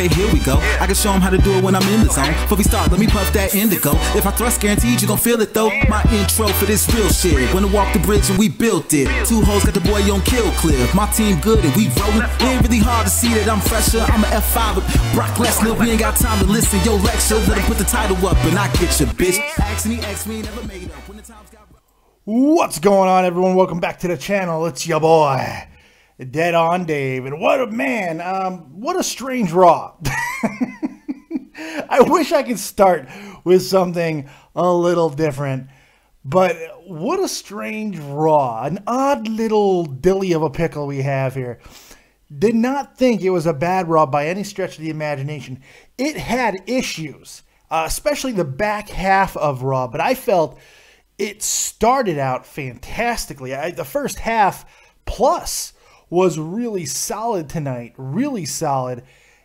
Okay, here we go. I can show them how to do it when I'm in the zone. Before we start, let me puff that indigo. If I thrust, guaranteed you gon' feel it though. My intro for this real shit. When I walk the bridge and we built it. Two hoes got the boy on kill clip. My team good and we rollin'. It ain't really hard to see that I'm fresher. I'm a F5 with Brock Lesnar. We ain't got time to listen. Yo, lecture. Let him put the title up and I get your bitch. Ask me, never made up. When the times got rough. What's going on, everyone? Welcome back to the channel. It's your boy, Dead on Dave. And what a man, what a strange Raw. I wish I could start with something a little different, but what a strange Raw. An odd little dilly of a pickle we have here. Did not think it was a bad Raw by any stretch of the imagination. It had issues, especially the back half of Raw, but I felt it started out fantastically. The first half plus was really solid tonight, really solid.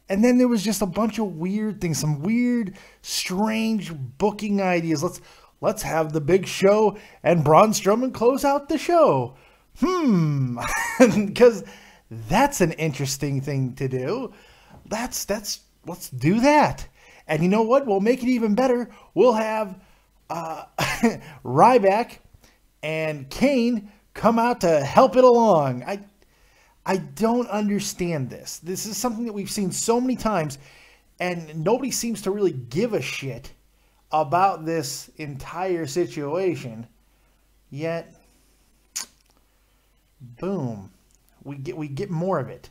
And then there was just a bunch of weird things, some weird, strange booking ideas. Let's have the Big Show and Braun Strowman close out the show. Because that's an interesting thing to do. Let's do that. And you know what? We'll make it even better. We'll have Ryback and Kane come out to help it along. I don't understand this. This is something that we've seen so many times, and nobody seems to really give a shit about this entire situation. Yet, boom, we get more of it.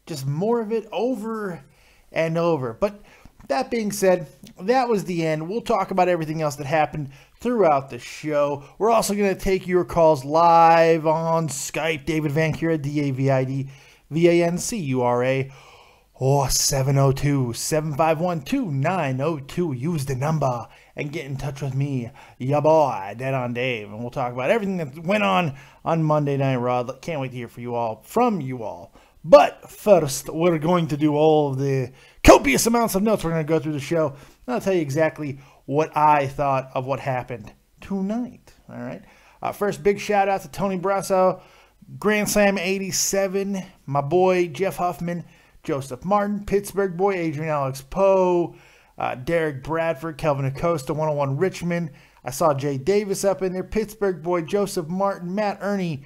Just more of it over and over. But that being said, that was the end. We'll talk about everything else that happened throughout the show. We're also going to take your calls live on Skype. David Vancura, D-A-V-I-D, V-A-N-C-U-R-A, or 702-751-2902. Use the number and get in touch with me, ya boy, Dead on Dave. And we'll talk about everything that went on Monday Night Raw. Can't wait to hear from you all. But first, we're going to do all of the copious amounts of notes. We're going to go through the show, and I'll tell you exactly what I thought of what happened tonight. All right. First, big shout out to Tony Brasso, Grand Slam 87, my boy Jeff Huffman, Joseph Martin, Pittsburgh boy Adrian Alex Poe, Derek Bradford, Kelvin Acosta, 101 Richmond. I saw Jay Davis up in there, Pittsburgh boy Joseph Martin, Matt Ernie.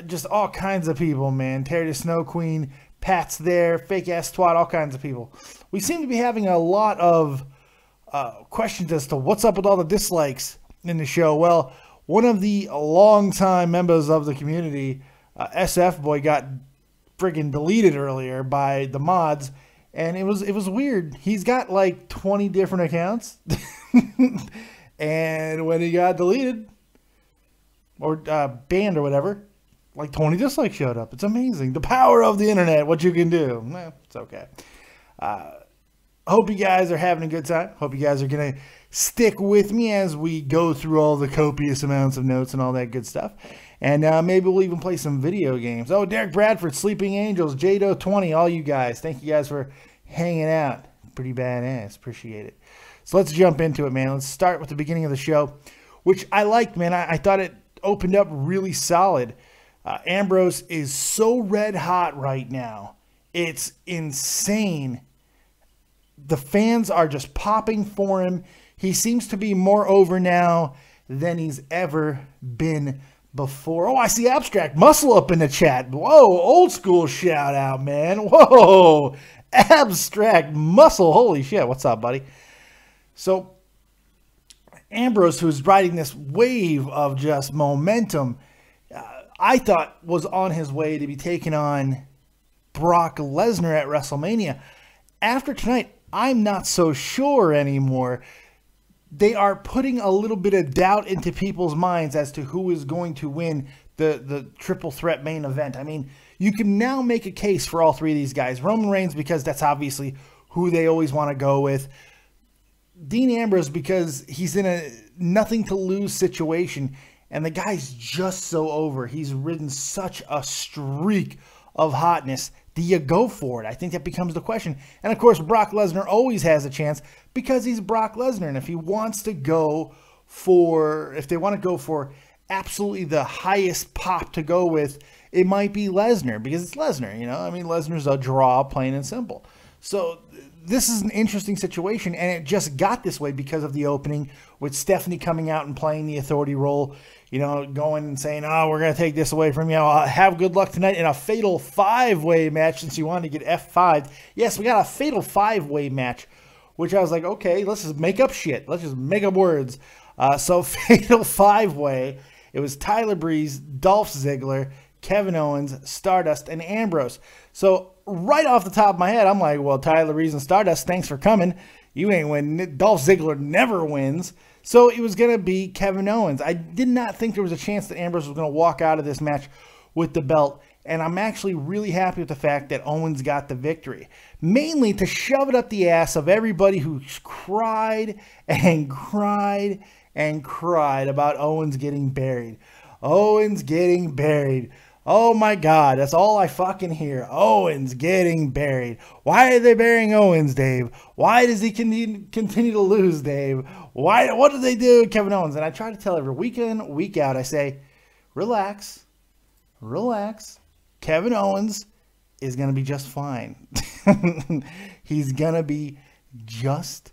Just all kinds of people, man. Terry the Snow Queen, Pat's there, Fake Ass Twat, all kinds of people. We seem to be having a lot of questions as to what's up with all the dislikes in the show. Well, one of the longtime members of the community, SF Boy, got friggin' deleted earlier by the mods, and it was weird. He's got like 20 different accounts, and when he got deleted or banned or whatever, like 20 dislikes showed up. It's amazing. The power of the internet, what you can do. It's okay. Hope you guys are having a good time. Hope you guys are going to stick with me as we go through all the copious amounts of notes and all that good stuff. And maybe we'll even play some video games. Oh, Derek Bradford, Sleeping Angels, Jado20, all you guys. Thank you guys for hanging out. Pretty badass. Appreciate it. So let's jump into it, man. Let's start with the beginning of the show, which I liked, man. I thought it opened up really solid. Ambrose is so red hot right now. It's insane. The fans are just popping for him. He seems to be more over now than he's ever been before. Oh, I see Abstract Muscle up in the chat. Whoa, old school shout out, man. Whoa, Abstract Muscle. Holy shit. What's up, buddy? So Ambrose, who's riding this wave of just momentum, I thought was on his way to be taking on Brock Lesnar at WrestleMania. After tonight, I'm not so sure anymore. They are putting a little bit of doubt into people's minds as to who is going to win the triple threat main event. I mean, you can now make a case for all three of these guys. Roman Reigns, because that's obviously who they always want to go with. Dean Ambrose, because he's in a nothing to lose situation. And the guy's just so over. He's ridden such a streak of hotness. Do you go for it? I think that becomes the question. And, of course, Brock Lesnar always has a chance because he's Brock Lesnar. And if he wants to go for, if they want to go for absolutely the highest pop to go with, it might be Lesnar because it's Lesnar, you know. I mean, Lesnar's a draw, plain and simple. So this is an interesting situation, and it just got this way because of the opening with Stephanie coming out and playing the authority role, you know, going and saying, oh, we're going to take this away from you. Have good luck tonight in a fatal 5-way match since you wanted to get F5'd. Yes, we got a fatal 5-way match, which I was like, okay, let's just make up shit. Let's just make up words. So fatal 5-way, it was Tyler Breeze, Dolph Ziggler, Kevin Owens, Stardust, and Ambrose. So right off the top of my head, I'm like, well, Tyler Breeze and Stardust, thanks for coming. You ain't winning. Dolph Ziggler never wins. So it was going to be Kevin Owens. I did not think there was a chance that Ambrose was going to walk out of this match with the belt. And I'm actually really happy with the fact that Owens got the victory. Mainly to shove it up the ass of everybody who cried and cried and cried about Owens getting buried. Owens getting buried. Oh my God, that's all I fucking hear. Owens getting buried. Why are they burying Owens, Dave? Why does he continue to lose, Dave? What do they do, Kevin Owens? And I try to tell every week in, week out, I say, relax, relax. Kevin Owens is going to be just fine. He's going to be just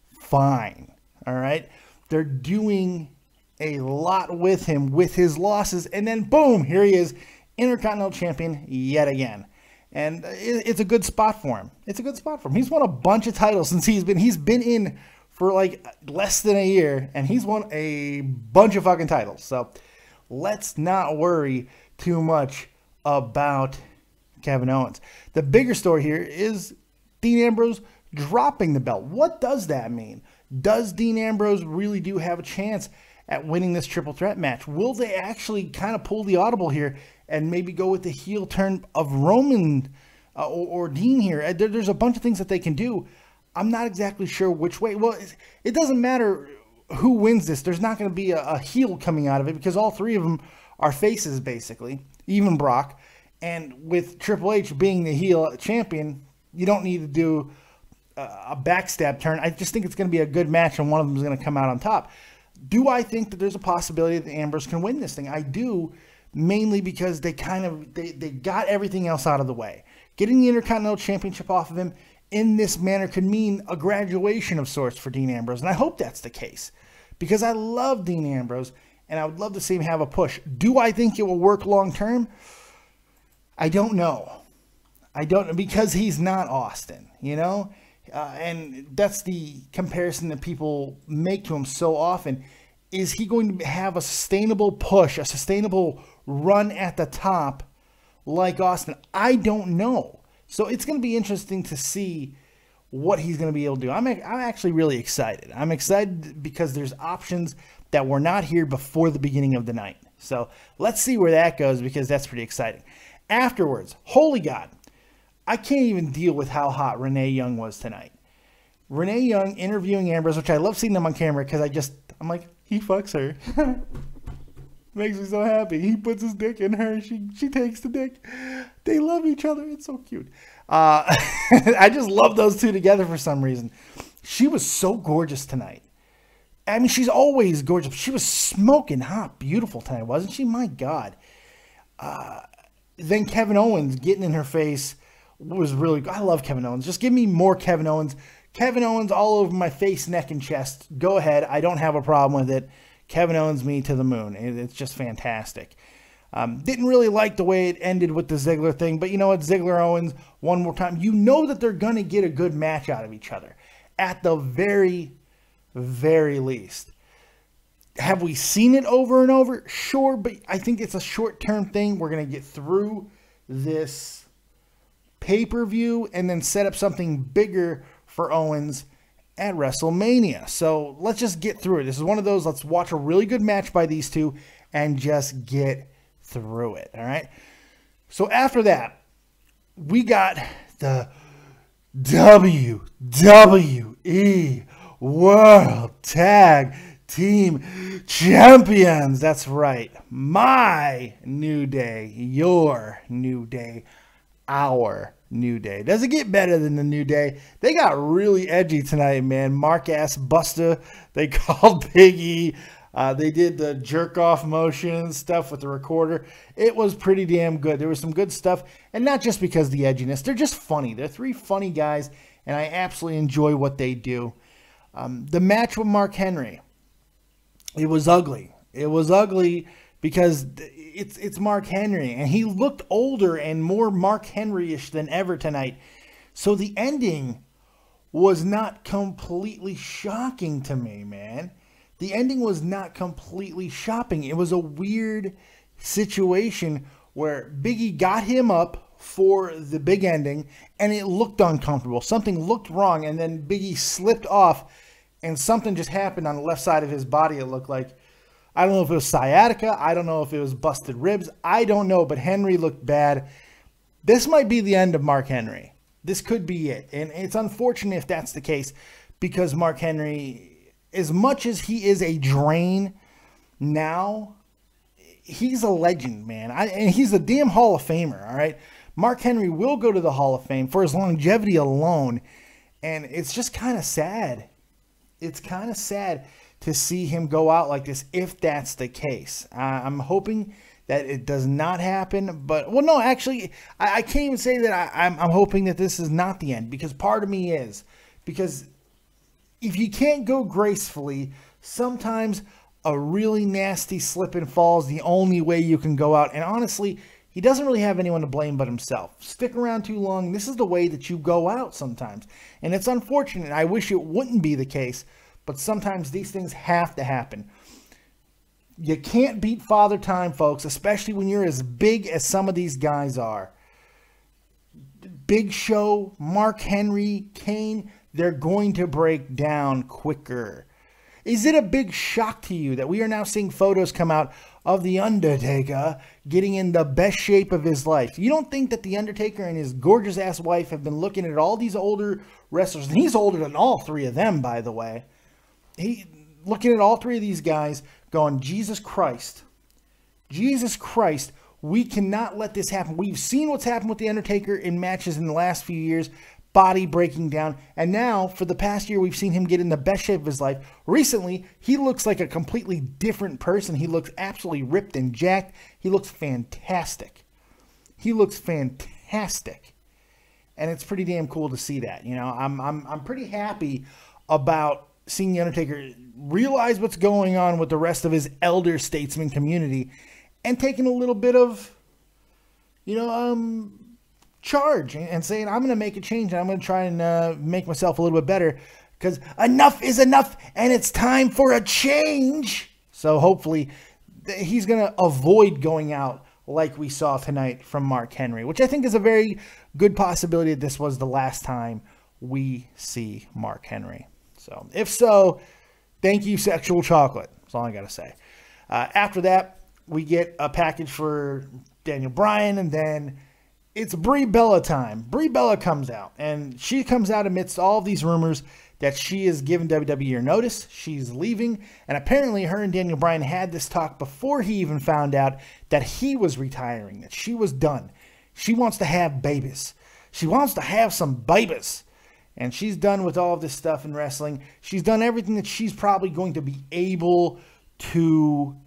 fine. All right? They're doing a lot with him with his losses, and then boom, here he is, Intercontinental Champion yet again. And it's a good spot for him. It's a good spot for him. He's won a bunch of titles since he's been in for like less than a year, and he's won a bunch of fucking titles. So let's not worry too much about Kevin Owens. The bigger story here is Dean Ambrose dropping the belt. What does that mean? Does Dean Ambrose really do have a chance at winning this triple threat match? Will they actually kind of pull the audible here and maybe go with the heel turn of Roman or Dean here? There's a bunch of things that they can do. I'm not exactly sure which way. Well, it doesn't matter who wins this. There's not going to be a heel coming out of it because all three of them are faces, basically, even Brock. And with Triple H being the heel champion, you don't need to do a backstab turn. I just think it's going to be a good match, and one of them is going to come out on top. Do I think that there's a possibility that Ambrose can win this thing? I do, mainly because they got everything else out of the way. Getting the Intercontinental Championship off of him in this manner could mean a graduation of sorts for Dean Ambrose, and I hope that's the case because I love Dean Ambrose, and I would love to see him have a push. Do I think it will work long term? I don't know. I don't know because he's not Austin, you know? And that's the comparison that people make to him so often. Is he going to have a sustainable push, a sustainable run at the top like Austin? I don't know. So it's going to be interesting to see what he's going to be able to do. I'm actually really excited. I'm excited because there's options that were not here before the beginning of the night. So let's see where that goes because that's pretty exciting. Afterwards, holy God, I can't even deal with how hot Renee Young was tonight. Renee Young interviewing Ambrose, which I love seeing them on camera because I'm like, he fucks her. Makes me so happy. He puts his dick in her. She takes the dick. They love each other. It's so cute. I just love those two together for some reason. She was so gorgeous tonight. I mean, she's always gorgeous. She was smoking hot, beautiful tonight, wasn't she? My God. Then Kevin Owens getting in her face was really good. I love Kevin Owens. Just give me more Kevin Owens. Kevin Owens all over my face, neck, and chest. Go ahead. I don't have a problem with it. Kevin Owens me to the moon. It's just fantastic. Didn't really like the way it ended with the Ziggler thing, but you know what? Ziggler Owens, one more time. You know that they're going to get a good match out of each other. At the very, very least. Have we seen it over and over? Sure, but I think it's a short-term thing. We're going to get through this pay-per-view and then set up something bigger for Owens at WrestleMania. So let's just get through it. This is one of those, let's watch a really good match by these two and just get through it. All right. So after that, we got the WWE World Tag Team Champions. That's right. My New Day, your New Day, our New Day. Does it get better than the New Day? They got really edgy tonight, man. Mark Ass Buster, they called Big E. They did the jerk off motion and stuff with the recorder. It was pretty damn good. There was some good stuff, and not just because of the edginess. They're just funny. They're three funny guys, and I absolutely enjoy what they do. The match with Mark Henry, it was ugly. It was ugly because it's Mark Henry, and he looked older and more Mark Henry-ish than ever tonight. So the ending was not completely shocking to me, man. The ending was not completely shocking. It was a weird situation where Big E got him up for the big ending, and it looked uncomfortable. Something looked wrong, and then Big E slipped off, and something just happened on the left side of his body, it looked like. I don't know if it was sciatica. I don't know if it was busted ribs. I don't know, but Henry looked bad. This might be the end of Mark Henry. This could be it, and it's unfortunate if that's the case, because Mark Henry, as much as he is a drain now, he's a legend, man. And he's a damn Hall of Famer, all right? Mark Henry will go to the Hall of Fame for his longevity alone, and it's just kind of sad. It's kind of sad to see him go out like this if that's the case. I'm hoping that it does not happen, but, well, no, actually, I can't even say that I'm hoping that this is not the end, because part of me is, because if you can't go gracefully, sometimes a really nasty slip and fall is the only way you can go out. And honestly, he doesn't really have anyone to blame but himself. Stick around too long, this is the way that you go out sometimes. And it's unfortunate. I wish it wouldn't be the case, but sometimes these things have to happen. You can't beat Father Time, folks, especially when you're as big as some of these guys are. Big Show, Mark Henry, Kane, they're going to break down quicker. Is it a big shock to you that we are now seeing photos come out of The Undertaker getting in the best shape of his life? You don't think that The Undertaker and his gorgeous-ass wife have been looking at all these older wrestlers, and he's older than all three of them, by the way. Looking at all three of these guys going, Jesus Christ, we cannot let this happen. We've seen what's happened with The Undertaker in matches in the last few years, body breaking down, and now for the past year we've seen him get in the best shape of his life. Recently, he looks like a completely different person. He looks absolutely ripped and jacked. He looks fantastic. And it's pretty damn cool to see that. You know, I'm pretty happy about seeing The Undertaker realize what's going on with the rest of his elder statesman community and taking a little bit of, charge and saying, I'm going to make a change and I'm going to try and make myself a little bit better, because enough is enough and it's time for a change. So hopefully he's going to avoid going out like we saw tonight from Mark Henry, which I think is a very good possibility that this was the last time we see Mark Henry. So if so, thank you, Sexual Chocolate. That's all I got to say. After that, we get a package for Daniel Bryan, and then it's Brie Bella time. Brie Bella comes out, and she comes out amidst all of these rumors that she is giving WWE her notice. She's leaving, and apparently her and Daniel Bryan had this talk before he even found out that he was retiring, that she was done. She wants to have babies. She wants to have some babies. And she's done with all of this stuff in wrestling. She's done everything that she's probably going to be able to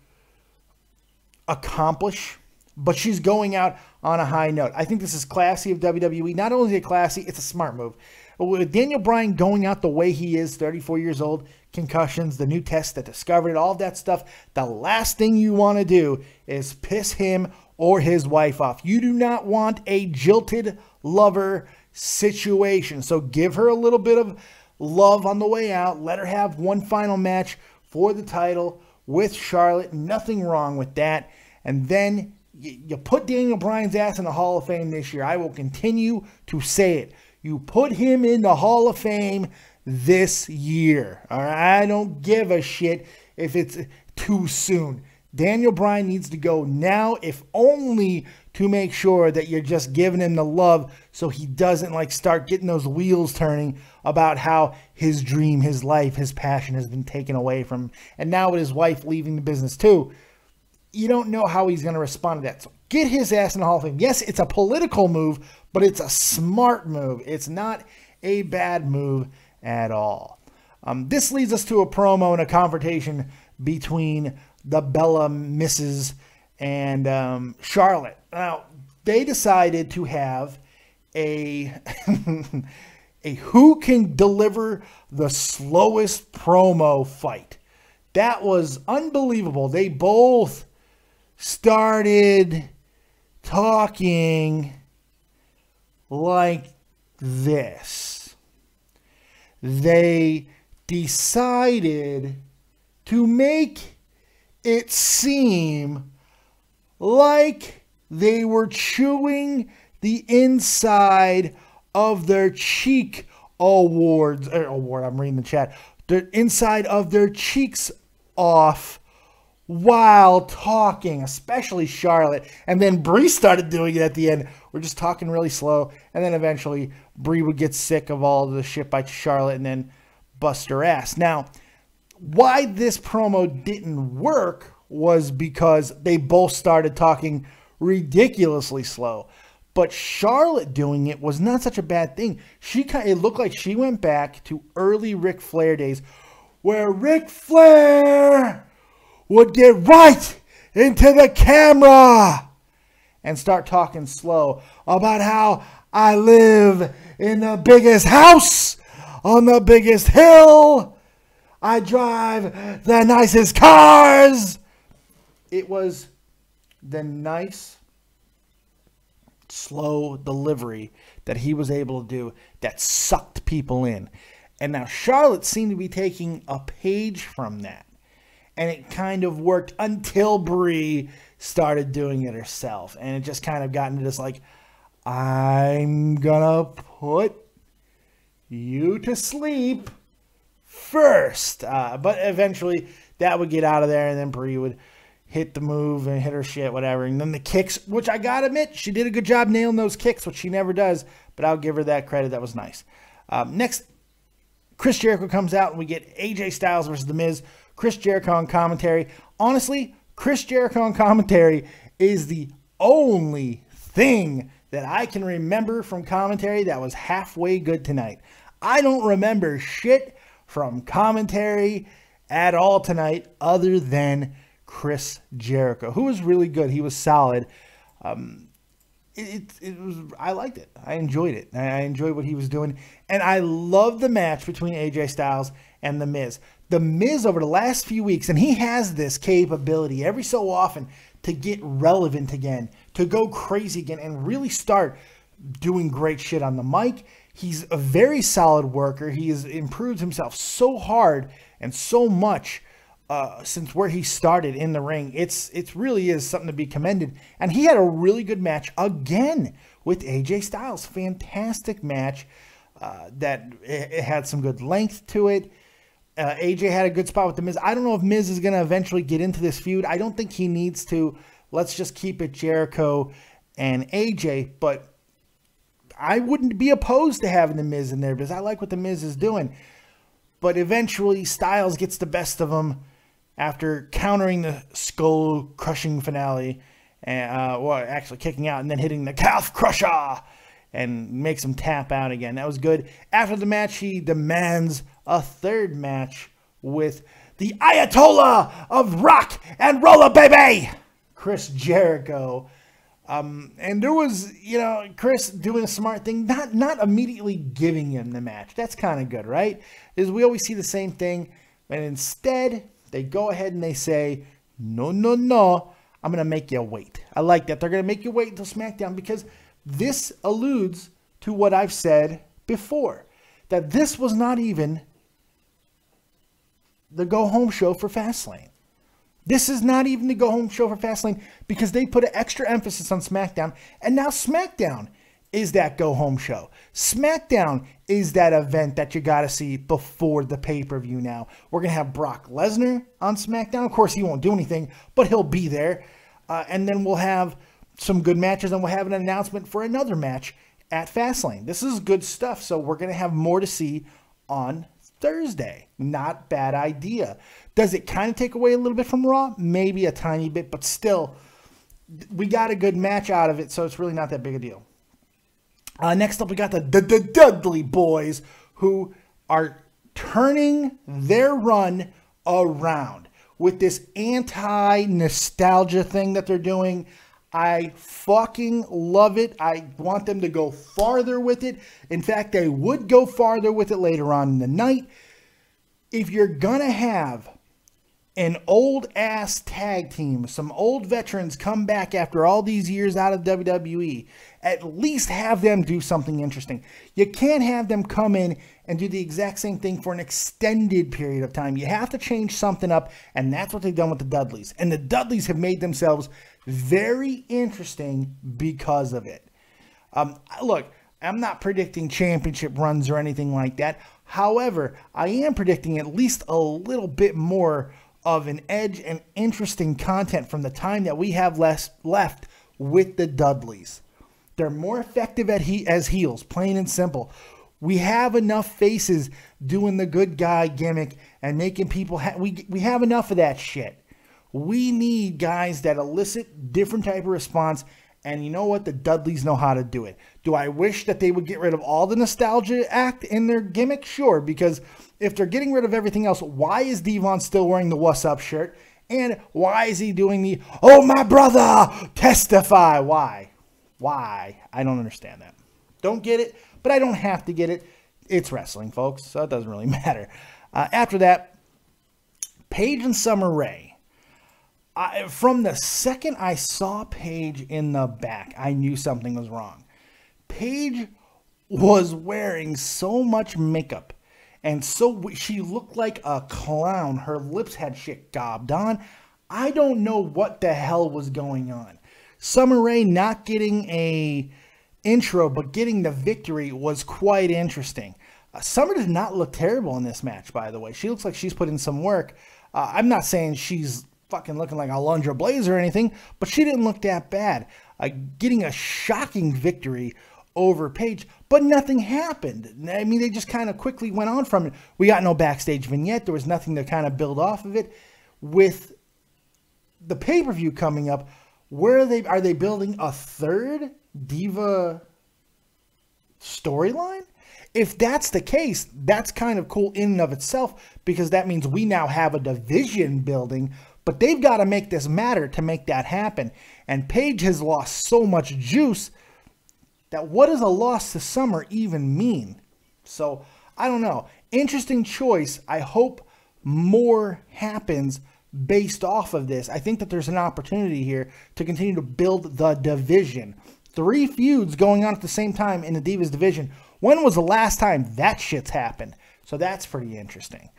accomplish, but she's going out on a high note. I think this is classy of WWE. Not only is it classy, it's a smart move. With Daniel Bryan going out the way he is, 34 years old, concussions, the new test that discovered it, all of that stuff, the last thing you want to do is piss him or his wife off. You do not want a jilted lover situation. So give her a little bit of love on the way out. Let her have one final match for the title with Charlotte. Nothing wrong with that. And then you put Daniel Bryan's ass in the Hall of Fame this year. I will continue to say it. You put him in the Hall of Fame this year. All right? I don't give a shit if it's too soon. Daniel Bryan needs to go now, if only to make sure that you're just giving him the love so he doesn't start getting those wheels turning about how his dream, his life, his passion has been taken away from him. And now with his wife leaving the business too, you don't know how he's going to respond to that. So get his ass in the Hall of Fame. Yes, it's a political move, but it's a smart move. It's not a bad move at all. This leads us to a promo and a confrontation between the Bella Misses and Charlotte. Now, they decided to have a a who can deliver the slowest promo fight. That was unbelievable. They both started talking like this. They decided to make it seem like they were chewing the inside of their cheek I'm reading the chat. The inside of their cheeks off while talking, especially Charlotte. And then Brie started doing it at the end. We're just talking really slow. And then eventually Brie would get sick of all the shit by Charlotte and then bust her ass. Now, why this promo didn't work was because they both started talking ridiculously slow. But Charlotte doing it was not such a bad thing. It looked like she went back to early Ric Flair days where Ric Flair would get right into the camera and start talking slow about how I live in the biggest house on the biggest hill. I drive the nicest cars. It was the nice, slow delivery that he was able to do that sucked people in. And now Charlotte seemed to be taking a page from that. And it kind of worked until Brie started doing it herself. And it just kind of got into this like, I'm gonna put you to sleep first. But eventually that would get out of there and then Brie would hit the move and hit her shit, whatever. And then the kicks, which I gotta admit, she did a good job nailing those kicks, which she never does. But I'll give her that credit. That was nice. Next, Chris Jericho comes out and we get AJ Styles versus The Miz. Chris Jericho on commentary. Honestly, Chris Jericho on commentary is the only thing that I can remember from commentary that was halfway good tonight. I don't remember shit from commentary at all tonight other than Chris Jericho, who was really good. He was solid. I liked it. I enjoyed it. I enjoyed what he was doing. And I love the match between AJ Styles and The Miz. The Miz over the last few weeks, and he has this capability every so often to get relevant again, to go crazy again, and really start doing great shit on the mic. He's a very solid worker. He has improved himself so hard and so much since where he started in the ring. It really is something to be commended. And he had a really good match again with AJ Styles. Fantastic match that it had some good length to it. AJ had a good spot with The Miz. I don't know if Miz is going to eventually get into this feud. I don't think he needs to. Let's just keep it Jericho and AJ. But I wouldn't be opposed to having The Miz in there because I like what The Miz is doing. But eventually Styles gets the best of him after countering the skull-crushing finale. Actually kicking out and then hitting the calf crusher and makes him tap out again. That was good. After the match, he demands a third match with the Ayatollah of rock and roller, baby, Chris Jericho. And there was, Chris doing a smart thing, not immediately giving him the match. That's kind of good, right? Is we always see the same thing, and instead they go ahead and they say, no, I'm going to make you wait. I like that. They're going to make you wait until SmackDown because this alludes to what I've said before, that this was not even the go-home show for Fastlane. This is not even the go-home show for Fastlane because they put an extra emphasis on SmackDown, and now SmackDown is that go-home show. SmackDown is that event that you got to see before the pay-per-view now. We're going to have Brock Lesnar on SmackDown. Of course, he won't do anything, but he'll be there. And then we'll have some good matches, and we'll have an announcement for another match at Fastlane. This is good stuff, so we're going to have more to see on Thursday. Not bad idea. Does it kind of take away a little bit from Raw? Maybe a tiny bit, but still, we got a good match out of it, so it's really not that big a deal. Next up, we got the Dudley Boys, who are turning their run around. with this anti-nostalgia thing that they're doing. I fucking love it. I want them to go farther with it. In fact, they would go farther with it later on in the night. If you're going to have an old-ass tag team, some old veterans come back after all these years out of WWE, at least have them do something interesting. You can't have them come in and do the exact same thing for an extended period of time. You have to change something up, and that's what they've done with the Dudleys. And the Dudleys have made themselves very interesting because of it. Look, I'm not predicting championship runs or anything like that. However, I am predicting at least a little bit more of an edge and interesting content from the time that we have left with the Dudleys. They're more effective as heels, plain and simple. We have enough faces doing the good guy gimmick and making people we have enough of that shit. We need guys that elicit different type of response, and you know what? The Dudleys know how to do it. Do I wish that they would get rid of all the nostalgia act in their gimmick? Sure, because if they're getting rid of everything else, why is Devon still wearing the What's Up shirt? And why is he doing the, oh my brother, testify? Why? Why? I don't understand that. Don't get it, but I don't have to get it. It's wrestling, folks, so it doesn't really matter. After that, Paige and Summer Rae. From the second I saw Paige in the back, I knew something was wrong. Paige was wearing so much makeup, and so she looked like a clown. Her lips had shit gobbed on. I don't know what the hell was going on. Summer Rae not getting a intro, but getting the victory was quite interesting. Summer did not look terrible in this match, by the way. She looks like she's put in some work. I'm not saying she's fucking looking like Alundra Blaze or anything, but she didn't look that bad. Getting a shocking victory over Paige, but nothing happened. I mean, they just kind of quickly went on from it. We got no backstage vignette. There was nothing to kind of build off of it. With the pay-per-view coming up, are they building a third Diva storyline? If that's the case, that's kind of cool in and of itself, because that means we now have a division building, but they've got to make this matter to make that happen. And Paige has lost so much juice that what does a loss to Summer even mean? So, I don't know. Interesting choice. I hope more happens based off of this. I think that there's an opportunity here to continue to build the division. 3 feuds going on at the same time in the Divas division. When was the last time that shit's happened? So that's pretty interesting.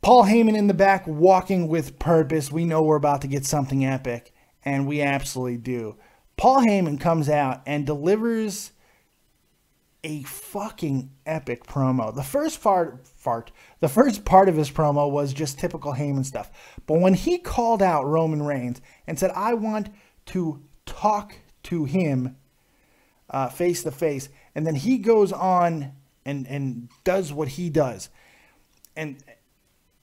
Paul Heyman in the back walking with purpose. We know we're about to get something epic, and we absolutely do. Paul Heyman comes out and delivers a fucking epic promo. The first part of his promo was just typical Heyman stuff. But when he called out Roman Reigns and said, I want to talk to him face to face, and then he goes on and does what he does. And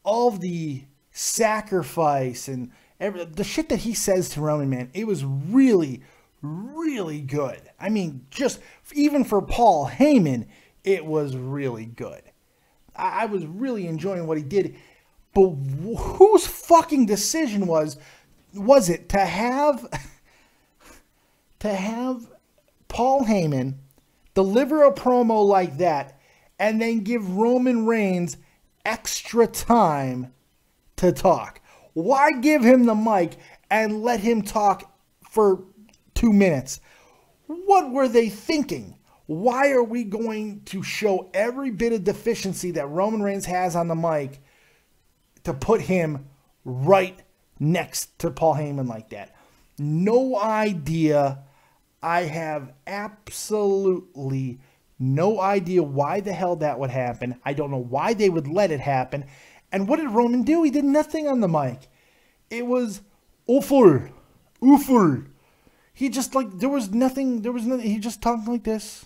all of the sacrifice and the shit that he says to Roman, man, it was really, really good. I mean, just even for Paul Heyman, it was really good. I was really enjoying what he did. But whose fucking decision was it to have Paul Heyman deliver a promo like that and then give Roman Reigns extra time to talk? Why give him the mic and let him talk for 2 minutes? What were they thinking? Why are we going to show every bit of deficiency that Roman Reigns has on the mic to put him right next to Paul Heyman like that? No idea. I have absolutely no idea why the hell that would happen. I don't know why they would let it happen. And what did Roman do? He did nothing on the mic. It was awful. Awful. He just there was nothing, he just talked like this.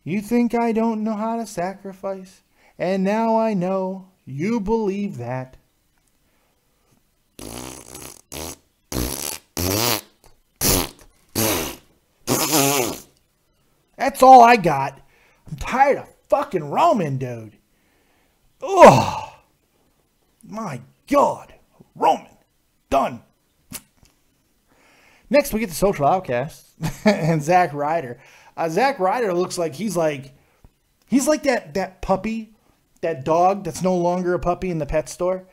You think I don't know how to sacrifice? And now I know you believe that. That's all I got. I'm tired of fucking Roman, dude. Oh, my God. Roman. Done. Next, we get the Social Outcasts and Zack Ryder. Zack Ryder looks like he's like that puppy, that dog that's no longer a puppy in the pet store.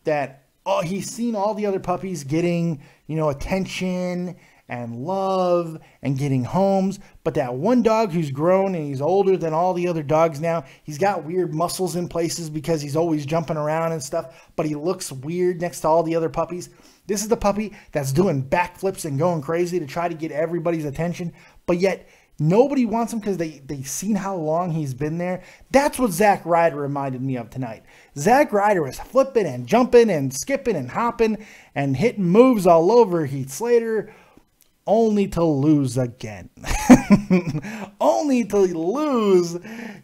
That he's seen all the other puppies getting, attention and love and getting homes, but that one dog who's grown and he's older than all the other dogs now, he's got weird muscles in places because he's always jumping around and stuff, but he looks weird next to all the other puppies. This is the puppy that's doing backflips and going crazy to try to get everybody's attention, but yet nobody wants him because they've seen how long he's been there. That's what Zack Ryder reminded me of tonight. Zack Ryder was flipping and jumping and skipping and hopping and hitting moves all over Heath Slater, only to lose again. Only to lose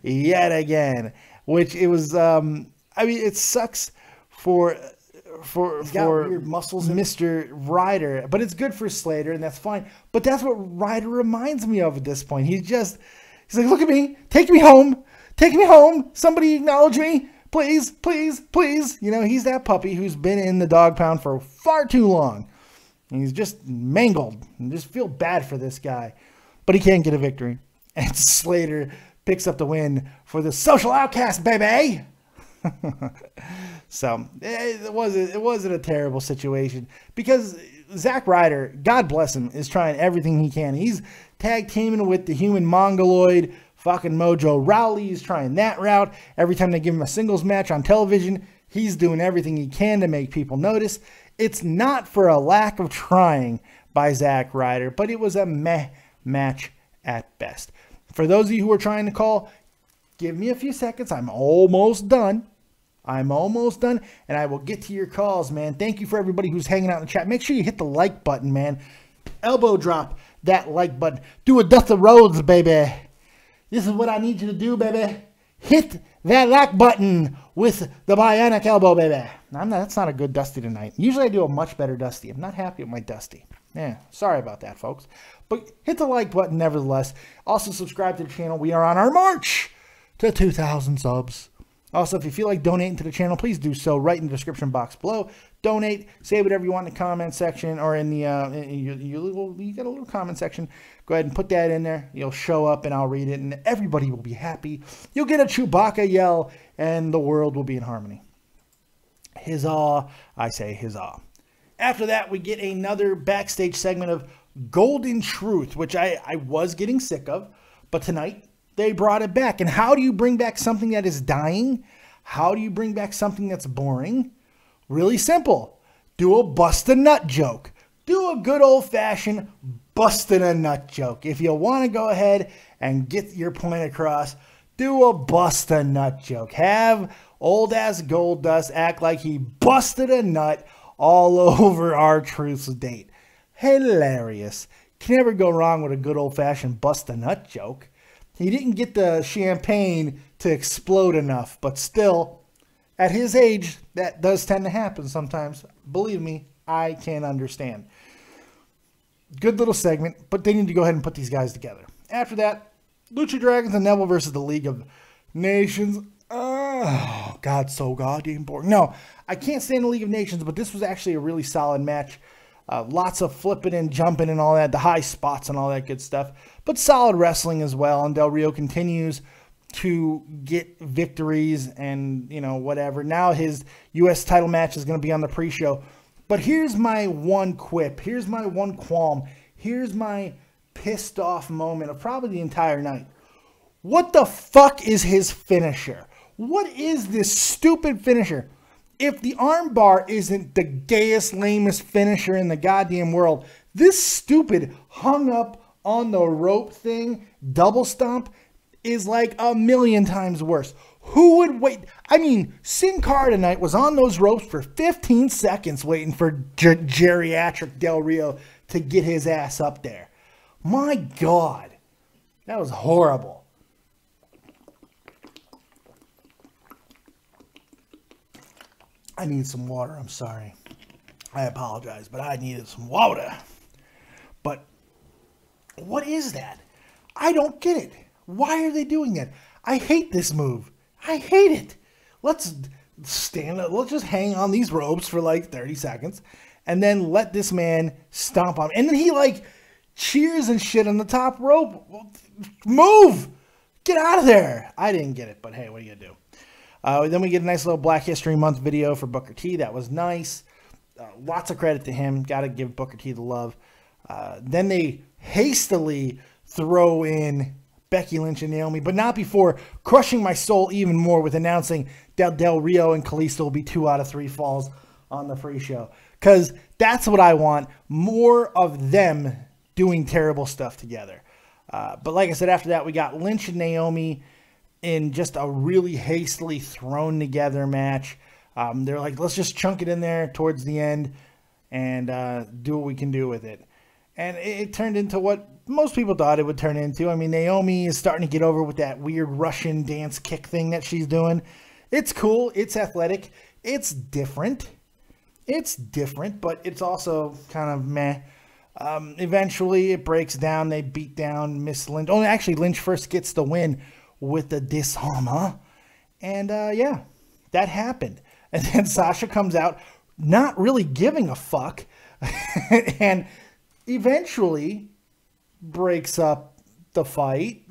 yet again. Which it was, it sucks for weird muscles, Mr. Ryder, but it's good for Slater, and that's fine. But that's what Ryder reminds me of at this point. He's like, look at me, take me home, somebody acknowledge me, please, please, please. He's that puppy who's been in the dog pound for far too long. And he's just mangled. And just feel bad for this guy. But he can't get a victory. And Slater picks up the win for the Social Outcast, baby. So it wasn't a terrible situation. Because Zack Ryder, God bless him, is trying everything he can. He's tag teaming with the human mongoloid fucking Mojo Rawley. He's trying that route. Every time they give him a singles match on television, he's doing everything he can to make people notice. It's not for a lack of trying by Zack Ryder, but it was a meh match at best. For those of you who are trying to call, give me a few seconds. I'm almost done. And I will get to your calls, man. Thank you for everybody who's hanging out in the chat. Make sure you hit the like button, man. Elbow drop that like button. Do a Dusty Rhodes, baby. This is what I need you to do, baby. Hit that like button with the bionic elbow, baby. That's not a good Dusty tonight. Usually I do a much better Dusty. I'm not happy with my Dusty. Yeah, sorry about that, folks. But hit the like button nevertheless. Also subscribe to the channel. We are on our march to 2,000 subs. Also, if you feel like donating to the channel, please do so right in the description box below. Donate, say whatever you want in the comment section or in the you got a little comment section. Go ahead and put that in there. You'll show up and I'll read it, and everybody will be happy. You'll get a Chewbacca yell, and the world will be in harmony. Huzzah! I say huzzah. After that, we get another backstage segment of Golden Truth, which I was getting sick of, but tonight they brought it back. And how do you bring back something that is dying? How do you bring back something that's boring? Really simple. Do a bust a nut joke. Do a good old-fashioned busted a nut joke. If you want to go ahead and get your point across, do a bust a nut joke. Have old-ass Goldust act like he busted a nut all over R-Truth's date. Hilarious. Can never go wrong with a good old-fashioned bust a nut joke. He didn't get the champagne to explode enough, but still, at his age, that does tend to happen sometimes. Believe me, I can understand. Good little segment, but they need to go ahead and put these guys together. After that, Lucha Dragons and Neville versus the League of Nations. Oh, God, so goddamn boring. No, I can't stand the League of Nations, but this was actually a really solid match. Lots of flipping and jumping and all that, the high spots and all that good stuff. But solid wrestling as well, and Del Rio continues to get victories and, whatever. Now his U.S. title match is going to be on the pre-show. But here's my one quip. Here's my one qualm. Here's my pissed off moment of probably the entire night. What the fuck is his finisher? What is this stupid finisher? If the armbar isn't the gayest, lamest finisher in the goddamn world, this stupid hung up on the rope thing, double stomp, is like a million times worse. Who would wait? I mean, Sin Cara tonight was on those ropes for 15 seconds waiting for geriatric Del Rio to get his ass up there. My God, that was horrible. I need some water. I'm sorry. I apologize, but I needed some water. But what is that? I don't get it. Why are they doing that? I hate this move. I hate it. Let's stand up. Let's just hang on these ropes for like 30 seconds and then let this man stomp on him. And then he like cheers and shit on the top rope. Move! Get out of there. I didn't get it, but hey, what are you going to do? Then we get a nice little Black History Month video for Booker T. That was nice. Lots of credit to him. Got to give Booker T the love. Then they hastily throw in Becky Lynch and Naomi, but not before crushing my soul even more with announcing that Del Rio and Kalisto will be 2 out of 3 falls on the free show. Because that's what I want. More of them doing terrible stuff together. But like I said, after that, we got Lynch and Naomi in just a really hastily thrown together match. They're like, let's just chunk it in there towards the end and do what we can do with it. And it turned into what most people thought it would turn into. I mean, Naomi is starting to get over with that weird Russian dance kick thing that she's doing. It's cool. It's athletic. It's different. But it's also kind of meh. Eventually, it breaks down. They beat down Miss Lynch. Oh, actually, Lynch first gets the win with the dishonor. And, yeah, that happened. And then Sasha comes out not really giving a fuck. And eventually breaks up the fight.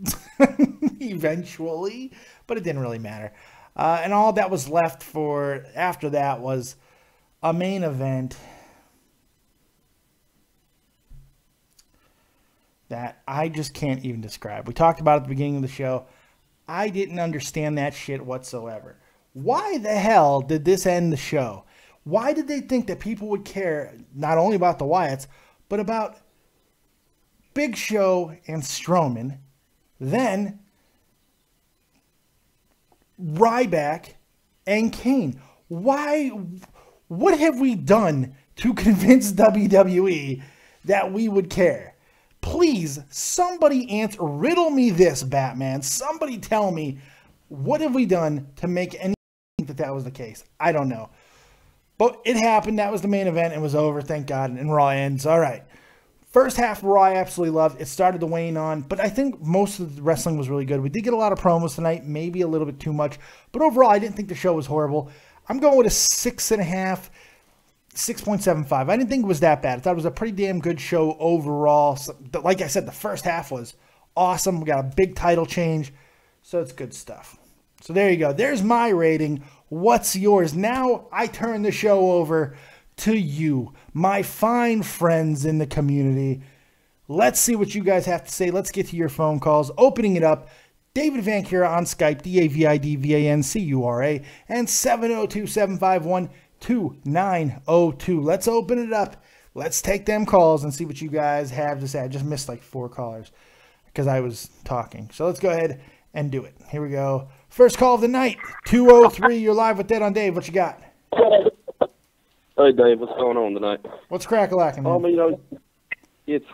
Eventually. But it didn't really matter. And all that was left for after that was a main event that I just can't even describe. We talked about it at the beginning of the show. I didn't understand that shit whatsoever. Why the hell did this end the show? Why did they think that people would care not only about the Wyatts, but about Big Show and Strowman, then Ryback and Kane? Why? What have we done to convince WWE that we would care? Please, somebody riddle me this, Batman. Somebody tell me, what have we done to make any think that was the case? I don't know. But it happened. That was the main event. It was over, thank God, and Raw ends. All right. First half of Raw I absolutely loved. It started to wane on, but I think most of the wrestling was really good. We did get a lot of promos tonight, maybe a little bit too much. But overall, I didn't think the show was horrible. I'm going with a 6.5. 6.75. I didn't think it was that bad. I thought it was a pretty damn good show overall. So, like I said, the first half was awesome. We got a big title change. So it's good stuff. So there you go. There's my rating. What's yours? Now I turn the show over to you, my fine friends in the community. Let's see what you guys have to say. Let's get to your phone calls. Opening it up. David Vancura on Skype, DavidVancura, and 702-751-2902. Let's open it up. Let's take them calls and see what you guys have to say. I just missed like 4 callers because I was talking. So let's go ahead and do it. Here we go. First call of the night, 203. You're live with Dead on Dave. What you got? Hey, Dave. What's going on tonight? What's crack-a-lacking, man? You know, it's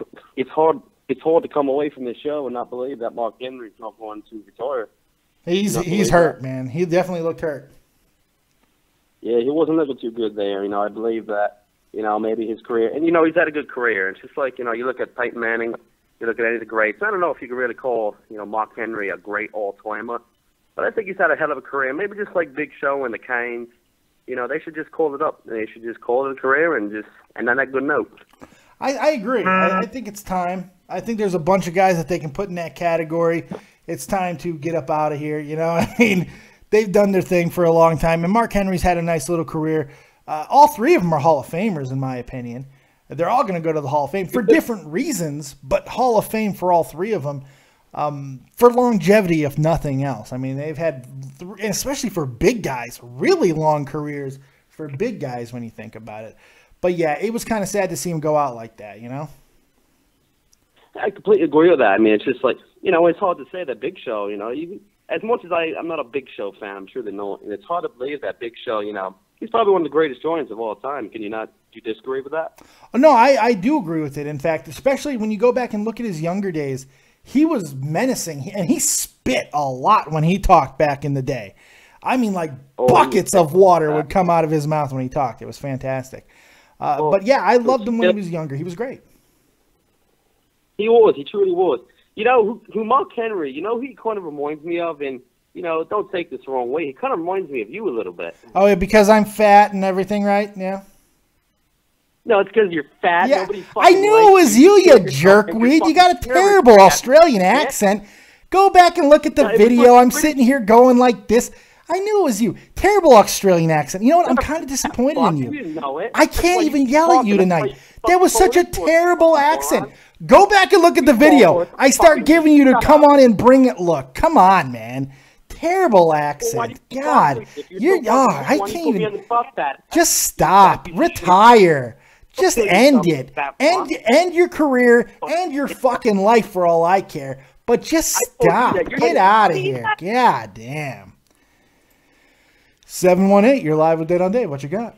hard to come away from this show and not believe that Mark Henry's not going to retire. He's hurt, man. He definitely looked hurt. Yeah, he wasn't looking too good there. You know, I believe that, you know, maybe his career, and, you know, he's had a good career. It's just like, you know, you look at Peyton Manning, you look at any of the greats. I don't know if you could really call, you know, Mark Henry a great all-timer, but I think he's had a hell of a career. Maybe just like Big Show and the Canes, you know, they should just call it up. They should just call it a career and on that good note. I agree. I think it's time. I think there's a bunch of guys that they can put in that category. It's time to get up out of here. You know, I mean, they've done their thing for a long time, and Mark Henry's had a nice little career. All 3 of them are Hall of Famers, in my opinion. They're all going to go to the Hall of Fame for different reasons, but Hall of Fame for all 3 of them for longevity, if nothing else. I mean, they've had, especially for big guys, really long careers for big guys when you think about it. But, yeah, it was kind of sad to see him go out like that, you know? I completely agree with that. I mean, it's just like, you know, it's hard to say that Big Show, you know, even as much as I'm not a Big Show fan, I'm sure they know, and it's hard to believe that Big Show, you know, he's probably one of the greatest joints of all time. Can you not? Do you disagree with that? No, I do agree with it. In fact, especially when you go back and look at his younger days, he was menacing, and he spit a lot when he talked back in the day. I mean, like buckets of water would come out of his mouth when he talked. It was fantastic. But, yeah, I loved him when he was younger. He was great. He was. He truly was. You know, who Mark Henry, you know, he kind of reminds me of, and don't take this the wrong way. He kind of reminds me of you a little bit. Oh, yeah, because I'm fat and everything, right? Yeah. No, it's because you're fat. Yeah, Nobody I knew it was you, you jerkweed. You got a terrible Australian accent. Go back and look at the video. I'm sitting here going like this. I knew it was you. Terrible Australian accent. You know what? I'm kind of disappointed in you. You didn't know it. I can't even yell at you tonight. That was such a terrible accent. Go back and look at the video. I start giving you to come on and bring it. Look, come on, man. Terrible accent. God, I can't even. Just stop. Retire. Just end it. End your career and your fucking life for all I care. But just stop. Get out of here. God damn. 718, you're live with Dave on Dave. What you got?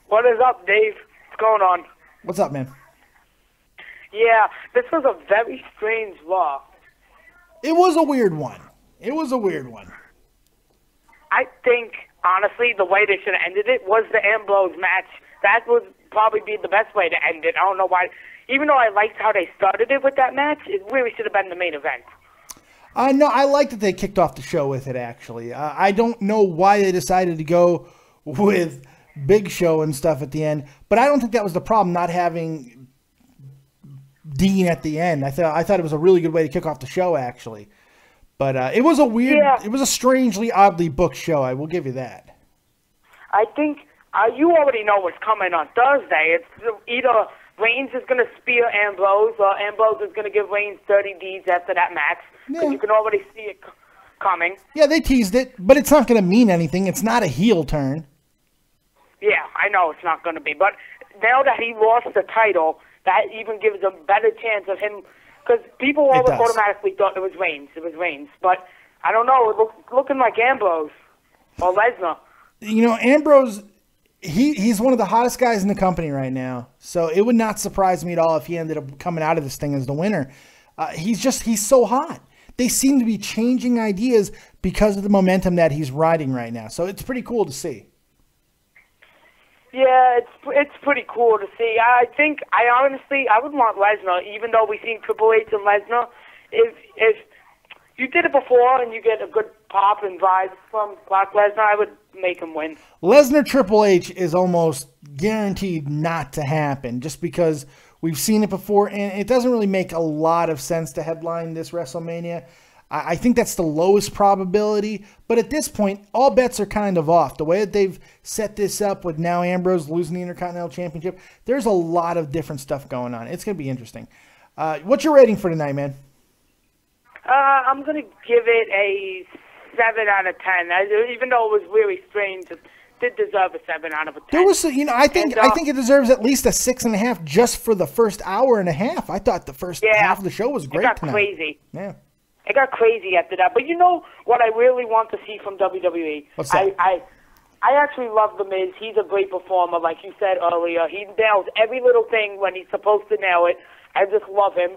What is up, Dave? What's going on? What's up, man? Yeah, this was a very strange Raw. It was a weird one. I think, honestly, the way they should have ended it was the Ambrose match. That would probably be the best way to end it. I don't know why. Even though I liked how they started it with that match, it really should have been the main event. No, I like that they kicked off the show with it, actually. I don't know why they decided to go with Big Show and stuff at the end, but I don't think that was the problem, not having Dean at the end. I thought it was a really good way to kick off the show, actually. But it was it was a strangely, oddly booked show. I will give you that. I think you already know what's coming on Thursday. It's either Reigns is going to spear Ambrose or Ambrose is going to give Reigns 30 Ds after that match. Because you can already see it coming. Yeah, they teased it, but it's not going to mean anything. It's not a heel turn. Yeah, I know it's not going to be. But now that he lost the title, that even gives a better chance of him. Because people always automatically thought it was Reigns. But I don't know. It's looking like Ambrose or Lesnar. Ambrose, he's one of the hottest guys in the company right now. So it would not surprise me at all if he ended up coming out of this thing as the winner. He's so hot. They seem to be changing ideas because of the momentum that he's riding right now. So it's pretty cool to see. Yeah, it's pretty cool to see. I honestly would want Lesnar, even though we've seen Triple H and Lesnar. If you did it before and you get a good pop and vibe from Brock Lesnar, I would make him win. Lesnar Triple H is almost guaranteed not to happen just because we've seen it before, and it doesn't really make a lot of sense to headline this WrestleMania. I think that's the lowest probability, but at this point, all bets are kind of off. The way that they've set this up with now Ambrose losing the Intercontinental Championship, there's a lot of different stuff going on. It's going to be interesting. What's your rating for tonight, man? I'm going to give it a 7 out of 10. Even though it was really strange, it did deserve a 7 out of a 10. There was, I think it deserves at least a 6.5 just for the first hour and a half. I thought the first half of the show was great. It got tonight. Crazy. Yeah. It got crazy after that. But you know what I really want to see from WWE? What's that? I actually love The Miz. He's a great performer, like you said earlier. He nails every little thing when he's supposed to nail it. I just love him.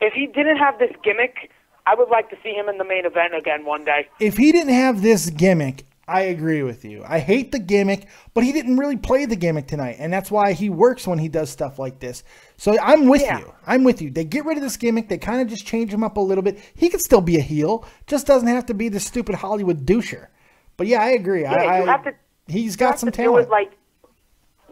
If he didn't have this gimmick, I would like to see him in the main event again one day. If he didn't have this gimmick, I agree with you. I hate the gimmick, but he didn't really play the gimmick tonight, and that's why he works when he does stuff like this. So I'm with you. I'm with you. They get rid of this gimmick. They kind of just change him up a little bit. He could still be a heel, just doesn't have to be the stupid Hollywood doucher. But yeah, I agree. Yeah, he's got some talent.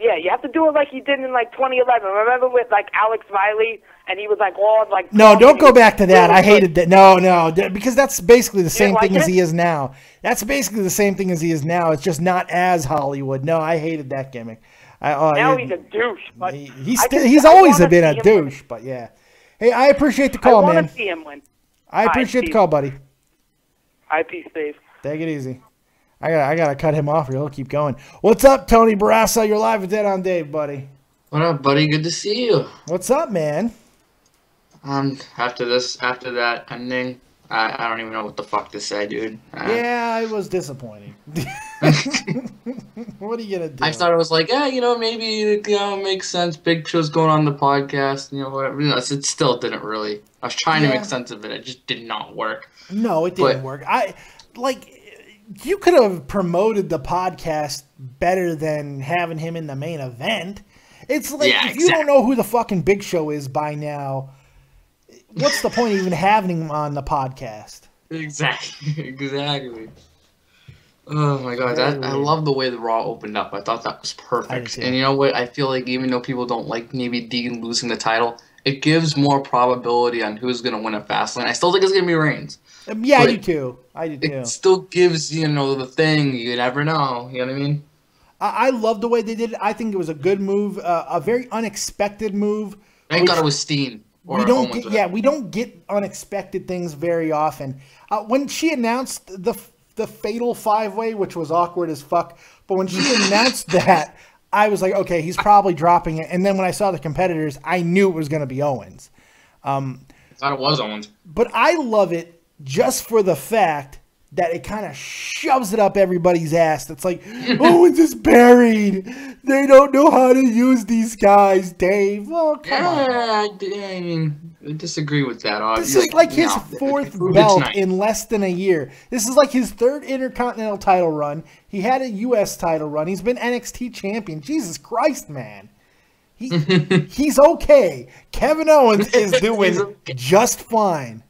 You have to do it like he did in 2011. Remember with Alex Riley, and he was all No, don't go back to that. I hated that. No, because that's basically the same thing as he is now. That's basically the same thing as he is now. It's just not as Hollywood. No, I hated that gimmick. Now he's a douche. But he's always been a douche. But yeah, hey, I appreciate the call, man. I want to see him win. I appreciate the call, buddy. Peace, Dave. Take it easy. I gotta cut him off, or he'll keep going. What's up, Tony Barrasso? You're live with Dead on Dave, buddy. What up, buddy? Good to see you. What's up, man? After that ending, I don't even know what the fuck to say, dude. Yeah, it was disappointing. What are you gonna do? I thought it was maybe it makes sense. Big Show's going on the podcast, whatever. It still didn't really. I was trying to make sense of it. It just did not work. No, it didn't work. You could have promoted the podcast better than having him in the main event. It's if you don't know who the fucking Big Show is by now, what's the point of even having him on the podcast? Exactly. Oh my god, I love the way the Raw opened up. I thought that was perfect. And you know what? I feel like even though people don't like maybe Dean losing the title, it gives more probability on who's gonna win a Fastlane. I still think it's gonna be Reigns. Yeah, I do too. It still gives, the thing. You never know. You know what I mean? I love the way they did it. I think it was a good move, a very unexpected move. Thank God it was Steen. We don't get unexpected things very often. When she announced the Fatal 5-Way, which was awkward as fuck, but when she announced that, I was like, okay, he's probably dropping it. And then when I saw the competitors, I knew it was going to be Owens. I thought it was Owens. But I love it just for the fact that it kind of shoves it up everybody's ass. It's like, Owens is buried. They don't know how to use these guys, Dave. Oh, come on. I mean, I disagree with that. This is like his fourth belt in less than a year. This is like his third Intercontinental title run. He had a U.S. title run. He's been NXT champion. Jesus Christ, man. He's okay. Kevin Owens is doing just fine.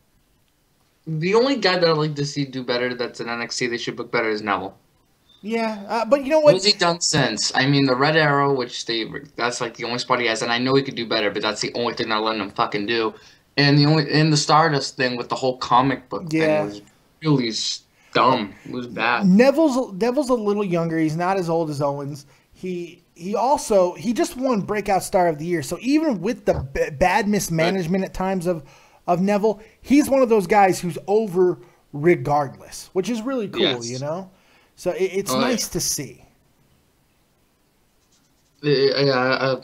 The only guy that I'd like to see do better that's in NXT they should book better is Neville. Yeah, but you know what? What has he done since? I mean, the Red Arrow, that's like the only spot he has, and I know he could do better, but that's the only thing they're letting him fucking do. And the Stardust thing with the whole comic book thing was really dumb. It was bad. Neville's a little younger. He's not as old as Owens. He just won Breakout Star of the Year. So even with the bad mismanagement at times of Neville, he's one of those guys who's over regardless, which is really cool, So it's nice to see. I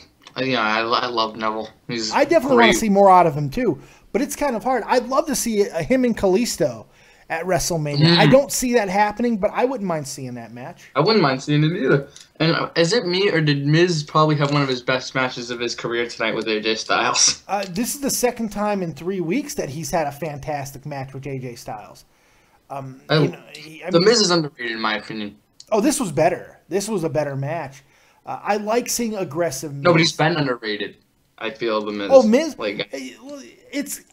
love Neville. I definitely want to see more out of him too, but it's kind of hard. I'd love to see him and Kalisto at WrestleMania. I don't see that happening, but I wouldn't mind seeing that match. I wouldn't mind seeing it either. And is it me, or did Miz probably have one of his best matches of his career tonight with AJ Styles? This is the second time in 3 weeks that he's had a fantastic match with AJ Styles. The Miz is underrated in my opinion. Oh, this was better. This was a better match. I like seeing aggressive Miz. No, but he's been underrated. I feel the Miz. Oh, Miz?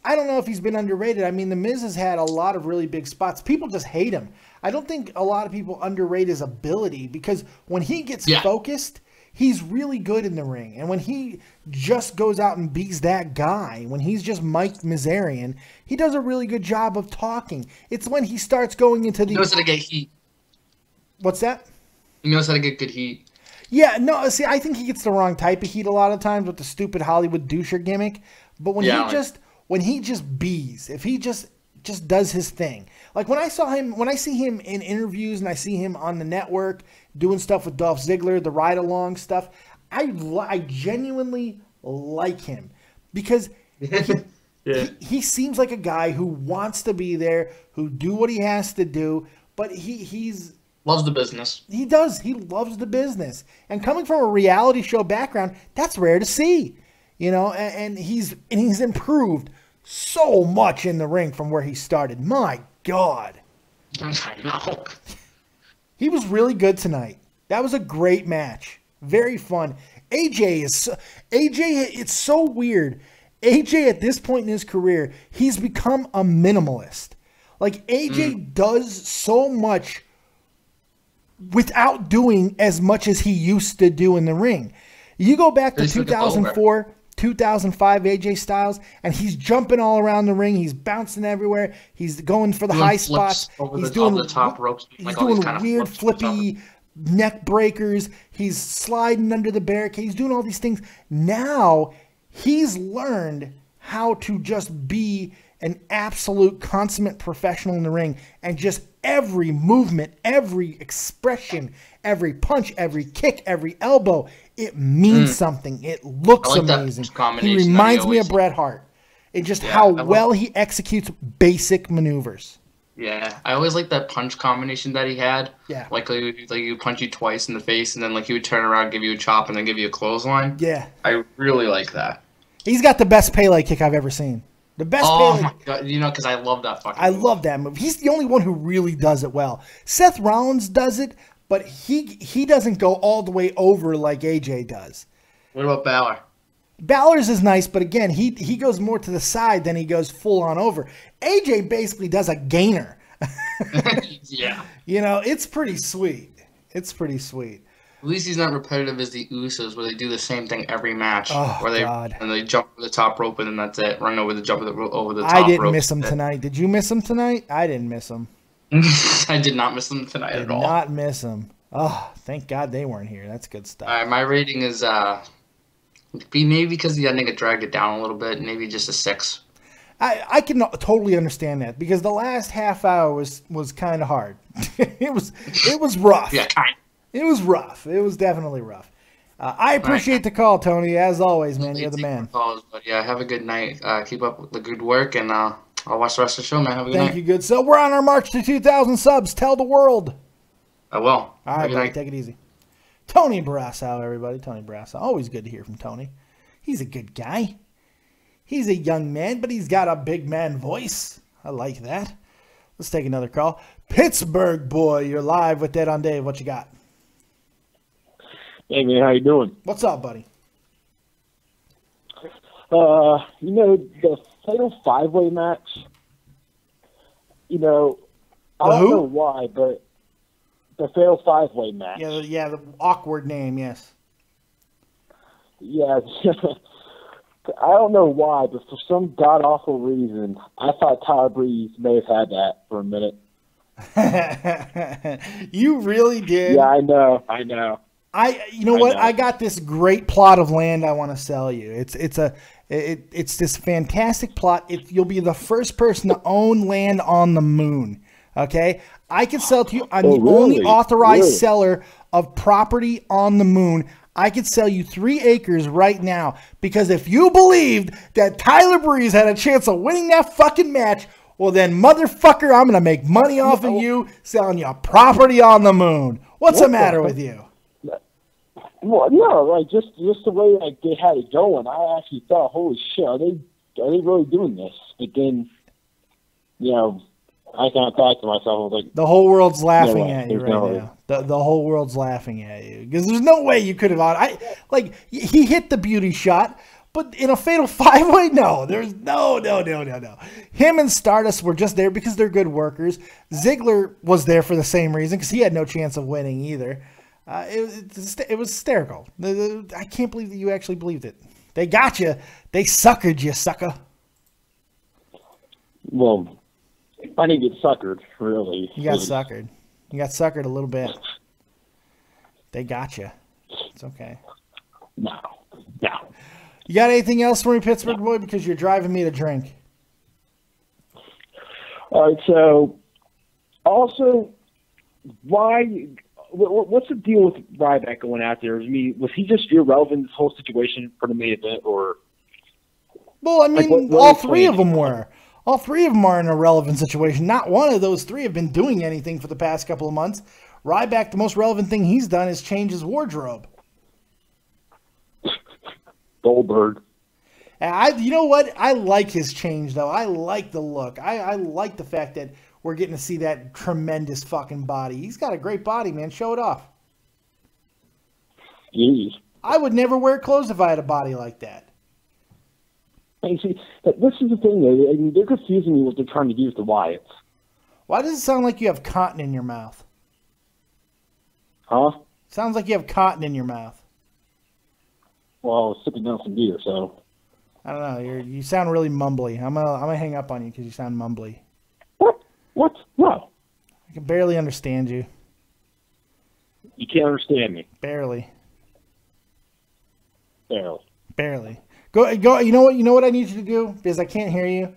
I don't know if he's been underrated. I mean, the Miz has had a lot of really big spots. People just hate him. I don't think a lot of people underrate his ability, because when he gets focused, he's really good in the ring. And when he just goes out and beats that guy, when he's just Mike Mizarian, he does a really good job of talking. It's when he starts going into He knows how to get heat. What's that? He knows how to get good heat. Yeah, no, see, I think he gets the wrong type of heat a lot of times with the stupid Hollywood doucher gimmick. But when he just bees, if he just does his thing. Like when I see him in interviews and I see him on the network doing stuff with Dolph Ziggler, the ride along stuff, I genuinely like him, because he seems like a guy who wants to be there, who do what he has to do, but he's loves the business. He does. He loves the business. And coming from a reality show background, that's rare to see. And he's improved so much in the ring from where he started. My God. I know. He was really good tonight. That was a great match. Very fun. AJ, it's so weird. AJ, at this point in his career, he's become a minimalist. Like, AJ does so much without doing as much as he used to do in the ring. You go back to 2004, 2005 AJ Styles, and he's jumping all around the ring. He's bouncing everywhere. He's going for the high spots. He's doing the top ropes. He's doing weird flippy neck breakers. He's sliding under the barricade. He's doing all these things. Now he's learned how to just be an absolute consummate professional in the ring, and just every movement, every expression, every punch, every kick, every elbow, it means something. It looks amazing. He reminds me of Bret Hart. And just how well he executes basic maneuvers. Yeah, I always like that punch combination that he had. Yeah. Like he would punch you twice in the face, and then he would turn around, give you a chop, and then give you a clothesline. Yeah. I really like that. He's got the best Pele kick I've ever seen. The best Pele. My God, because I love that fucking move. I love that move. He's the only one who really does it well. Seth Rollins does it, but he doesn't go all the way over like AJ does. What about Balor? Balor's is nice, but again, he goes more to the side than he goes full on over. AJ basically does a gainer. Yeah. You know, it's pretty sweet. It's pretty sweet. At least he's not repetitive as the Usos, where they do the same thing every match. Oh, where God. they jump over the top rope and then that's it. Run over the over the top I didn't rope. miss him tonight. Did you miss him tonight? I didn't miss him. I did not miss them tonight at all. Did not miss him. Oh, thank God they weren't here. That's good stuff. My rating is maybe because the ending had dragged it down a little bit, maybe just a 6. I can totally understand that because the last half hour was kind of hard. it was rough. Yeah, kind. It was rough. It was definitely rough. I appreciate the call, Tony. As always, man, you're the man. Calls, but yeah, have a good night. Keep up with the good work, and I'll watch the rest of the show, man. Have a good night. Thank you, good. So we're on our march to 2,000 subs. Tell the world. I will. All right, buddy, take it easy. Tony Barrasso, everybody. Tony Barrasso. Always good to hear from Tony. He's a good guy. He's a young man, but he's got a big man voice. I like that. Let's take another call. Pittsburgh boy, you're live with Dead on Dave. What you got? Hey, man, how you doing? What's up, buddy? You know, the Fatal 5-Way match, you know, I don't know why, but the Fatal 5-Way match. Yeah, the awkward name, yes. Yeah, I don't know why, but for some god-awful reason, I thought Tyler Breeze may have had that for a minute. You really did? Yeah, I know. You know what? I got this great plot of land I want to sell you. It's this fantastic plot. You'll be the first person to own land on the moon. Okay? I can sell it to you. I'm the only authorized seller of property on the moon. I could sell you 3 acres right now because if you believed that Tyler Breeze had a chance of winning that fucking match, well then, motherfucker, I'm going to make money off of you selling you property on the moon. What's the matter with you? Well, no, like just the way like they had it going, I actually thought, holy shit, are they really doing this? But then, you know, I kind of thought to myself, I was like, the whole world's laughing at you right now. The whole world's laughing at you because there's no way you could have. He hit the beauty shot, but in a Fatal 5-Way, no, there's no. Him and Stardust were just there because they're good workers. Ziggler was there for the same reason because he had no chance of winning either. It was hysterical. I can't believe that you actually believed it. They got you. They suckered you, sucker. Well, I didn't get suckered, really. You got suckered. You got suckered a little bit. They got you. It's okay. No. You got anything else for me, Pittsburgh boy? Because you're driving me to drink. All right, so also, what's the deal with Ryback going out there? I mean, was he just irrelevant in this whole situation for the main event, or? Well, I mean, all 3 of them were. All 3 of them are in a relevant situation. Not one of those 3 have been doing anything for the past couple of months. Ryback, the most relevant thing he's done is change his wardrobe. Goldberg. You know what? I like his change, though. I like the look. I like the fact that we're getting to see that tremendous fucking body. He's got a great body, man. Show it off. Jeez. I would never wear clothes if I had a body like that. Hey, see, this is the thing, though. I mean, they're confusing me what they're trying to do with the Wyatts. Why does it sound like you have cotton in your mouth? Huh? Sounds like you have cotton in your mouth. Well, I was sipping down some beer, so. I don't know. You sound really mumbly. I'm gonna hang up on you because you sound mumbly. What? No. I can barely understand you. You can't understand me. Barely. Barely. Go. You know what? You know what I need you to do because I can't hear you.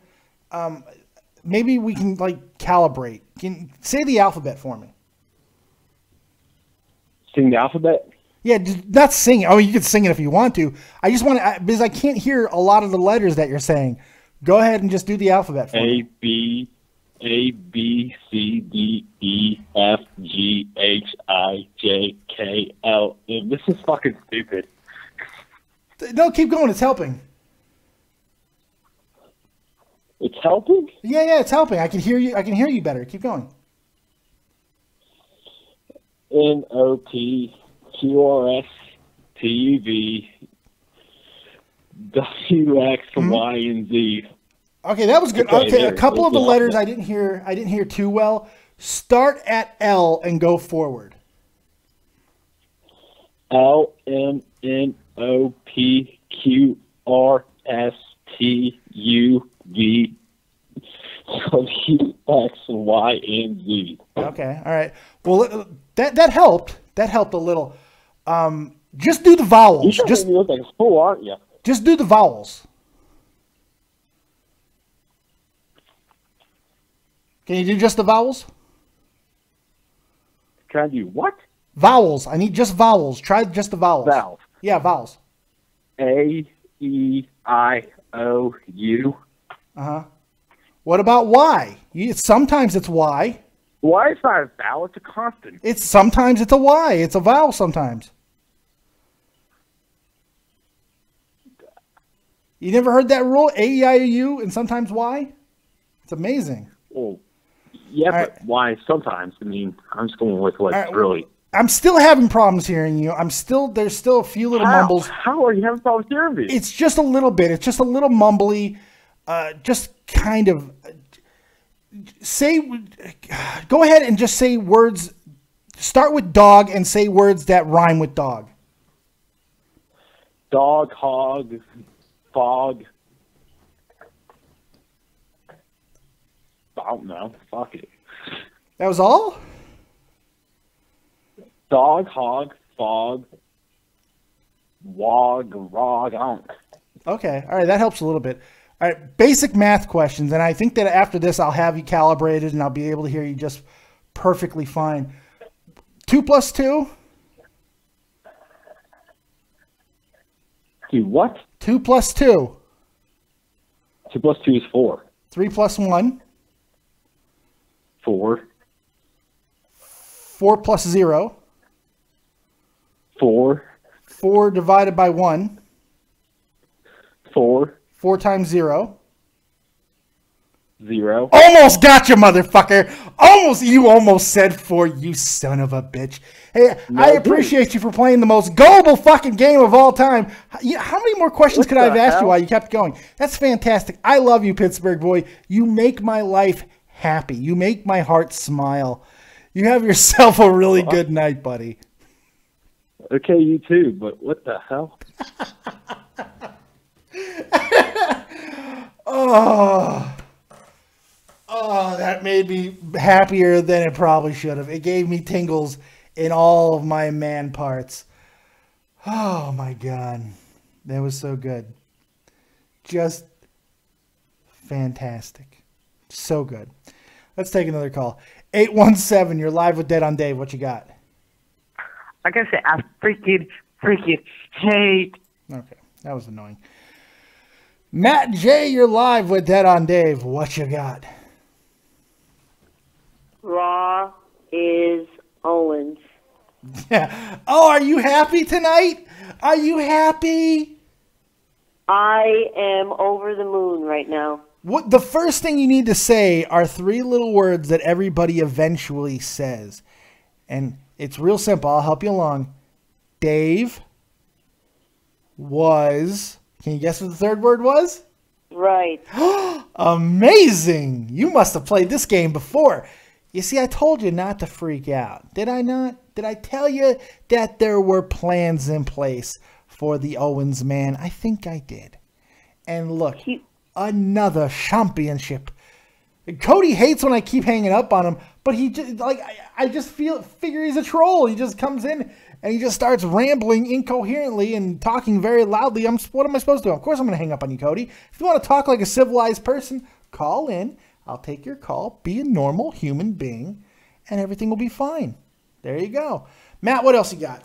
Maybe we can calibrate. Say the alphabet for me. Sing the alphabet? Yeah, not sing it. Oh, you can sing it if you want to. I just want to because I can't hear a lot of the letters that you're saying. Go ahead and just do the alphabet for me. A, B, C, D, E, F, G, H, I, J, K, L, M. This is fucking stupid. No, keep going. It's helping. It's helping? Yeah, it's helping. I can hear you. I can hear you better. Keep going. N-O-T, Q-R-S, T-U-V, W, X, Y, and Z. Okay, that was good. Okay, a couple of the letters I didn't hear too well. Start at L and go forward. L, M, N, O, P, Q, R, S, T, U, V, W, X, Y, and Z. Okay, all right. Well, that helped. That helped a little. Just do the vowels. You just look like a fool, aren't you? Just do the vowels. Can you do just the vowels? Can I do what? Vowels. I need just vowels. Try just the vowels. Vowels. Yeah, vowels. A, E, I, O, U. Uh-huh. What about Y? Sometimes it's Y. Y is not a vowel, it's a constant. Sometimes it's a Y. It's a vowel sometimes. You never heard that rule? A, E, I, O, U, and sometimes Y? It's amazing. Well, yeah, All but right. why sometimes? I mean, I'm just going with what's All right. really. I'm still having problems hearing you. There's still a few little mumbles. How are you having problems hearing me? It's just a little bit. It's just a little mumbly. Just kind of go ahead and just say words. Start with dog and say words that rhyme with dog. Dog, hog, fog. I don't know. Fuck it. That was all? Dog, hog, fog, wog, rog. I don't. Okay. All right. That helps a little bit. All right. Basic math questions. And I think that after this, I'll have you calibrated and I'll be able to hear you just perfectly fine. 2 plus 2? Do what? 2 plus 2. 2 plus 2 is 4. 3 plus 1. 4. 4 plus 0. 4. 4 divided by 1. 4. 4 times 0. 0. Almost got you, motherfucker. You almost said 4, you son of a bitch. Hey, No, I appreciate you for playing the most gullible fucking game of all time. How many more questions could I have asked you while you kept going? That's fantastic. I love you, Pittsburgh boy. You make my life happy. You make my heart smile. You have yourself a really good night, buddy. Okay, you too, but what the hell? Oh, that made me happier than it probably should have. It gave me tingles in all of my man parts. Oh, my God. That was so good. Just fantastic. So good. Let's take another call. 817, you're live with Dead on Dave. What you got? Like I said, I freaking hate. Okay, that was annoying. Matt J, you're live with Dead on Dave. What you got? Raw is Owens. Yeah. Oh, are you happy tonight? Are you happy? I am over the moon right now. What the first thing you need to say are 3 little words that everybody eventually says. And it's real simple. I'll help you along. Dave was... Can you guess what the 3rd word was? Right. Amazing! You must have played this game before. You see, I told you not to freak out. Did I not? Did I tell you that there were plans in place for the Owens man? I think I did. And look, another championship. Cody hates when I keep hanging up on him, but he just, I just figure he's a troll. He just comes in and he just starts rambling incoherently and talking very loudly. What am I supposed to do? Of course I'm going to hang up on you, Cody. If you want to talk like a civilized person, call in. I'll take your call. Be a normal human being, and everything will be fine. There you go. Matt, what else you got?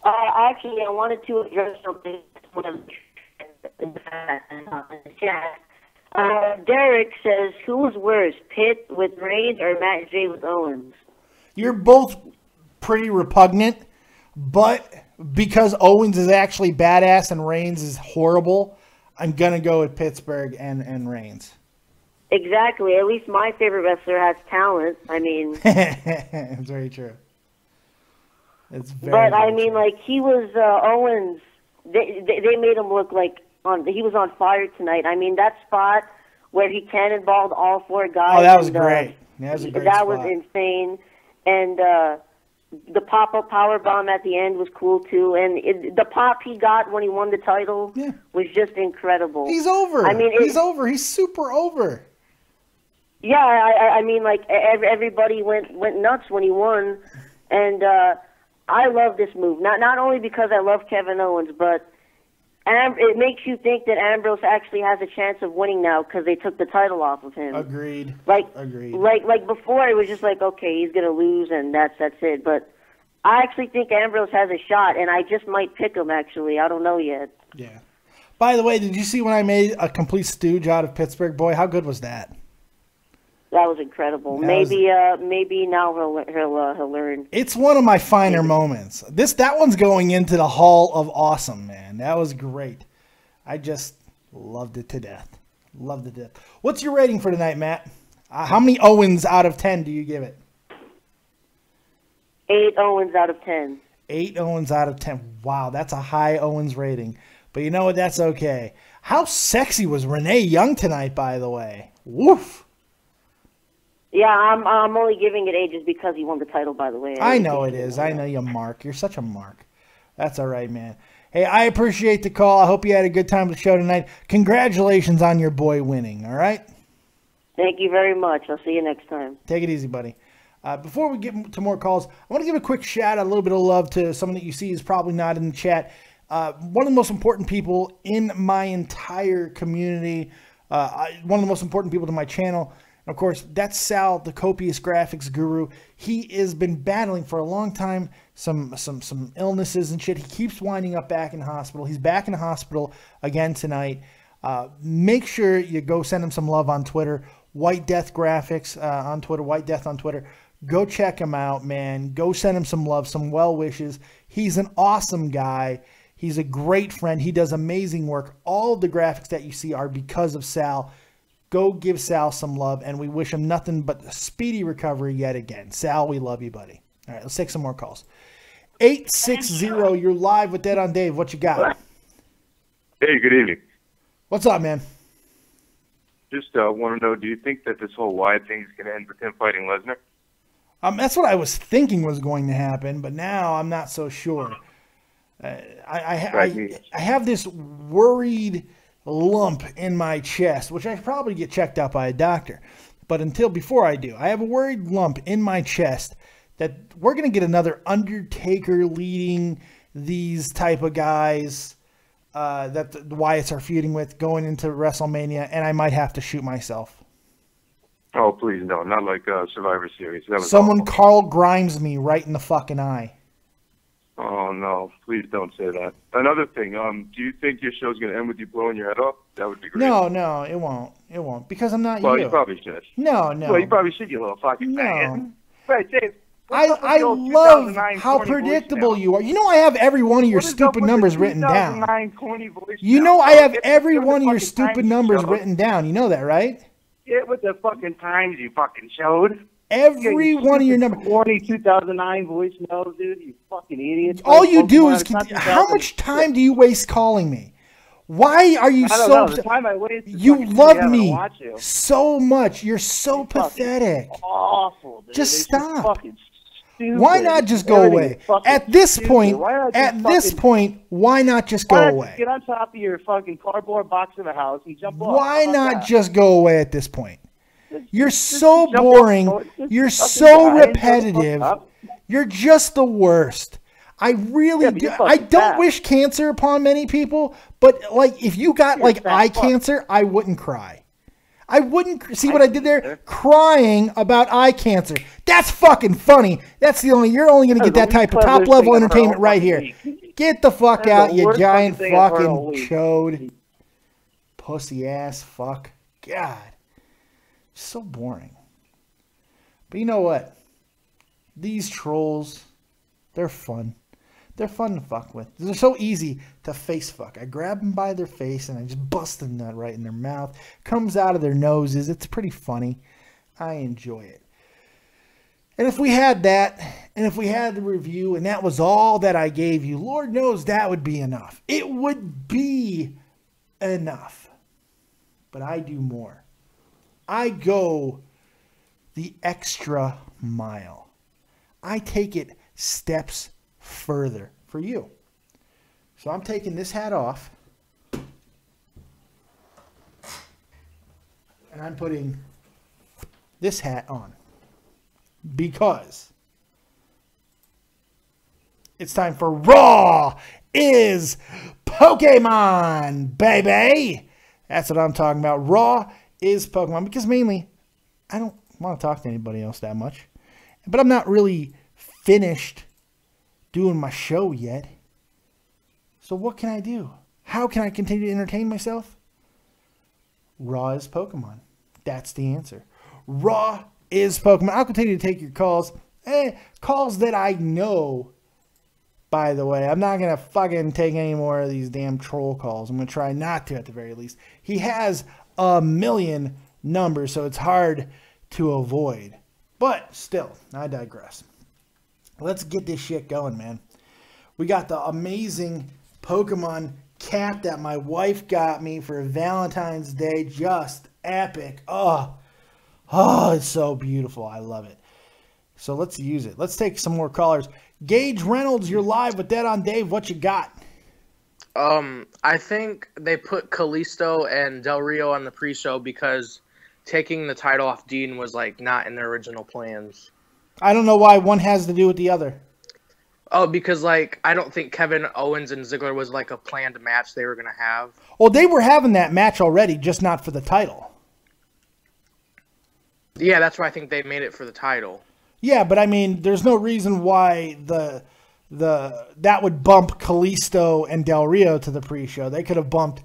Actually, I wanted to address something in the chat. Derek says, who's worse, Pitt with Reigns or Matt J with Owens? You're both pretty repugnant, but because Owens is actually badass and Reigns is horrible, I'm going to go with Pittsburgh and Reigns. Exactly. At least my favorite wrestler has talent. I mean... It's very true. It's very But, I true. mean, like, he was Owens they made him look like he was on fire tonight. I mean, that spot where he cannonballed all 4 guys. Oh, that was great. That was a great spot. Was insane. And the pop-up power bomb at the end was cool too. And the pop he got when he won the title was just incredible. He's over. I mean, he's over. He's super over. Yeah, I mean, like everybody went nuts when he won, and I love this move. Not only because I love Kevin Owens, but it makes you think that Ambrose actually has a chance of winning now because they took the title off of him. Agreed. Agreed. Like before, it was just like, okay, he's gonna lose, and that's it. But I actually think Ambrose has a shot, and I just might pick him. Actually, I don't know yet. Yeah. By the way, did you see when I made a complete stooge out of Pittsburgh? Boy, how good was that? That was incredible. Maybe now he'll learn. It's one of my finer moments. That one's going into the Hall of Awesome, man. That was great. I just loved it to death. Loved it to death. What's your rating for tonight, Matt? How many Owens out of 10 do you give it? 8 Owens out of 10. 8 Owens out of 10. Wow, that's a high Owens rating. But you know what? That's okay. How sexy was Renee Young tonight, by the way? Woof. Yeah, I'm only giving it 8 just because he won the title, by the way. I know it is. I know you, Mark. You're such a Mark. That's all right, man. Hey, I appreciate the call. I hope you had a good time with the show tonight. Congratulations on your boy winning, all right? Thank you very much. I'll see you next time. Take it easy, buddy. Before we get to more calls, I want to give a quick shout out, a little bit of love to someone that you see is probably not in the chat. One of the most important people in my entire community, one of the most important people to my channel. Of course, that's Sal, the Copious Graphics Guru. He has been battling for a long time some illnesses and shit. He keeps winding up back in the hospital. He's back in the hospital again tonight. Make sure you go send him some love on Twitter. White Death Graphics on Twitter. White Death on Twitter. Go check him out, man. Go send him some love, some well wishes. He's an awesome guy. He's a great friend. He does amazing work. All of the graphics that you see are because of Sal. Go give Sal some love, and we wish him nothing but a speedy recovery yet again. Sal, we love you, buddy. All right, let's take some more calls. 860, you're live with Dead on Dave. What you got? Hey, good evening. What's up, man? Just want to know, do you think that this whole Wyatt thing is going to end with him fighting Lesnar? That's what I was thinking was going to happen, but now I'm not so sure. I have this worried lump in my chest, which I should probably get checked out by a doctor. But before I do, I have a worried lump in my chest that we're going to get another Undertaker leading these type of guys that the Wyatts are feuding with going into WrestleMania, and I might have to shoot myself. Oh, please, no. Not like Survivor Series. Someone awful. Carl Grimes me right in the fucking eye. Oh, no. Please don't say that. Another thing, do you think your show's going to end with you blowing your head off? That would be great. No, it won't. It won't. Because I'm not you. Well, you probably should. No. Well, you probably should, you little fucking faggot. Right, Dave. I love how predictable you are. You know I have every one of your stupid numbers written down. You know I have every one of your stupid numbers written down. You know that, right? Get with the fucking times you fucking showed. Every one of your numbers. 2009 voicemails, dude. You fucking idiot. All you do is... How much time do you waste calling me? Why are you so... The time I waste you love me so much. You're so pathetic. Awful, dude. Just stop. Stupid. Why not just go away? At this point, why not just go away? Get on top of your fucking cardboard box in the house and jump off. Why not just go away at this point? You're so boring. You're so repetitive. You're just the worst. I really do. I don't wish cancer upon many people, but like if you got like eye cancer, I wouldn't cry. I wouldn't see what I did there, crying about eye cancer. That's fucking funny. You're only going to get that type of top level entertainment right here. Get the fuck out, you giant fucking chode. Pussy ass fuck. God. So boring. But you know what? These trolls, they're fun. They're fun to fuck with. They're so easy to face fuck. I grab them by their face and I just bust a nut right in their mouth. Comes out of their noses. It's pretty funny. I enjoy it. And if we had that, and if we had the review, and that was all that I gave you, Lord knows that would be enough. It would be enough. But I do more. I go the extra mile. I take it steps further for you. So I'm taking this hat off. And I'm putting this hat on. Because it's time for Raw is Pokemon, baby. That's what I'm talking about. Raw is Pokemon. Because mainly, I don't want to talk to anybody else that much. But I'm not really finished doing my show yet. So what can I do? How can I continue to entertain myself? Raw is Pokemon. That's the answer. Raw is Pokemon. I'll continue to take your calls. Calls that I know, by the way. I'm not going to fucking take any more of these damn troll calls. I'm going to try not to at the very least. He has a million numbers, so it's hard to avoid. But still, I digress. Let's get this shit going, man. We got the amazing Pokemon cap that my wife got me for Valentine's Day. Just epic. Oh, it's so beautiful. I love it. So let's use it. Let's take some more callers. Gage Reynolds, you're live with Dead on Dave. What you got? I think they put Kalisto and Del Rio on the pre-show because taking the title off Dean was like not in their original plans. I don't know why one has to do with the other. Oh, because like I don't think Kevin Owens and Ziggler was like a planned match they were gonna have. Well, they were having that match already, just not for the title. Yeah, that's why I think they made it for the title. Yeah, but I mean, there's no reason why that would bump Kalisto and Del Rio to the pre-show. They could have bumped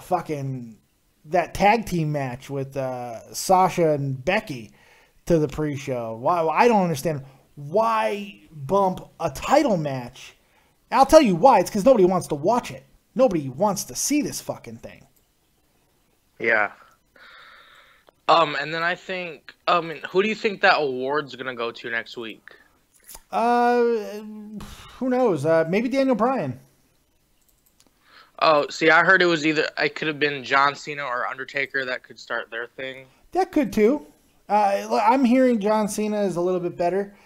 fucking that tag team match with Sasha and Becky to the pre-show. Why? I don't understand why bump a title match. I'll tell you why. It's because nobody wants to watch it. Nobody wants to see this fucking thing. Yeah. And then I think, who do you think that award's gonna go to next week? Who knows? Maybe Daniel Bryan. Oh, see, I heard it could have been John Cena or Undertaker that could start their thing. That could too. I'm hearing John Cena is a little bit better.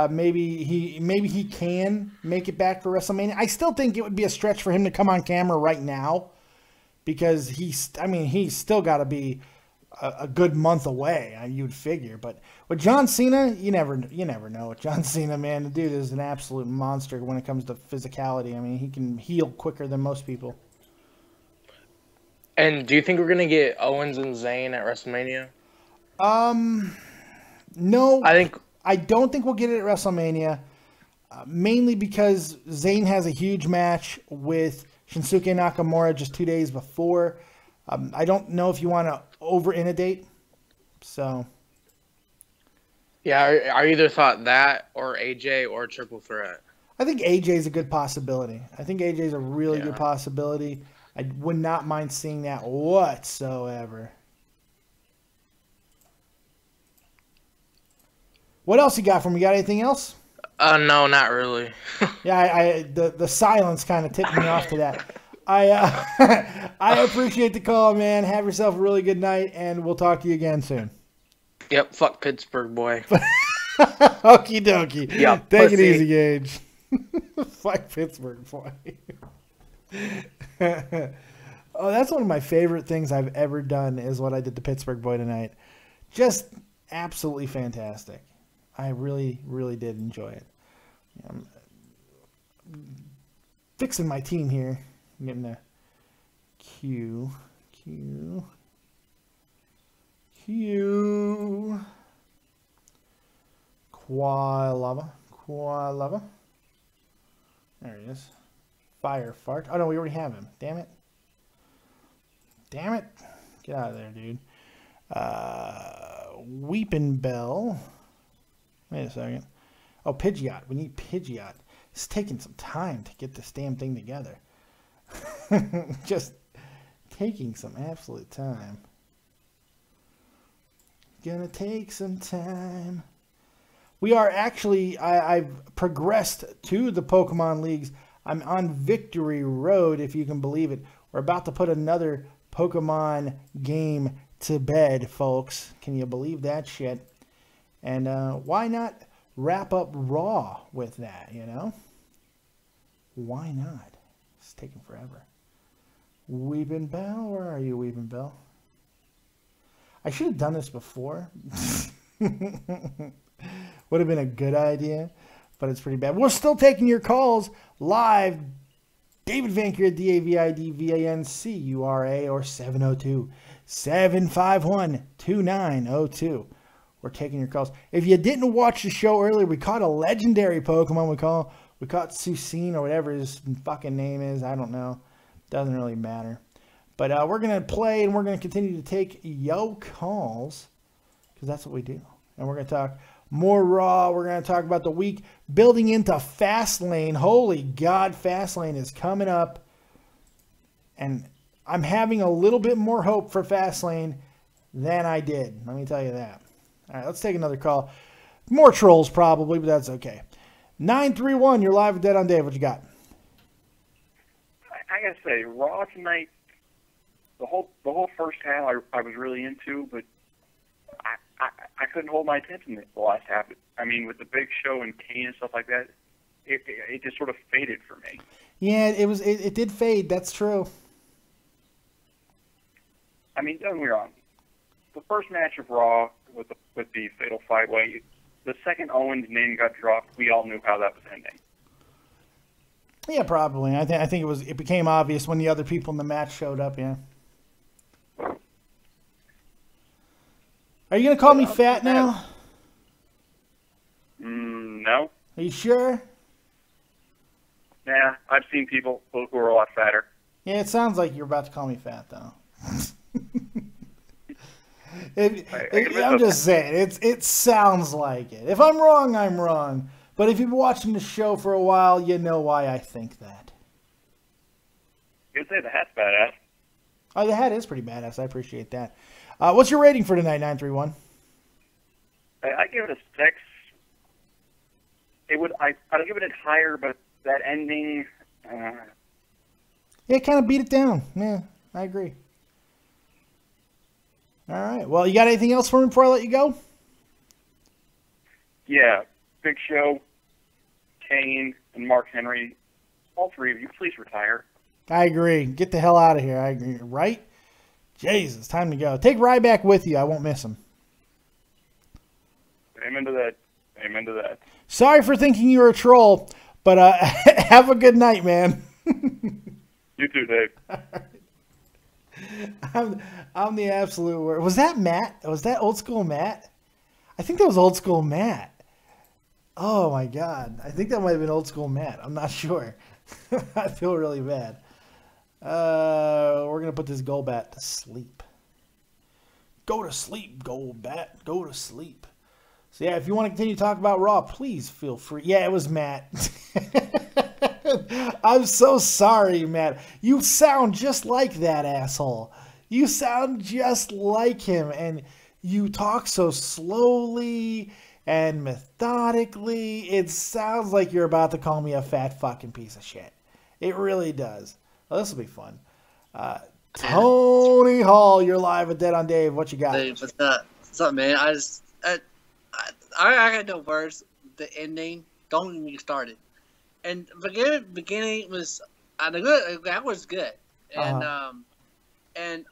Maybe he can make it back for WrestleMania. I still think it would be a stretch for him to come on camera right now because he's still got to be a good month away. You'd figure, but with John Cena, you never know. With John Cena, man, the dude is an absolute monster when it comes to physicality. I mean, he can heal quicker than most people. And do you think we're gonna get Owens and Zayn at WrestleMania? No. I don't think we'll get it at WrestleMania, mainly because Zayn has a huge match with Shinsuke Nakamura just 2 days before. I don't know if you want to over-inundate, so. Yeah, I either thought that or AJ or Triple Threat. I think AJ is a good possibility. I think AJ is a really good possibility. I would not mind seeing that whatsoever. What else you got for me? Got anything else? No, not really. Yeah, the silence kind of tipped me off to that. I appreciate the call, man. Have yourself a really good night, and we'll talk to you again soon. Yep, fuck Pittsburgh, boy. Okie dokie. Yep, take it easy, Gage. Fuck Pittsburgh, boy. Oh, that's one of my favorite things I've ever done is what I did to Pittsburgh boy tonight. Just absolutely fantastic. I really, really did enjoy it. I'm fixing my team here. I'm getting a Q. Quilava. There he is. Fire Fart. Oh, no, we already have him. Damn it. Get out of there, dude. Weeping Bell. Wait a second. Oh, Pidgeot. We need Pidgeot. It's taking some time to get this damn thing together. Just taking some absolute time. Gonna take some time. We are actually, I've progressed to the Pokemon Leagues. I'm on Victory Road, if you can believe it. We're about to put another Pokemon game to bed, folks. Can you believe that shit? And why not wrap up Raw with that, you know? Why not? It's taking forever. Weeping Bell, where are you, Weeping Bell? I should have done this before. Would have been a good idea, but it's pretty bad. We're still taking your calls live. David Vancura, DAVIDVANCURA, or 702-751-2902. We're taking your calls. If you didn't watch the show earlier, we caught a legendary Pokemon. We caught Susine, or whatever his fucking name is. I don't know. Doesn't really matter. But we're going to play, and we're going to continue to take yo calls, because that's what we do. And we're going to talk more Raw. We're going to talk about the week building into Fastlane. Holy God, Fastlane is coming up. And I'm having a little bit more hope for Fastlane than I did. Let me tell you that. All right, let's take another call. More trolls probably, but that's okay. 931, you're live with Dead on Dave. What you got? I gotta say, Raw tonight, the whole first half I was really into, but I couldn't hold my attention the last half. I mean, with the Big Show and Kane and stuff like that, it just sort of faded for me. Yeah, it did fade. That's true. I mean, don't get me wrong. The first match of Raw with the Fatal 5-Way, the second Owens name got dropped, we all knew how that was ending. Yeah, probably. I think it became obvious when the other people in the match showed up. Yeah. Are you gonna call me fat now? No. Are you sure? Yeah, I've seen people who are a lot fatter. Yeah, it sounds like you're about to call me fat, though. I'm just saying, it sounds like it. If I'm wrong, I'm wrong. But if you've been watching the show for a while, you know why I think that. You'd say the hat's badass. Oh, the hat is pretty badass. I appreciate that. What's your rating for tonight, 931? I give it a 6. I'd give it a higher, but that ending... Yeah, kind of beat it down. Yeah, I agree. All right. Well, you got anything else for me before I let you go? Yeah. Big Show, Kane, and Mark Henry, all three of you, please retire. I agree. Get the hell out of here. I agree. Right? Jesus, time to go. Take Ryback with you. I won't miss him. Amen to that. Amen to that. Sorry for thinking you were a troll, but have a good night, man. You too, Dave. I'm the absolute worst. Was that Matt? Was that old school Matt? I think that was old school Matt. Oh my God. I think that might have been old school Matt. I'm not sure. I feel really bad. We're going to put this Golbat to sleep. Go to sleep, Golbat. Go to sleep. So yeah, if you want to continue to talk about Raw, please feel free. Yeah, it was Matt. I'm so sorry, Matt. You sound just like that asshole. You sound just like him, and you talk so slowly and methodically. It sounds like you're about to call me a fat fucking piece of shit. It really does. Well, this will be fun. Tony Hall, you're live with Dead on Dave. What you got? Hey, what's up? What's up, man? I got no words. The ending, don't even get started. And the beginning was good. That was good. And and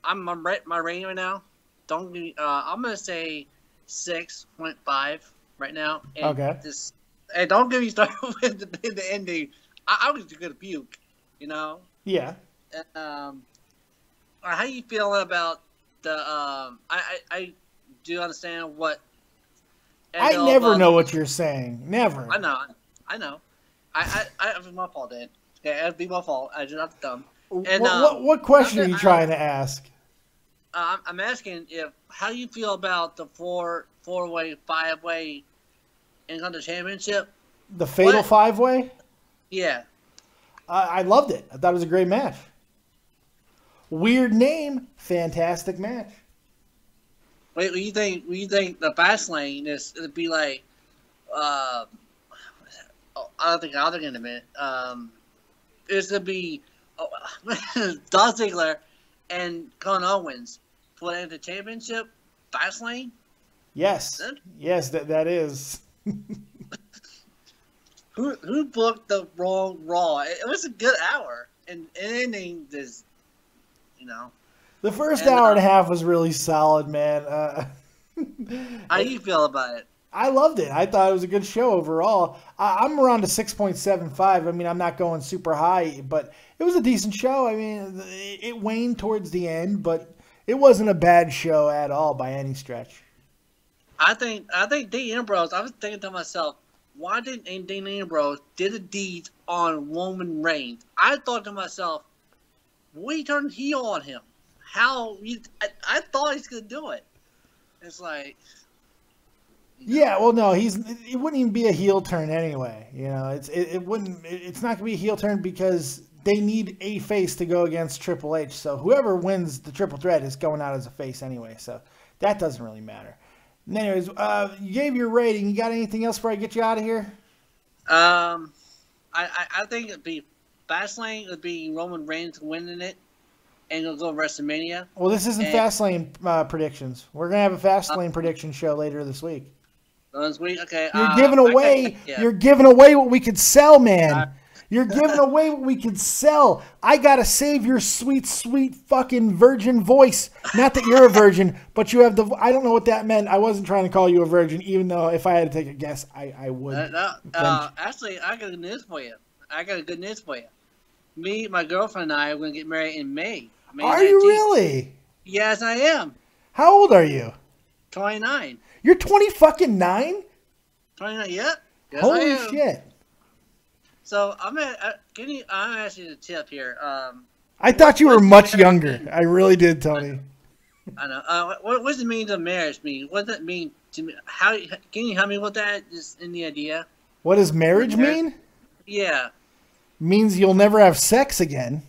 I'm my rating right now. Don't give me. I'm gonna say 6.5 right now. And okay. And don't get me started with the ending. I was gonna puke. You know. Yeah. How you feel about the? I do understand what. I never know what you're saying. Never. I know. It was my fault, Dan. Yeah, it'd be my fault. I just not dumb. And what question are you trying to ask? I'm asking how you feel about the four-way, 5-way Intercontinental Championship. The Fatal 5-Way? Yeah. I loved it. I thought it was a great match. Weird name, fantastic match. Wait, what do you think the Fastlane is? It'd be like oh, I'll think in a minute. It's gonna be Dolph Ziggler and Kevin Owens for the championship. Fastlane. Yes, yes, that is. Who booked the wrong Raw? It was a good hour, and ending this, The first hour and a half was really solid, man. How do you feel about it? I loved it. I thought it was a good show overall. I'm around a 6.75. I mean, I'm not going super high, but it was a decent show. I mean, it waned towards the end, but it wasn't a bad show at all by any stretch. I think Dean Ambrose. I was thinking to myself, why didn't Dean Ambrose did the deeds on Roman Reigns? I thought to myself, we turned heel on him. I thought he's gonna do it. It's like. Yeah, well, no, it wouldn't even be a heel turn anyway. It's not gonna be a heel turn because they need a face to go against Triple H. So whoever wins the triple threat is going out as a face anyway. So that doesn't really matter. And anyways, you gave your rating. You got anything else before I get you out of here? I think it'd be Fastlane would be Roman Reigns winning it, and it'll go WrestleMania. Well, this isn't Fastlane predictions. We're gonna have a Fastlane prediction show later this week. This week, okay. You're giving away. You're giving away what we could sell, man. You're giving away what we could sell. I gotta save your sweet, sweet fucking virgin voice. Not that you're a virgin, but you have the. I don't know what that meant. I wasn't trying to call you a virgin, even though if I had to take a guess, I would. Actually, I got good news for you. Me, my girlfriend, and I are gonna get married in May. Are you really? Yes, I am. How old are you? 29. You're 29? 29, yeah. Yes, Holy shit. So, I'm asking you a tip here. I thought you were much younger. I really did, Tony. I know. What does it mean to marriage mean? What does that mean to me? Can you help me with that? Just any idea? What does marriage mean? Yeah. Means you'll never have sex again.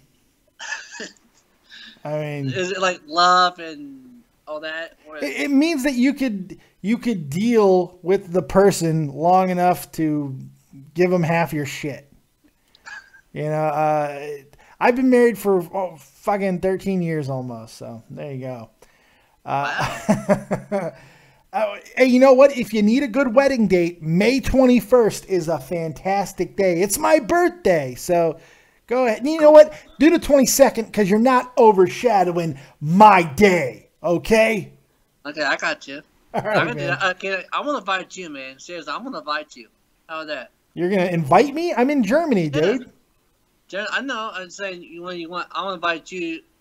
I mean, is it like love and all that? It means that you could deal with the person long enough to give them half your shit. I've been married for fucking 13 years almost, so there you go. Hey, you know what? If you need a good wedding date, May 21st is a fantastic day. It's my birthday, so go ahead. And you know what? Do the 22nd because you're not overshadowing my day, okay? Okay, I got you. All right, I'm going to invite you, man. Seriously, I'm going to invite you. How about that? You're going to invite me? I'm in Germany, dude. Yeah. I know. I'm saying when you want, I'm going to invite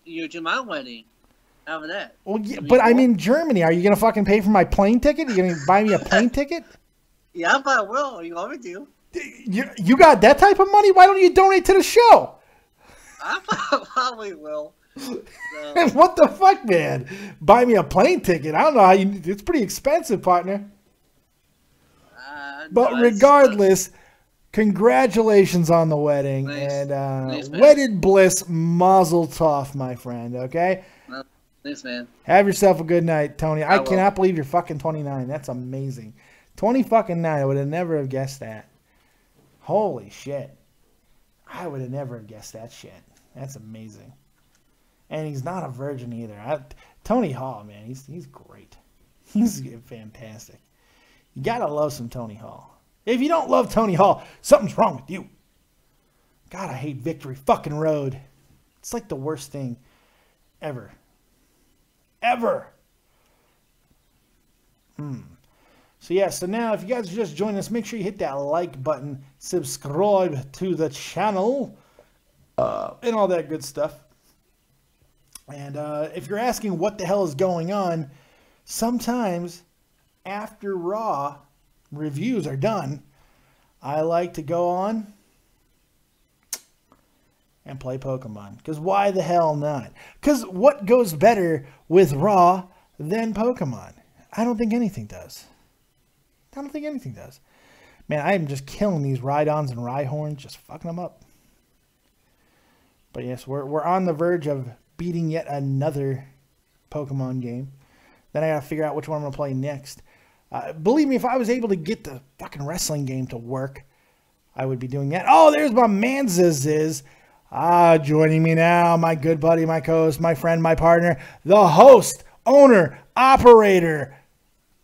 you to my wedding. How about that? Well, yeah, but I'm in Germany. Are you going to fucking pay for my plane ticket? Are you going to buy me a plane ticket? Yeah, I probably will. You want me to? You got that type of money? Why don't you donate to the show? I probably will. So. What the fuck, man? Buy me a plane ticket. I don't know how you. It's pretty expensive, partner. But regardless, congratulations on the wedding. Thanks. And Thanks, wedded bliss, mazel tov, my friend, okay? Thanks, man. Have yourself a good night, Tony. I will. cannot believe you're fucking 29. That's amazing. 29. I would have never have guessed that. Holy shit. I would have never have guessed that shit. That's amazing. And he's not a virgin either. Tony Hall, man, he's great. He's fantastic. You gotta love some Tony Hall. If you don't love Tony Hall, something's wrong with you. God, I hate Victory fucking Road. It's like the worst thing ever. Ever. So yeah, so now if you guys are just joining us, make sure you hit that like button, subscribe to the channel, and all that good stuff. And if you're asking what the hell is going on, sometimes after Raw reviews are done, I like to go on and play Pokemon. Because why the hell not? Because what goes better with Raw than Pokemon? I don't think anything does. I don't think anything does. Man, I am just killing these Rhydons and Rhyhorns, just fucking them up. But yes, we're on the verge of beating yet another Pokemon game. Then I gotta figure out which one I'm gonna play next. Believe me, if I was able to get the fucking wrestling game to work, I would be doing that. Oh, there's my man Ziz. Joining me now, my good buddy, my co-host, my friend, my partner, the host, owner, operator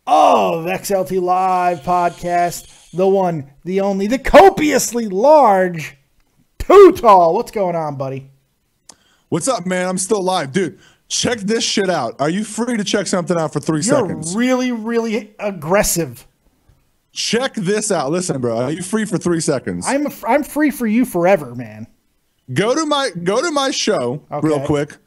of XLT Live podcast, the one, the only, the copiously large, Too Tall. What's going on, buddy? What's up, man? I'm still live. Dude, check this shit out. Are you free to check something out for 3 seconds? You're really, really aggressive. Check this out. Listen, bro. Are you free for 3 seconds? I'm free for you forever, man. Go to my show real quick,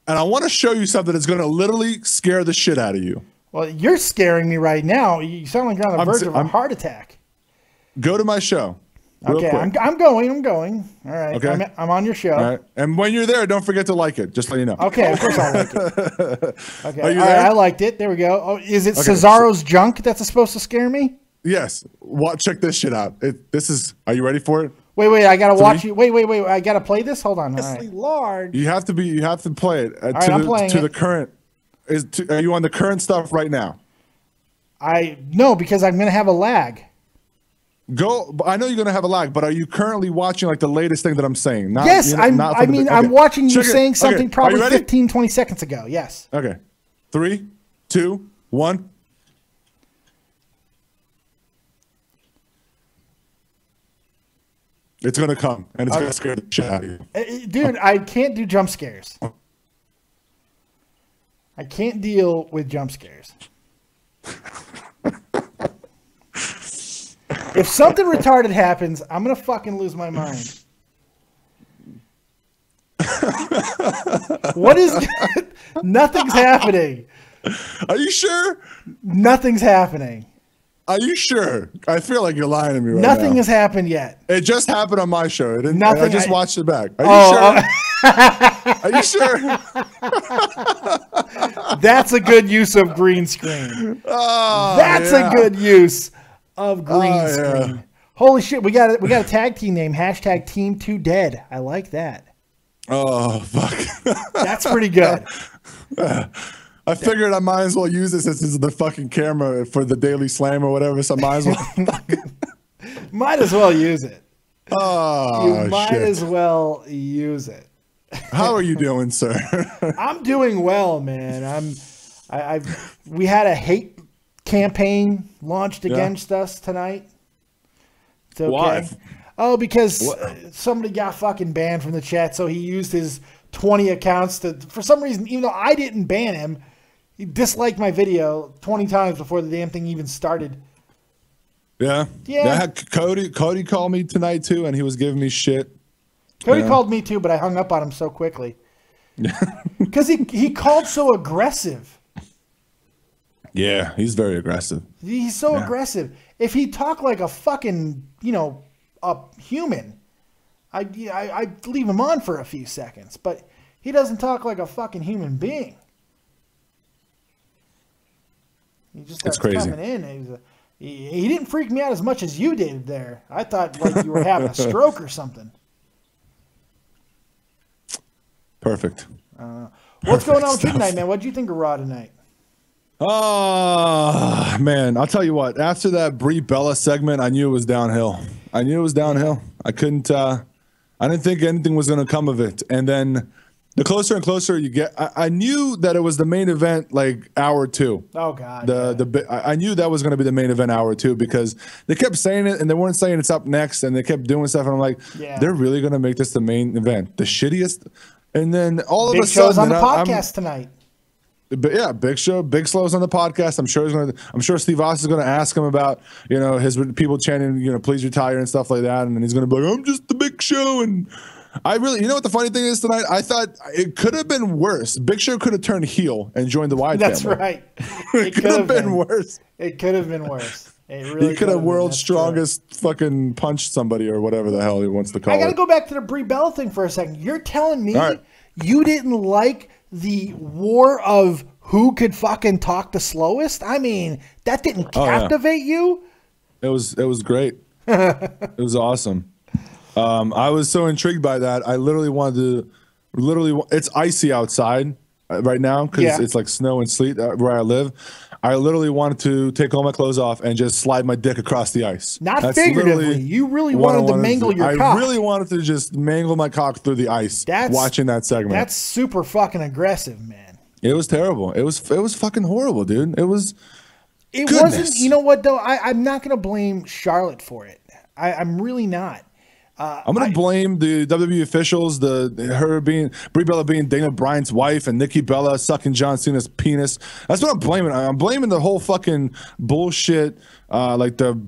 and I want to show you something that's going to literally scare the shit out of you. Well, you're scaring me right now. You sound like you're on the verge of a heart attack. Go to my show. Okay, I'm going. All right. Okay. I'm on your show. All right. And when you're there, don't forget to like it. Just let you know. Okay, of course I'll like it. Okay. Are you All there? right, I liked it. There we go. Oh, is it Cesaro's junk that's supposed to scare me? Yes. Check this shit out. Are you ready for it? Wait. I gotta watch you. Wait. I gotta play this. Hold on. All right. Large. You have to play it All right, I'm playing it. the current. Are you on the current stuff right now? No, because I'm gonna have a lag. I know you're gonna have a lag, but are you currently watching like the latest thing that I'm saying? Yes, I'm watching you saying something probably 15, 20 seconds ago. Yes. Okay. 3, 2, 1. It's gonna come, and it's gonna scare the shit out of you. Dude, I can't do jump scares. I can't deal with jump scares. If something retarded happens, I'm gonna fucking lose my mind. What is? Nothing's happening. Are you sure? Nothing's happening. Are you sure? I feel like you're lying to me right now. Nothing has happened yet. It just happened on my show. Nothing. I just watched it back. Are you sure? Are you sure? That's a good use of green screen. That's a good use of green screen. Yeah. Holy shit, we got a tag team name, hashtag Team 2 Dead. I like that. Oh, fuck. That's pretty good. I figured I might as well use it since this is the fucking camera for the Daily Slam or whatever, so I might as well. Might as well use it. Oh, you might as well use it. How are you doing, sir? I'm doing well, man. We had a hate campaign launched against us tonight. It's okay. Why? Oh, because somebody got fucking banned from the chat, so he used his 20 accounts to, for some reason, even though I didn't ban him, he disliked my video 20 times before the damn thing even started. Yeah. Cody called me tonight too, and he was giving me shit. Cody called me too, but I hung up on him so quickly. Because he called so aggressive. Yeah, he's very aggressive. He's so aggressive. If he talked like a fucking, a human, I'd leave him on for a few seconds. But he doesn't talk like a fucking human being. He just starts coming in. He didn't freak me out as much as you did there. I thought like you were having a stroke or something. Perfect. What's going on with you tonight, man? What did you think of Raw tonight? Oh, man. I'll tell you what. After that Brie Bella segment, I knew it was downhill. I couldn't, I didn't think anything was going to come of it. And then the closer and closer you get, I knew that it was the main event, like hour 2. Oh God. I knew that was going to be the main event hour 2 because they kept saying it and they weren't saying it's up next and they kept doing stuff. And I'm like, they're really going to make this the main event, the shittiest. And then all of a sudden, Big Show's on the podcast tonight. But yeah, Big Show, Big Slow's on the podcast. I'm sure Steve Austin is going to ask him about, his people chanting, please retire and stuff like that. And then he's going to be like, I'm just the Big Show. And I really, what the funny thing is tonight? I thought it could have been worse. Big Show could have turned heel and joined the Wyatt family. That's right. It could have been worse. It could have been worse. Really he could have world's strongest fucking punched somebody or whatever the hell he wants to call it. I got to go back to the Brie Bella thing for a second. You're telling me you didn't like the war of who could fucking talk the slowest? I mean, that didn't captivate you? It was great. It was awesome. I was so intrigued by that. I literally it's icy outside right now because it's like snow and sleet where I live. I literally wanted to take all my clothes off and just slide my dick across the ice. Not That's figuratively. literally You really what I wanted to mangle your cock. I really wanted to just mangle my cock through the ice watching that segment. That's super fucking aggressive, man. It was terrible. It was fucking horrible, dude. It was. It goodness. wasn't. You know what though? I'm not going to blame Charlotte for it. I'm really not. I'm gonna blame the WWE officials, Brie Bella being Daniel Bryan's wife, and Nikki Bella sucking John Cena's penis. That's what I'm blaming. I'm blaming the whole fucking bullshit, like the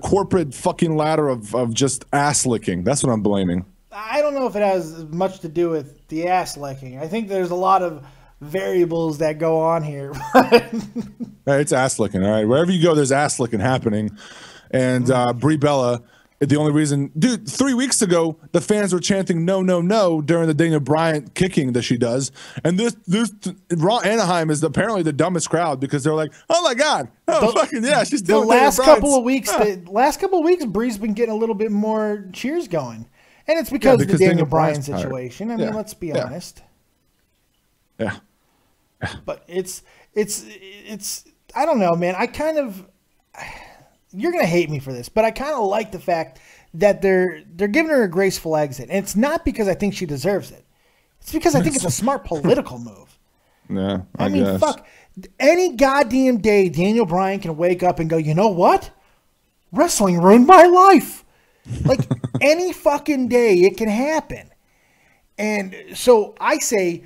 corporate fucking ladder of just ass licking. That's what I'm blaming. I don't know if it has much to do with the ass licking. I think there's a lot of variables that go on here. Hey, it's ass licking, all right. Wherever you go, there's ass licking happening, and Brie Bella. The only reason, dude, 3 weeks ago, the fans were chanting "No, no, no" during the Daniel Bryan kicking that she does, and this Raw Anaheim is apparently the dumbest crowd because they're like, "Oh my god, fucking yeah, she's doing the last couple of weeks. The last couple of weeks, Brie's been getting a little bit more cheers going, and it's because of the Daniel Bryan situation. I mean, let's be honest. Yeah, but it's I don't know, man. I kind of. You're gonna hate me for this, but I kind of like the fact that they're giving her a graceful exit, and it's not because I think she deserves it. It's because I think it's a smart political move. Yeah, I mean, fuck. Any goddamn day, Daniel Bryan can wake up and go, you know what? Wrestling ruined my life. Like any fucking day, it can happen. And so I say,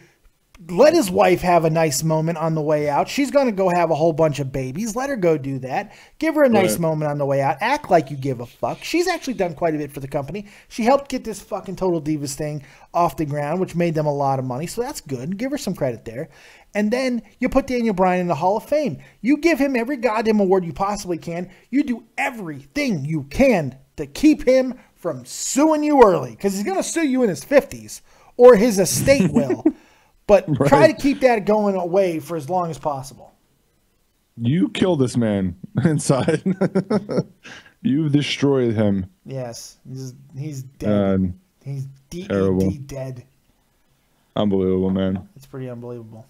let his wife have a nice moment on the way out. She's going to go have a whole bunch of babies. Let her go do that. Give her a nice moment on the way out. Act like you give a fuck. She's actually done quite a bit for the company. She helped get this fucking Total Divas thing off the ground, which made them a lot of money. So that's good. Give her some credit there. And then you put Daniel Bryan in the Hall of Fame. You give him every goddamn award you possibly can. You do everything you can to keep him from suing you early, because he's going to sue you in his 50s, or his estate will. But try to keep that going away for as long as possible. You killed this man inside. You've destroyed him. Yes, he's dead. He's dead. Dead. Unbelievable, man. It's pretty unbelievable.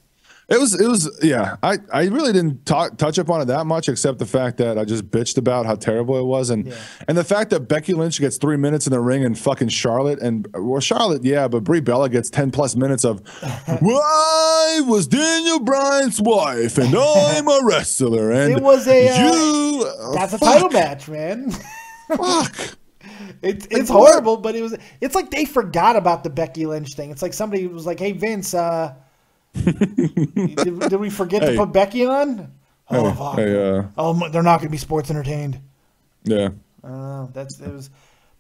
It was yeah. I really didn't touch upon it that much, except the fact that I just bitched about how terrible it was, and the fact that Becky Lynch gets 3 minutes in the ring and fucking Charlotte, but Brie Bella gets 10+ minutes of, well, I was Daniel Bryan's wife and I'm a wrestler, and it was that's a title match, man. Fuck. It's horrible, but it's like they forgot about the Becky Lynch thing. It's like somebody was like, hey Vince, did we forget to put Becky on? Oh, fuck. They're not going to be sports entertained. Yeah. But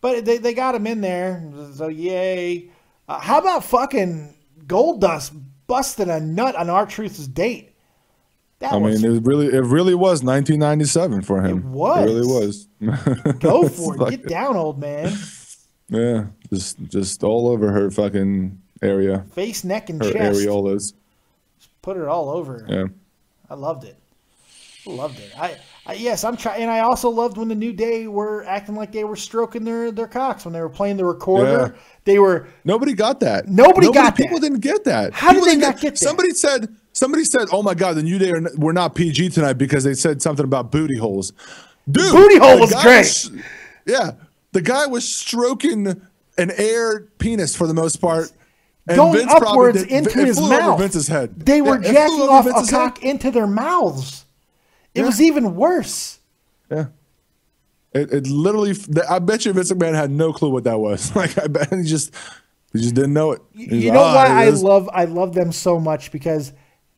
they got him in there, so yay. How about fucking Goldust busting a nut on R-Truth's date? It really was 1997 for him. It was. It really was. Go for it. Get down, old man. Yeah, just all over her fucking area. Face, neck, and her chest. Areolas. Put it all over. Yeah. I loved it. Yes, I'm trying, and I also loved when the New Day were acting like they were stroking their cocks when they were playing the recorder. Yeah. Nobody got that. Nobody got that. People didn't get that. How did they not get that? Somebody said, "Oh my God, the New Day were not PG tonight because they said something about booty holes." Dude, booty hole was great. The guy was stroking an air penis for the most part. And going Vince upwards into his mouth. Vince's head. They were jacking off a cock into their mouths. It was even worse. Yeah. It literally, I bet you Vince McMahon had no clue what that was. Like, I bet he just didn't know it. You know why I love them so much? Because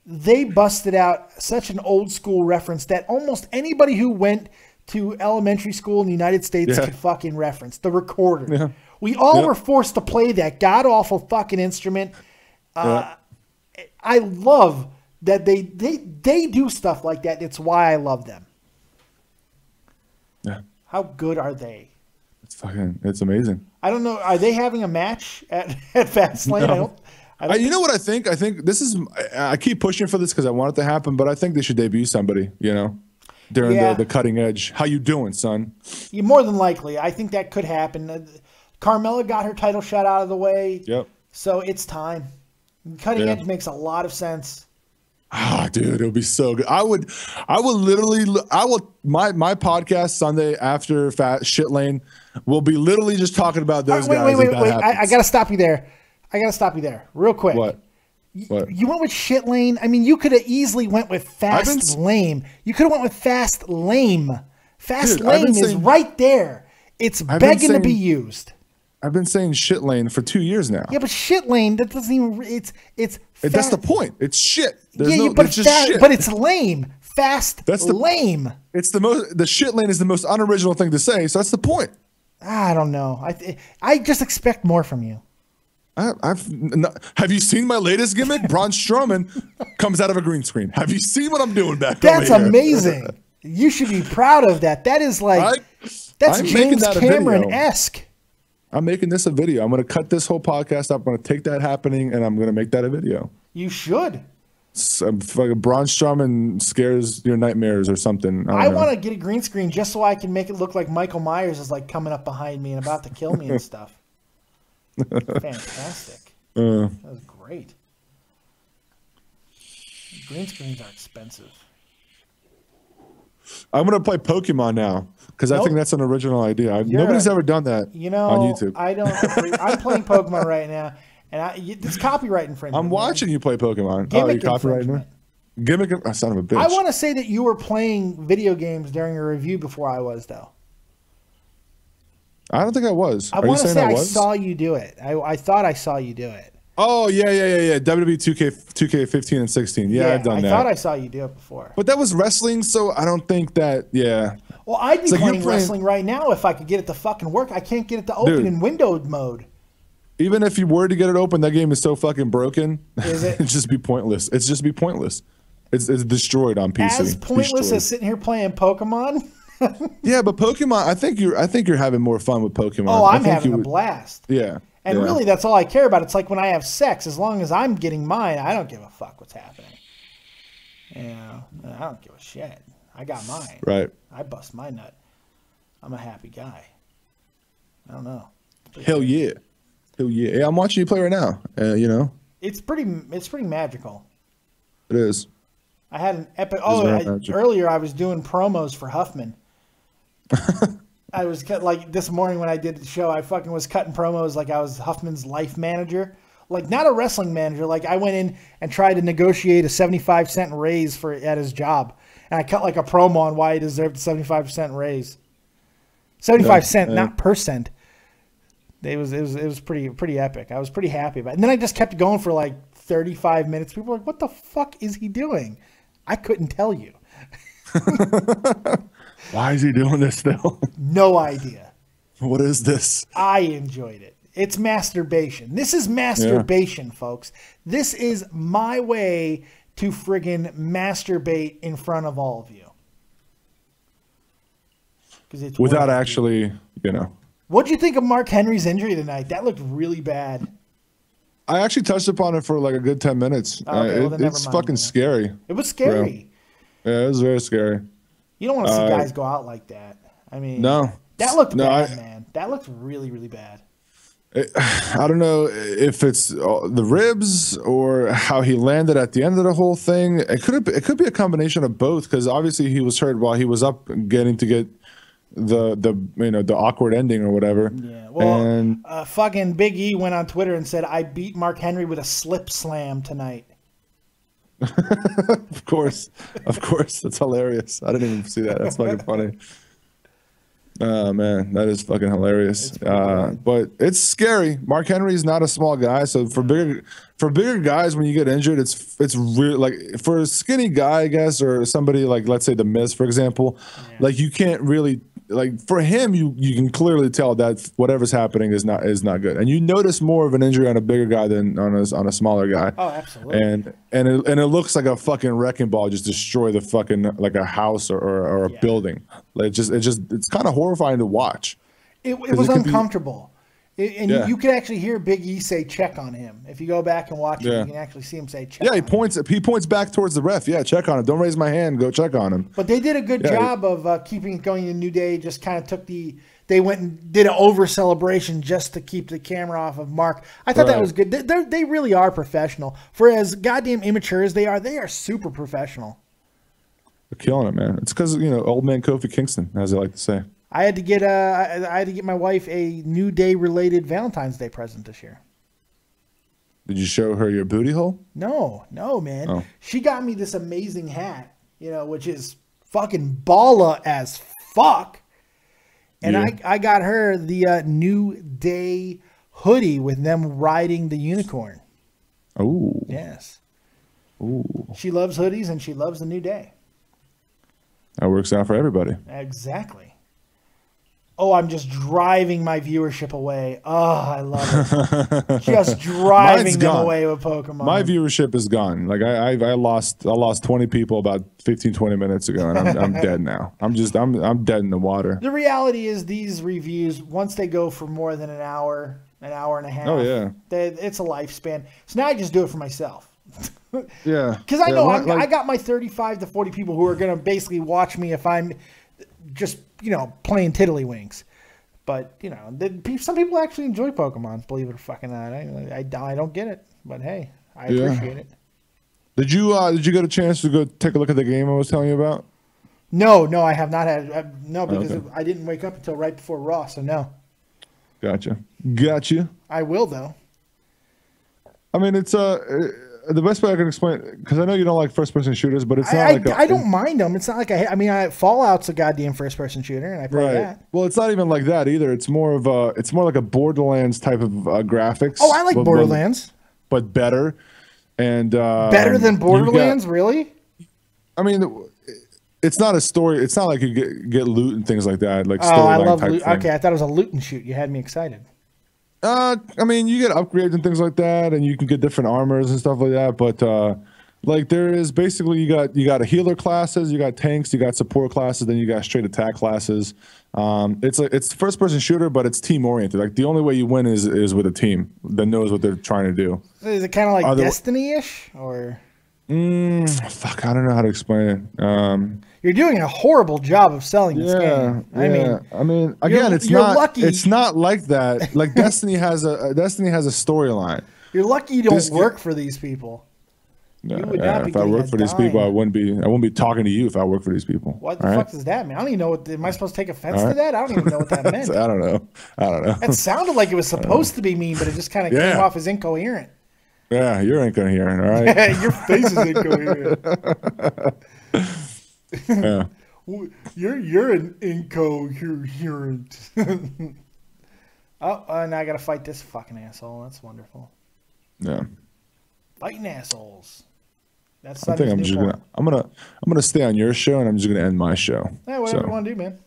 they busted out such an old school reference that almost anybody who went to elementary school in the United States could fucking reference. The recorder. Yeah. We all were forced to play that god-awful fucking instrument. I love that they do stuff like that. It's why I love them. Yeah. How good are they? It's amazing. I don't know. Are they having a match at Fastlane? No. You know what I think? I think this is. I keep pushing for this because I want it to happen, but I think they should debut somebody. During the cutting edge. How you doing, son? More than likely, I think that could happen. Carmella got her title shot out of the way. Yep. So it's time. Cutting edge makes a lot of sense. Ah, dude, it would be so good. I would literally, my podcast Sunday after Shit Lane will be literally just talking about those guys. Wait. I got to stop you there. Real quick. What? You went with Shit Lane. I mean, you could have easily went with Fast Lame. You could have went with Fast Lame. Fast Lame is right there. It's begging to be used. I've been saying Shit Lane for 2 years now. Yeah, but Shit Lane, that doesn't even, that's the point. It's shit. But it's lame. That's lame. It's the Shit Lane is the most unoriginal thing to say, so that's the point. I don't know. I just expect more from you. Have you seen my latest gimmick? Braun Strowman comes out of a green screen. Have you seen what I'm doing back there? That's amazing. You should be proud of that. That is like, that's James Cameron-esque. I'm making this a video. I'm going to cut this whole podcast up. I'm going to take that happening and I'm going to make that a video. You should. Fucking Braun Strowman scares your nightmares or something. I want to get a green screen just so I can make it look like Michael Myers is like coming up behind me and about to kill me and stuff. Fantastic. That was great. Green screens are expensive. I'm going to play Pokemon now because I think that's an original idea. Nobody's ever done that on YouTube. I don't. I'm playing Pokemon right now, and it's copyright infringement. I'm watching you play Pokemon. Gimmick infringement. Gimmick, son of a bitch. I want to say that you were playing video games during a review before I was, though. I don't think I was. I want to say I saw you do it. I thought I saw you do it. Oh, yeah. WWE 2K15 and 16. Yeah, I've done that. I thought I saw you do it before. But that was wrestling, so I don't think that, Well, I'd be playing wrestling right now if I could get it to fucking work. I can't get it to open in windowed mode. Even if you were to get it open, that game is so fucking broken. Is it? It'd just be pointless. It's destroyed on PC. As pointless as sitting here playing Pokemon? Yeah, but Pokemon, I think you're having more fun with Pokemon. Oh, I'm having a blast. Yeah. And really, that's all I care about. It's like when I have sex. As long as I'm getting mine, I don't give a fuck what's happening. I don't give a shit. I got mine. Right. I bust my nut. I'm a happy guy. I don't know. Hell yeah. Yeah, I'm watching you play right now. It's pretty magical. It is. I had an epic. Earlier I was doing promos for Huffman. I was like this morning when I did the show, I fucking was cutting promos like I was Huffman's life manager, like not a wrestling manager. Like I went in and tried to negotiate a 75-cent raise at his job, and I cut like a promo on why he deserved a 75% raise. 75 cent, not percent. It was pretty epic. I was pretty happy about it. And then I just kept going for like 35 minutes. People were like, "What the fuck is he doing?" I couldn't tell you. Why is he doing this still? No idea. What is this? I enjoyed it. It's masturbation. This is masturbation, folks. This is my way to friggin' masturbate in front of all of you. It's without actually, What'd you think of Mark Henry's injury tonight? That looked really bad. I actually touched upon it for like a good 10 minutes. It's fucking scary. It was scary. Yeah, it was very scary. You don't want to see guys go out like that. I mean, no. That looked bad, man. That looked really, really bad. I don't know if it's the ribs or how he landed at the end of the whole thing. It could be a combination of both, because obviously he was hurt while he was up getting to get the awkward ending or whatever. Yeah. Well, fucking Big E went on Twitter and said, "I beat Mark Henry with a slip slam tonight." Of course. That's hilarious. I didn't even see that. That's fucking funny. Oh man, that is fucking hilarious. But it's scary. Mark Henry is not a small guy, so for bigger guys, when you get injured, it's really like for a skinny guy, I guess, or somebody like, let's say The Miz, for example, like you can't really, like for him, you can clearly tell that whatever's happening is not good, and you notice more of an injury on a bigger guy than on a smaller guy. Oh, absolutely. And it looks like a fucking wrecking ball just destroy the fucking like a house or a building. Like it's kind of horrifying to watch. It was uncomfortable. You could actually hear Big E say check on him. If you go back and watch it, you can actually see him say check. Yeah, he points back towards the ref. Yeah, check on him. Don't raise my hand. Go check on him. But they did a good job of keeping it going in New Day. Just kind of took the they went and did an over celebration just to keep the camera off of Mark. I thought that was good. They really are professional. For as goddamn immature as they are super professional. They're killing it, man. It's because, you know, old man Kofi Kingston, as they like to say. I had to get my wife a New Day related Valentine's Day present this year. Did you show her your booty hole? No, man. Oh. She got me this amazing hat, you know, which is fucking baller as fuck. And Yeah. I got her the New Day hoodie with them riding the unicorn. Oh. Yes. Ooh. She loves hoodies and she loves the New Day. That works out for everybody. Exactly. Oh, I'm just driving my viewership away. Oh, I love it. Just driving Mine's them gone. away with Pokemon. My viewership is gone. Like I lost 20 people about 15, 20 minutes ago, and I'm dead now. I'm dead in the water. The reality is these reviews, once they go for more than an hour and a half, Oh, yeah. it's a lifespan. So now I just do it for myself. Yeah. Because I know like, I got my 35 to 40 people who are going to basically watch me if I'm just, you know, playing tiddlywinks. But, you know, some people actually enjoy Pokemon, believe it or fucking not. I don't get it. But, hey, I appreciate it. Did you get a chance to go take a look at the game I was telling you about? No, I have not had. No, because Okay. I didn't wake up until right before Raw, so no. Gotcha. I will, though. I mean, it's the best way I can explain it, because I know you don't like first-person shooters, but it's not I don't mind them. It's not like Fallout's a goddamn first-person shooter, and I play that. Well, it's not even like that either. It's more like a Borderlands type of graphics. Oh, I like Borderlands, but better and better than Borderlands, really? I mean, it's not a story. It's not like you get loot and things like that. Like I love type loot. thing. Okay, I thought it was a loot and shoot. You had me excited. I mean, you get upgrades and things like that, and you can get different armors and stuff like that. But like, there is basically you got a healer classes, you got tanks, you got support classes, then you got straight attack classes. It's first person shooter, but it's team oriented. Like the only way you win is with a team that knows what they're trying to do. Is it kind of like Destiny-ish, or? Fuck, I don't know how to explain it. You're doing a horrible job of selling this game. I mean, again, it's not like that. Like Destiny has a storyline. You're lucky you don't work for these people. If I work for these people, I wouldn't be talking to you if I work for these people. What the fuck does that mean? I don't even know what. Am I supposed to take offense to that? I don't even know what that meant. I don't know. It sounded like it was supposed to be mean, but it just kind of came off as incoherent. Yeah, you're incoherent, all right? Your face is incoherent. Yeah. You're an incoherent. Oh, now I gotta fight this fucking asshole. That's wonderful. Yeah. Fighting assholes. That's. I think I'm gonna stay on your show, and I'm just gonna end my show. Yeah, whatever you want to do, man.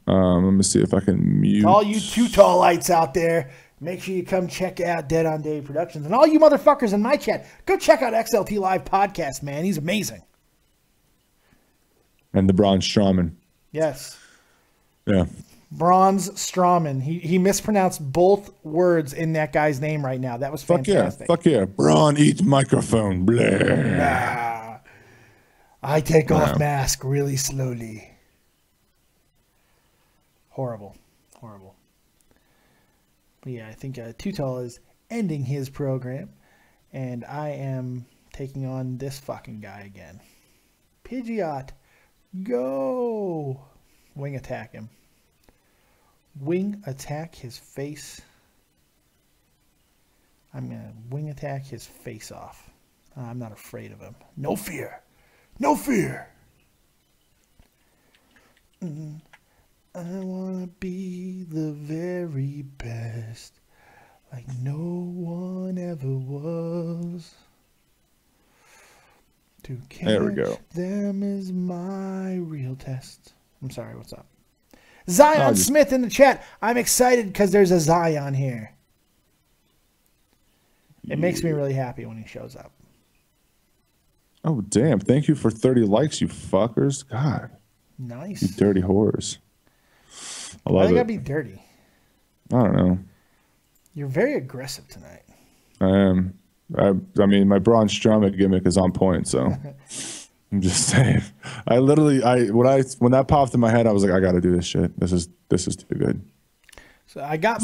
Let me see if I can mute. All you Too Tall lights out there, make sure you come check out Dead on Dave Productions. And all you motherfuckers in my chat, go check out XLT Live Podcast, man. He's amazing. And the Braun Strowman. Yes. Yeah. Bronze Strowman. He mispronounced both words in that guy's name right now. That was fantastic. Fuck yeah. Braun eats microphone. Blah. I take off mask really slowly. Horrible. But yeah, I think Too Tall is ending his program, and I am taking on this fucking guy again. Pidgeot, go! Wing attack him. Wing attack his face. I'm going to wing attack his face off. I'm not afraid of him. No fear. No fear. I want to be the very best, like no one ever was. To catch There we go. them is my real test. I'm sorry, what's up? Zion Smith in the chat. I'm excited because there's a Zion here. It makes me really happy when he shows up. Oh, damn. Thank you for 30 likes, you fuckers. God. Nice. You dirty whores. I Why love they it. gotta be dirty? I don't know. You're very aggressive tonight. I am. I mean, my Braun Strowman gimmick is on point, so. I'm just saying. When that popped in my head, I was like, I got to do this shit. This is too good. So I got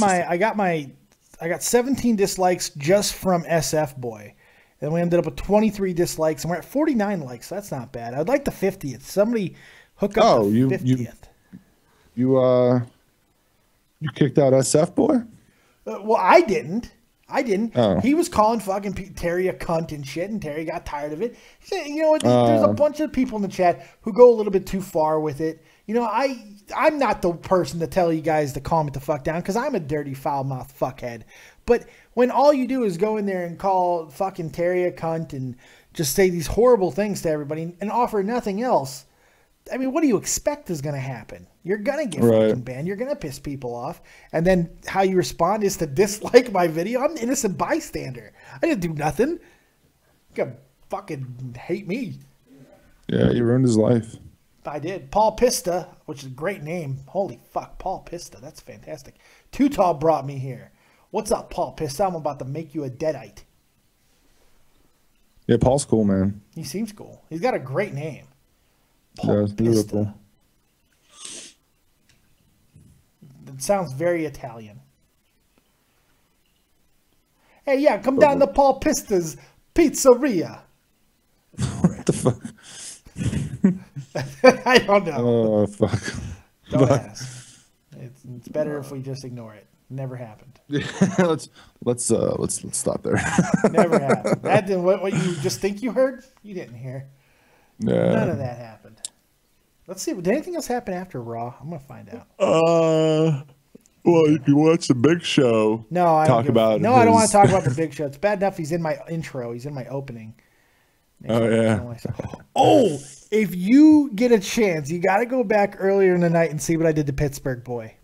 17 dislikes just from SF Boy. And we ended up with 23 dislikes, and we're at 49 likes. So that's not bad. I'd like the 50th. Somebody hook up the 50th. You kicked out SF Boy? Well, I didn't. Oh. He was calling fucking Terry a cunt and shit, and Terry got tired of it. He said, you know what? There's a bunch of people in the chat who go a little bit too far with it. You know, I'm not the person to tell you guys to calm it the fuck down because I'm a dirty, foul-mouthed fuckhead. But when all you do is go in there and call fucking Terry a cunt and just say these horrible things to everybody and offer nothing else, I mean, what do you expect is going to happen? You're going to get fucking banned. You're going to piss people off. And then how you respond is to dislike my video. I'm an innocent bystander. I didn't do nothing. You got fucking hate me. Yeah, you ruined his life. I did. Paul Pista, which is a great name. Holy fuck, Paul Pista. That's fantastic. Too Tall brought me here. What's up, Paul Pista? I'm about to make you a deadite. Yeah, Paul's cool, man. He seems cool. He's got a great name. Paul Pista. It sounds very Italian. Hey, yeah, come down to Paul Pista's Pizzeria. What the fuck? I don't know. Oh, fuck. Don't ask. It's better if we just ignore it. Never happened. let's stop there. Never happened. That didn't, what you just think you heard? You didn't hear. Yeah. None of that happened. Let's see. Did anything else happen after Raw? I'm gonna find out. Well, you can watch the Big Show. No, I I don't want to talk about the Big Show. It's bad enough he's in my intro. He's in my opening. Oh, if you get a chance, you got to go back earlier in the night and see what I did to Pittsburgh Boy.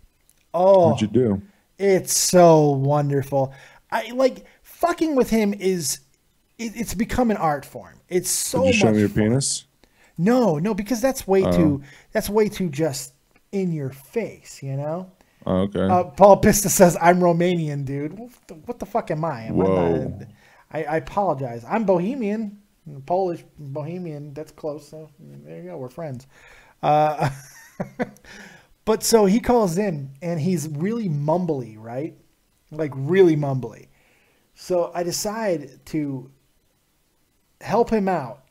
Oh, what'd you do? It's so wonderful. I like fucking with him. It's become an art form. It's so. Did you show much me your fun. penis? No, because that's way too just in your face, you know. Oh, okay. Paul Pista says I'm Romanian, dude. What the fuck am I? Whoa. I apologize. I'm Bohemian, Polish Bohemian. That's close. So there you go. We're friends. But so he calls in and he's really mumbly, right? Like really mumbly. So I decide to help him out.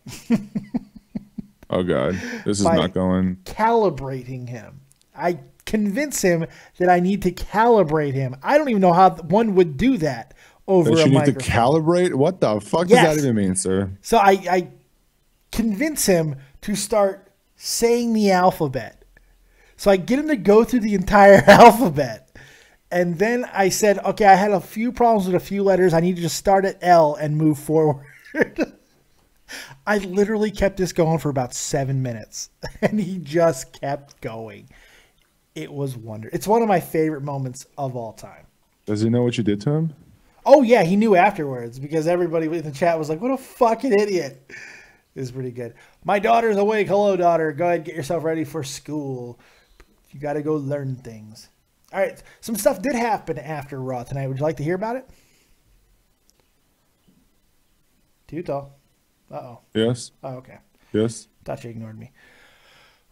Oh God, this is not going. Calibrating him. I convince him that I need to calibrate him. I don't even know how one would do that over that a you microphone. need to calibrate? What the fuck does that even mean, sir? So I convince him to start saying the alphabet. So I get him to go through the entire alphabet. And then I said, okay, I had a few problems with a few letters. I need you to start at L and move forward. I literally kept this going for about 7 minutes. And he just kept going. It was wonderful. It's one of my favorite moments of all time. Does he know what you did to him? Oh, yeah, he knew afterwards because everybody in the chat was like, what a fucking idiot. It was pretty good. My daughter's awake. Hello, daughter. Go ahead, get yourself ready for school. You got to go learn things. All right, some stuff did happen after Raw tonight. Would you like to hear about it? Too tall. Uh-oh. Yes. Oh, okay. Yes. Thought you ignored me.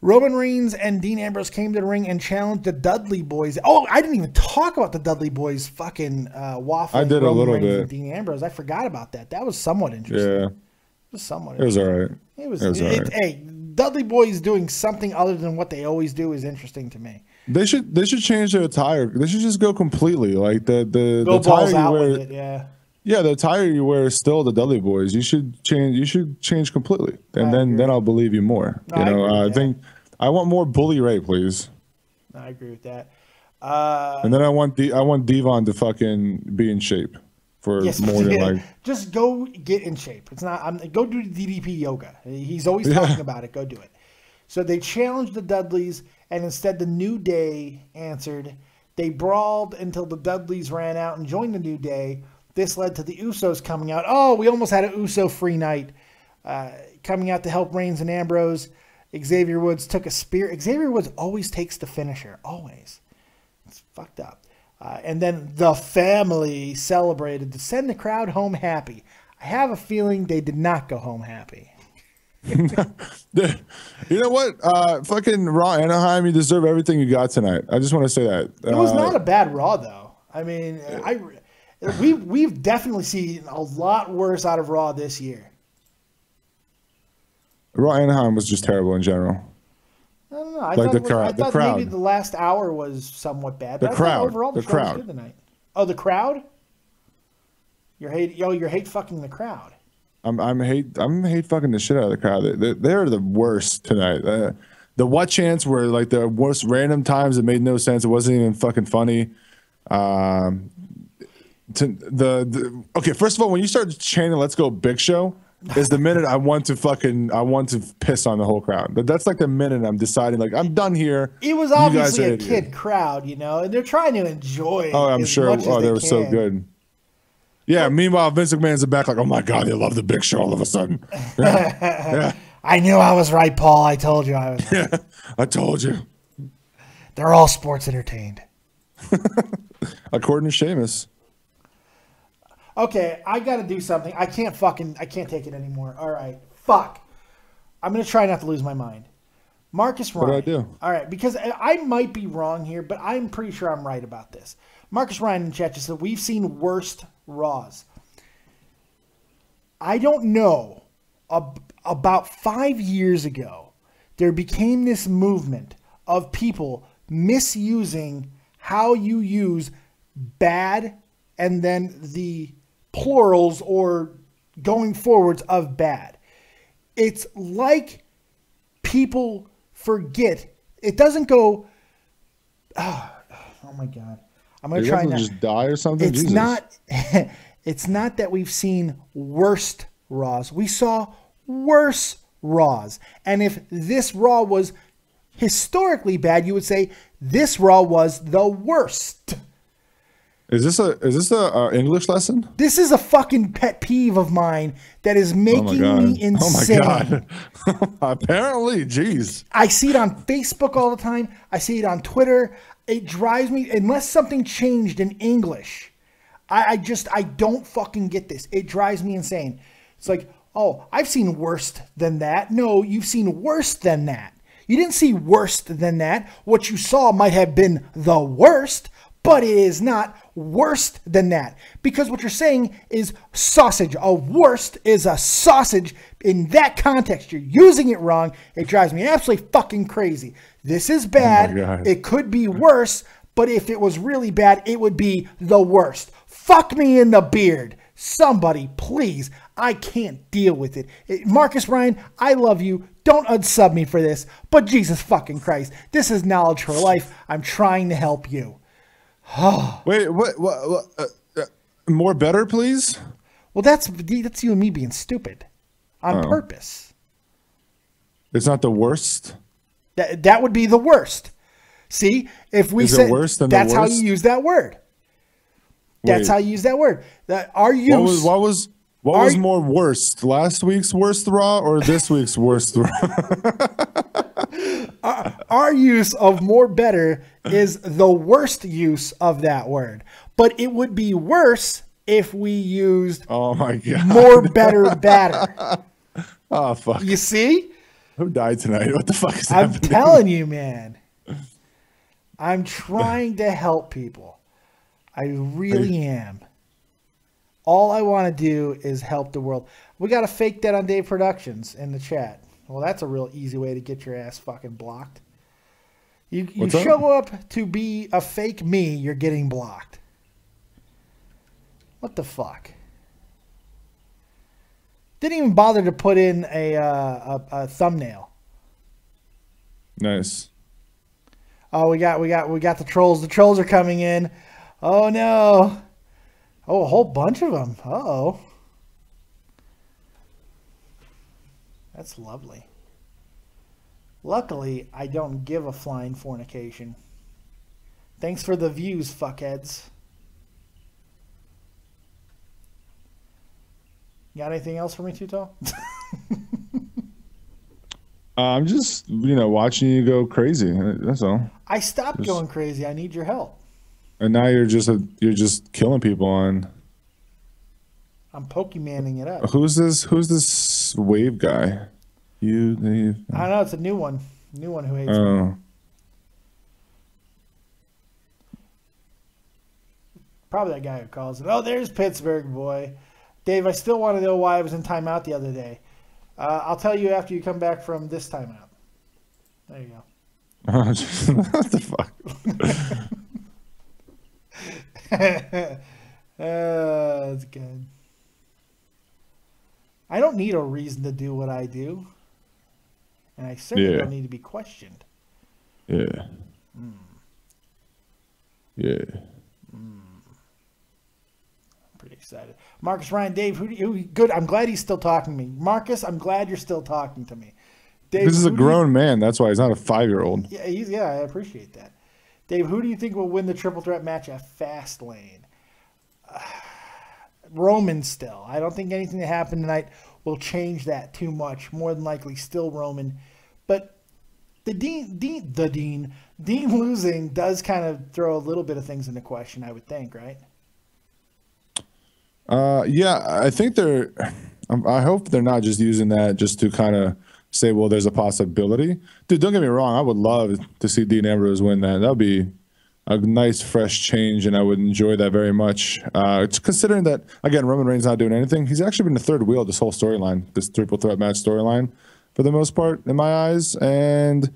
Roman Reigns and Dean Ambrose came to the ring and challenged the Dudley Boys. Oh, I didn't even talk about the Dudley Boys fucking waffling. I did Roman a little Reigns bit. And Dean Ambrose. I forgot about that. That was somewhat interesting. Yeah. It was somewhat It was all interesting. right. It was all right. Hey, Dudley Boys doing something other than what they always do is interesting to me. They should change their attire. They should just go completely like the Go attire balls you out wear. with it, yeah. Yeah, the attire you wear is still the Dudley Boys. You should change completely, and then I'll believe you more. No, I agree with I that. think I want more Bully Ray, please. I agree with that. And then I want Devon to fucking be in shape for more than like. Just go get in shape. It's not. Go do DDP yoga. He's always talking about it. Go do it. So they challenged the Dudleys, and instead the New Day answered. They brawled until the Dudleys ran out and joined the New Day. This led to the Usos coming out. Oh, we almost had an Uso free night. Coming out to help Reigns and Ambrose. Xavier Woods took a spear. Xavier Woods always takes the finisher. Always. It's fucked up. And then the family celebrated to send the crowd home happy. I have a feeling they did not go home happy. You know what? Fucking Raw Anaheim, you deserve everything you got tonight. I just want to say that. It was not a bad Raw, though. I mean, we've definitely seen a lot worse out of Raw this year. Raw Anaheim was just terrible in general. I don't know. I Like thought, the crowd. maybe the last hour was somewhat bad. The But I thought crowd. overall, The the show was crowd. good tonight. Oh, the crowd? You're hate fucking the crowd. I'm hate fucking the shit out of the crowd. They're the worst tonight. The what chants were like the worst random times. It made no sense. It wasn't even fucking funny. Okay, first of all, when you start chanting "Let's go Big Show," is the minute I want to piss on the whole crowd. That's like the minute I'm deciding like I'm done here. It was You guys obviously are a idiots. kid crowd, and they're trying to enjoy. Oh, I'm as sure. Much as Oh, they were so can. good. Yeah. Meanwhile, Vince McMahon's in the back like, oh my god, they love the Big Show all of a sudden. Yeah. I knew I was right, Paul. I told you I was. Right. Yeah, I told you. They're all sports entertained. According to Sheamus. Okay, I got to do something. I can't take it anymore. All right, fuck. I'm gonna try not to lose my mind. Marcus Ryan. What did I do? All right, because I might be wrong here, but I'm pretty sure I'm right about this. Marcus Ryan in chat just said we've seen worst Raws. I don't know. About 5 years ago, there became this movement of people misusing how you use bad and then the plurals or going forwards of bad. It's like people forget. It doesn't go, oh my God. I'm going to try now. Just die or something? It's Jesus. not. It's not that we've seen worst Raws. We saw worse Raws. And if this Raw was historically bad, you would say this Raw was the worst. Is this a English lesson? This is a fucking pet peeve of mine that is making me insane. Oh my god! Apparently, jeez. I see it on Facebook all the time. I see it on Twitter. It drives me, unless something changed in English. I don't fucking get this. It drives me insane. It's like, oh, I've seen worse than that. No, you've seen worse than that. You didn't see worse than that. What you saw might have been the worst, but it is not worse than that. Because what you're saying is sausage. A worst is a sausage. In that context, you're using it wrong. It drives me absolutely fucking crazy. This is bad. Oh it could be worse, but if it was really bad, it would be the worst. Fuck me in the beard. Somebody, please. I can't deal with it. Marcus Ryan, I love you. Don't unsub me for this. But Jesus fucking Christ. This is Knowledge for Life. I'm trying to help you. Wait, what more better, please? Well, that's you and me being stupid on purpose. It's not the worst. That would be the worst. See, if we Is it said worse than the that's how worst? you use that word. That's Wait. how you use that word. That our use. What was more worst? Last week's worst Raw or this week's worst Raw? Our use of more better is the worst use of that word. But it would be worse if we used oh my god, more better batter. Oh fuck. You see? Who died tonight? What the fuck is I'm happening? telling you, man. I'm trying to help people. I really am. All I want to do is help the world. We got a fake Dead on Dave Productions in the chat. Well, that's a real easy way to get your ass fucking blocked. You show up to be a fake me, you're getting blocked. What the fuck? Didn't even bother to put in a thumbnail. Nice. Oh, we got the trolls. The trolls are coming in. Oh no. Oh, a whole bunch of them. Uh-oh. That's lovely. Luckily, I don't give a flying fornication. Thanks for the views, fuckheads. Got anything else for me, Tutal? I'm just, watching you go crazy. That's all. I stopped going crazy. I need your help. And now you're just killing people on. I'm Pokemonning it up. Who's this wave guy? You leave. I don't know. It's a new one. New one who hates me. Oh. Probably that guy who calls it. Oh, there's Pittsburgh, boy. Dave, I still want to know why I was in timeout the other day. I'll tell you after you come back from this timeout. There you go. What the fuck? That's good. I don't need a reason to do what I do. And I certainly don't need to be questioned. Yeah. Yeah. Pretty excited. Marcus, Ryan, Dave, good. I'm glad he's still talking to me. Marcus, I'm glad you're still talking to me. Dave, This is a grown man. That's why he's not a 5-year-old. Yeah, I appreciate that. Dave, who do you think will win the triple threat match at Fastlane? Roman still. I don't think anything that happened tonight will change that too much. More than likely, still Roman. But Dean losing does kind of throw a little bit of things into question, I would think, right? Yeah, I think I hope they're not just using that just to kind of say, well, there's a possibility. Dude, don't get me wrong. I would love to see Dean Ambrose win that. That would be a nice, fresh change, and I would enjoy that very much. It's considering that, again, Roman Reigns not doing anything. He's actually been the third wheel of this whole storyline, this triple threat match storyline, for the most part, in my eyes. And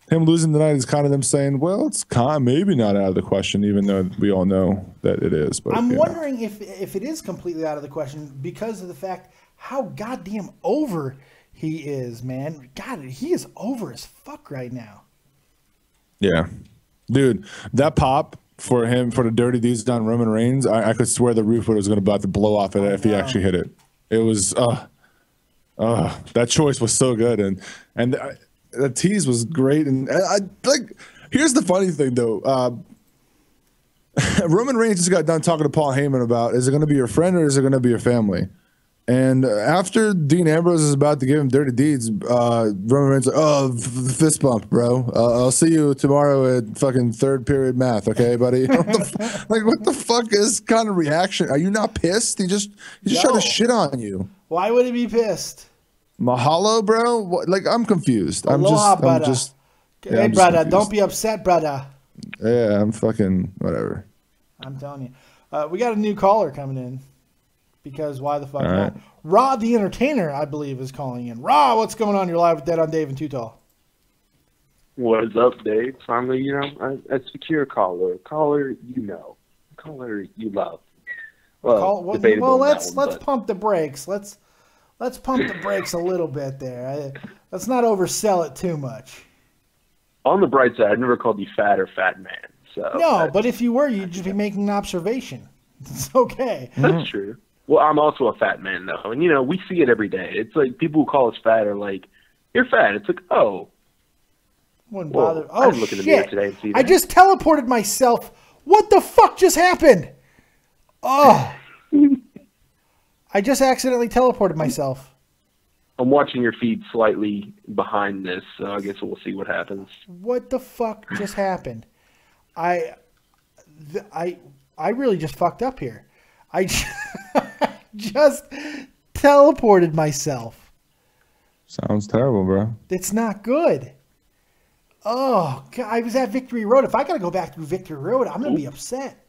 him losing tonight is kind of them saying, well, it's kind of maybe not out of the question, even though we all know that it is. But I'm wondering if it is completely out of the question because of the fact how goddamn over he is, man. God, he is over as fuck right now. Yeah. Dude, that pop for him, for the Dirty Deeds on Roman Reigns, I could swear the roof was going to about to blow off it if he actually hit it. It was, that choice was so good. And the tease was great. And I like, here's the funny thing though. Roman Reigns just got done talking to Paul Heyman about, is it going to be your friend or is it going to be your family? And after Dean Ambrose is about to give him Dirty Deeds, Roman Reigns like, oh, fist bump, bro. I'll see you tomorrow at fucking third period math, okay, buddy? What the fuck is kind of reaction? Are you not pissed? He just tried to shit on you. Why would he be pissed? Mahalo, bro? What, like, I'm confused. Aloha, brother. Hey, brother, don't be upset, brother. Yeah, I'm fucking whatever. I'm telling you. We got a new caller coming in. Because why the fuck not? Right. Raw the Entertainer, I believe, is calling in. Raw, what's going on? You're live with Dead on Dave and Too Tall. What is up, Dave? Finally, a secure caller. Caller you know. Caller you love. Well, let's pump the brakes. Let's pump the brakes a little bit there. Let's not oversell it too much. On the bright side, I've never called you fat or fat man. So no, but if you were, you'd just be making an observation. It's okay. That's true. Well, I'm also a fat man, though. And, we see it every day. It's like people who call us fat are like, you're fat. It's like, oh. Wouldn't bother. I didn't look in the mirror today and see that. I just teleported myself. What the fuck just happened? Oh. I just accidentally teleported myself. I'm watching your feed slightly behind this, so I guess we'll see what happens. What the fuck just happened? I really just fucked up here. I just teleported myself. Sounds terrible, bro. It's not good. Oh, God, I was at Victory Road. If I got to go back through Victory Road, I'm going to be upset.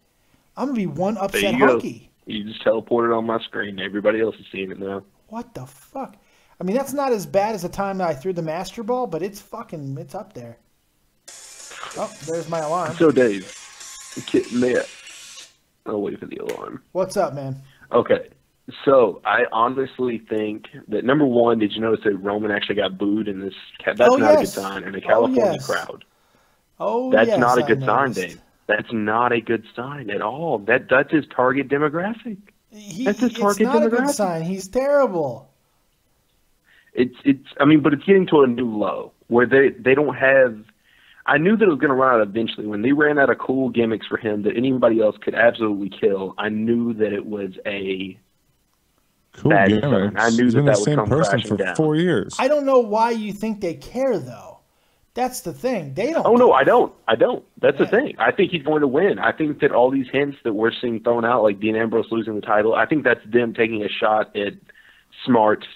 I'm going to be one upset hunky. You just teleported on my screen. Everybody else is seeing it now. What the fuck? I mean, that's not as bad as the time that I threw the Master Ball, but it's up there. Oh, there's my alarm. So, Dave, I'll wait for the alarm. What's up, man? Okay. So, I honestly think that, number one, did you notice that Roman actually got booed in this? That's not a good sign in the California crowd. That's not a good sign, Dave. That's not a good sign at all. That's his target demographic. That's his target demographic. It's not a good sign. He's terrible. But it's getting to a new low where they don't have. I knew that it was going to run out eventually. When they ran out of cool gimmicks for him that anybody else could absolutely kill, I knew that it was a cool bad gimmicks. sign. I knew that would come crashing down. For 4 years. I don't know why you think they care, though. That's the thing. They don't. Oh, no, I don't. That's the thing. I think he's going to win. I think that all these hints that we're seeing thrown out, like Dean Ambrose losing the title, I think that's them taking a shot at smart,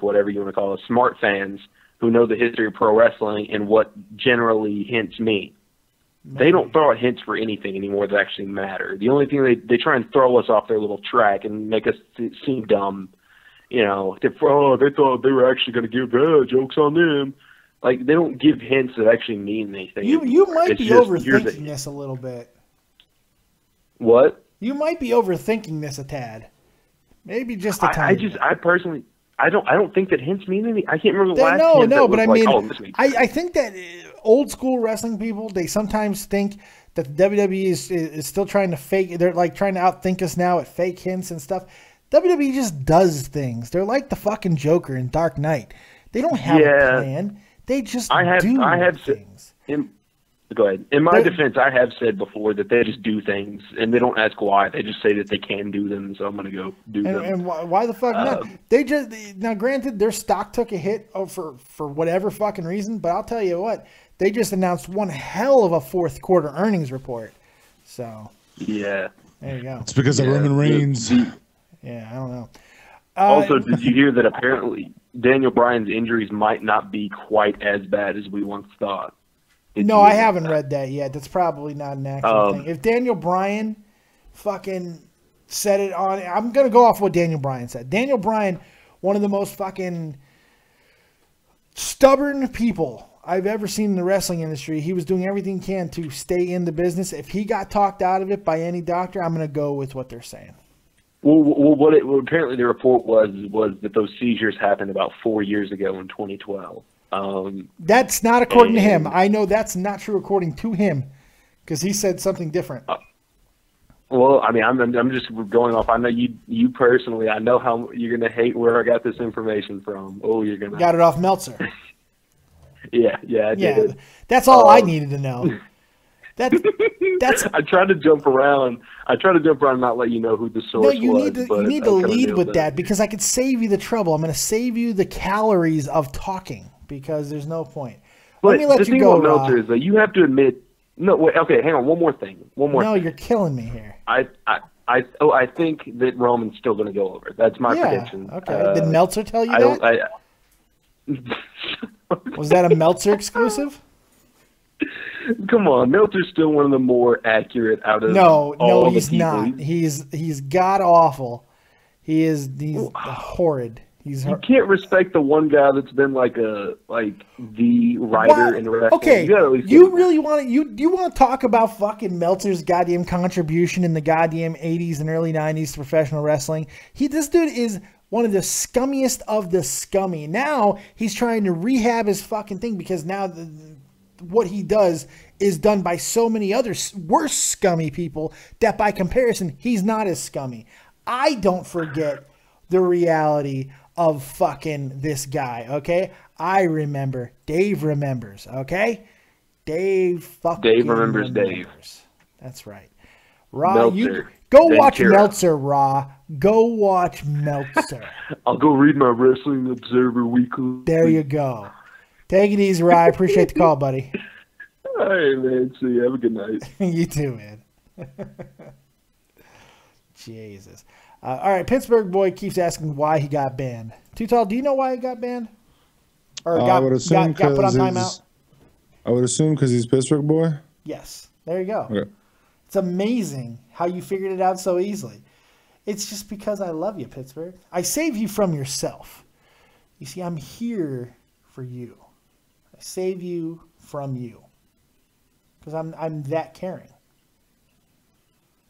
whatever you want to call it, smart fans who know the history of pro wrestling and what generally hints mean. They don't throw out hints for anything anymore that actually matter. The only thing they try and throw us off their little track and make us seem dumb. They thought they were actually going to give jokes on them. Like, they don't give hints that actually mean anything. You might be overthinking this a little bit. What? You might be overthinking this a tad. Maybe just a tiny. I personally, I don't think that hints mean anything. I can't remember the last hint that was but I like, mean, oh, this means I think that old school wrestling people, they sometimes think that the WWE is still trying to fake. They're like trying to outthink us now at fake hints and stuff. WWE just does things. They're like the fucking Joker in Dark Knight. They don't have a plan. They just do things. Go ahead. In my defense, I have said before that they just do things, and they don't ask why. They just say that they can do them, so I'm going to go do them. And why the fuck not? They just now, granted, their stock took a hit for whatever fucking reason, but I'll tell you what, they just announced one hell of a fourth quarter earnings report. So yeah, there you go. It's because of Roman Reigns. Yeah, I don't know. Also, did you hear that apparently Daniel Bryan's injuries might not be quite as bad as we once thought? No, I haven't read that yet. That's probably not an actual thing. If Daniel Bryan fucking said it on... I'm going to go off what Daniel Bryan said. Daniel Bryan, one of the most fucking stubborn people I've ever seen in the wrestling industry. He was doing everything he can to stay in the business. If he got talked out of it by any doctor, I'm going to go with what they're saying. Well, apparently the report was that those seizures happened about 4 years ago in 2012. That's not according to him. I know that's not true according to him, because he said something different. Well, I mean, I'm just going off. I know you personally. I know how you're gonna hate where I got this information from. Oh, you're gonna got it off Meltzer. yeah, I did. That's all I needed to know. That's. I tried to jump around. And not let you know who the source was. You need to lead with that because I could save you the trouble. I'm going to save you the calories of talking because there's no point. But let me let you go, about Meltzer is that you have to admit. No, wait. Okay, hang on. One more thing. No, you're killing me here. I think that Roman's still going to go over. That's my prediction. Okay. Did Meltzer tell you that? Was that a Meltzer exclusive? Come on, Meltzer's still one of the more accurate out of No, he's not. He's god awful. He's horrid. You can't respect the one guy that's been like the writer in wrestling. Okay, you really want to you want to talk about fucking Meltzer's goddamn contribution in the goddamn 80s and early 90s to professional wrestling? This dude is one of the scummiest of the scummy. Now he's trying to rehab his fucking thing because now what he does is done by so many other worse scummy people that by comparison, he's not as scummy. I don't forget the reality of fucking this guy, okay? I remember. Dave remembers, okay? Dave remembers Dave. That's right. Raw, you go watch Meltzer, Raw. Go watch Meltzer. I'll go read my Wrestling Observer Weekly. There you go. Take it easy, Raw. I appreciate the call, buddy. All right, man. See you. Have a good night. You too, man. Jesus. All right, Pittsburgh boy keeps asking why he got banned. Too Tall, do you know why he got banned? Or got put on timeout? I would assume because he's Pittsburgh boy. Yes. There you go. Okay. It's amazing how you figured it out so easily. It's just because I love you, Pittsburgh. I save you from yourself. You see, I'm here for you. I save you from you. Because I'm that caring.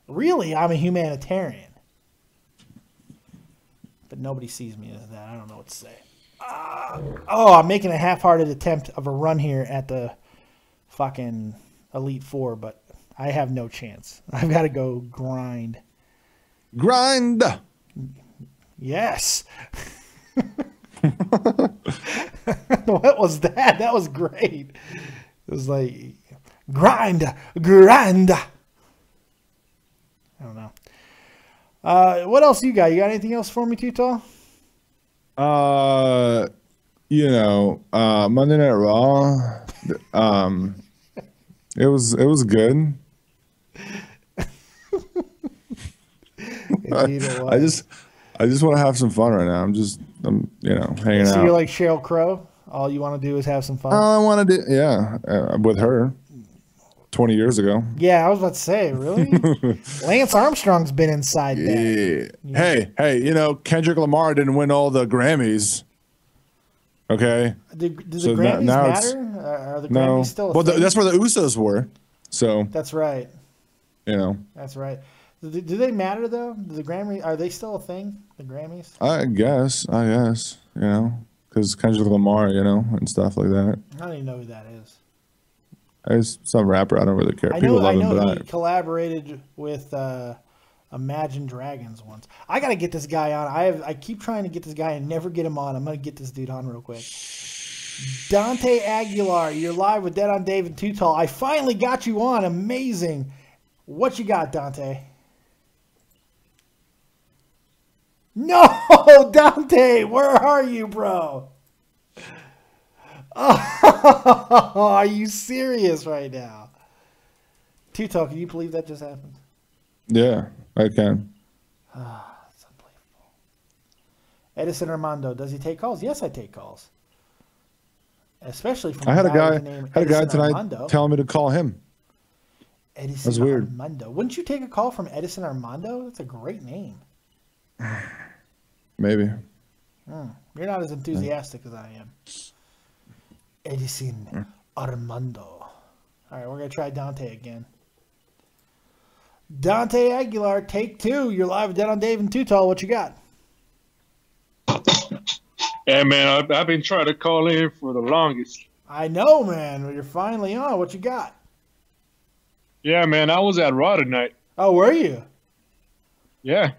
Really, I'm a humanitarian. But nobody sees me as that. I don't know what to say. I'm making a half-hearted attempt of a run here at the fucking Elite Four, but I have no chance. I've got to go grind. Grind! Yes. What was that? That was great. It was like, grind. I don't know. What else you got? You got anything else for me, Too Tall? Monday Night Raw. It was good. I just want to have some fun right now. I'm hanging out. So you're like Sheryl Crow? All you want to do is have some fun. All I want to do, with her 20 years ago. Yeah, I was about to say, really? Lance Armstrong's been inside that. Yeah. Hey, you know, Kendrick Lamar didn't win all the Grammys. Okay. Do the Grammys matter? Are the Grammys still a thing? That's where the Usos were. So that's right. You know. That's right. Do they matter though? Do the Grammys, are they still a thing? The Grammys? I guess. You know, because Kendrick Lamar, you know, and stuff like that. I don't even know who that is. He's some rapper. I don't really care. I People love know him, but he collaborated with Imagine Dragons once. I gotta get this guy on. I keep trying to get this guy and never get him on. I'm gonna get this dude on real quick. Dante Aguilar, you're live with Dead on Dave and Too Tall. I finally got you on. Amazing. What you got, Dante? No, Dante, where are you, bro? Oh, are you serious right now? Too Tall, can you believe that just happened? Yeah, I can. It's unbelievable. Edison Armando, does he take calls? Yes, I take calls. Especially from I had a guy tonight Armando. telling me to call him. Edison That's weird. Armando. Wouldn't you take a call from Edison Armando? That's a great name. Maybe. You're not as enthusiastic as I am. Edison Armando. All right, we're going to try Dante again. Dante Aguilar, take 2. You're live with Dead on Dave and Too Tall. What you got? Yeah, man, I've been trying to call in for the longest. I know, man. You're finally on. What you got? Yeah, man, I was at Raw tonight. Oh, were you? Yeah.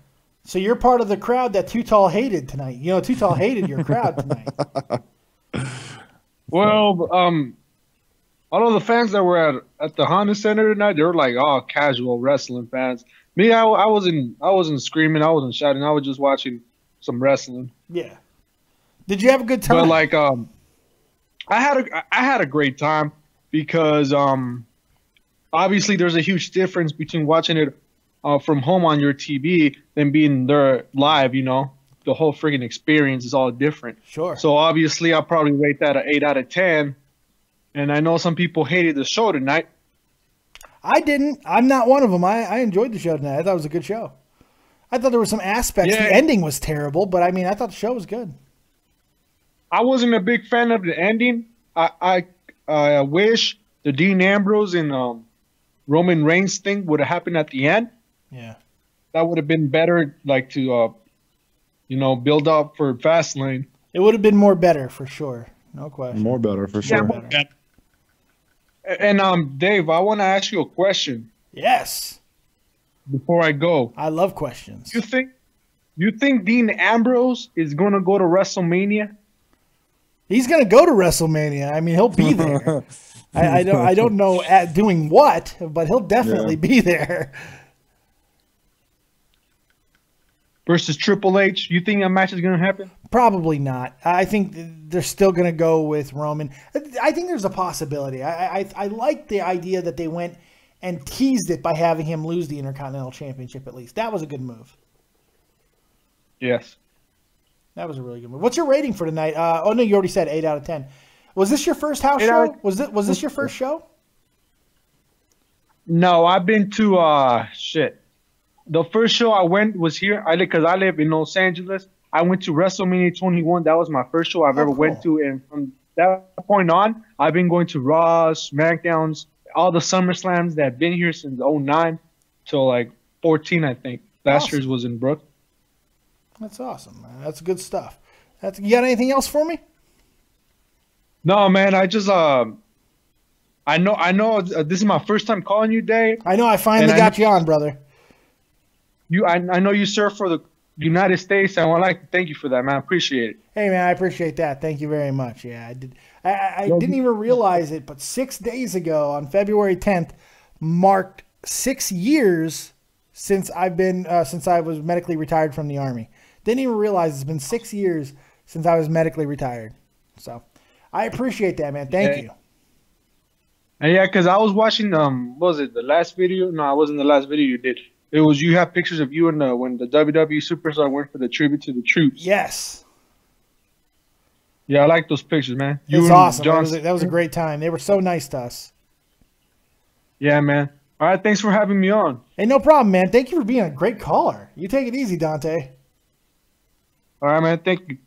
So you're part of the crowd that Too Tall hated tonight. You know, Too Tall hated your crowd tonight. Well, all of the fans that were at the Honda Center tonight, they were like all casual wrestling fans. Me, I wasn't screaming, I wasn't shouting, I was just watching some wrestling. Yeah. Did you have a good time? But like, I had a great time because obviously there's a huge difference between watching it from home on your TV than being there live. You know, the whole friggin' experience is all different. Sure. So obviously, I'll probably rate that an 8 out of 10. And I know some people hated the show tonight. I didn't. I'm not one of them. I enjoyed the show tonight. I thought it was a good show. I thought there were some aspects. Yeah. The ending was terrible, but I mean, I thought the show was good. I wasn't a big fan of the ending. I wish the Dean Ambrose and Roman Reigns thing would have happened at the end. Yeah. That would have been better, like to, build up for Fastlane. It would have been more better for sure. No question. More better for sure. Yeah, and Dave, I want to ask you a question. Yes. Before I go, I love questions. You think Dean Ambrose is going to go to WrestleMania? He's going to go to WrestleMania. I mean, he'll be there. I don't know at doing what, but he'll definitely be there. Versus Triple H, you think that match is going to happen? Probably not. I think they're still going to go with Roman. I think there's a possibility. I like the idea that they went and teased it by having him lose the Intercontinental Championship at least. That was a good move. Yes. That was a really good move. What's your rating for tonight? Oh, no, you already said 8 out of 10. Was this your first house show? Was this your first show? No, I've been to, The first show I went was here. Because I live in Los Angeles. I went to WrestleMania 21. That was my first show I've ever went to. And from that point on, I've been going to Raws, SmackDowns, all the SummerSlams that have been here since 09 till like 14, I think. Last year's was in Brooklyn. That's awesome, man. That's good stuff. You got anything else for me? No, man. I just I know. This is my first time calling you, Dave. I know. I finally got you on, brother. I know you serve for the United States. I would like to thank you for that, man. I appreciate it. Hey, man, I appreciate that. Thank you very much. Yeah, I did. I didn't even realize it, but 6 days ago, on February 10th, marked 6 years since I was medically retired from the Army. Didn't even realize it's been 6 years since I was medically retired. So I appreciate that, man. Thank you. And yeah, because I was watching, what was it, the last video? No, it wasn't the last video you did. It was, you have pictures of you and when the WWE Superstar went for the tribute to the troops. Yes. Yeah, I like those pictures, man. It's awesome. That was a great time. They were so nice to us. Yeah, man. All right, thanks for having me on. Hey, no problem, man. Thank you for being a great caller. You take it easy, Dante. All right, man. Thank you.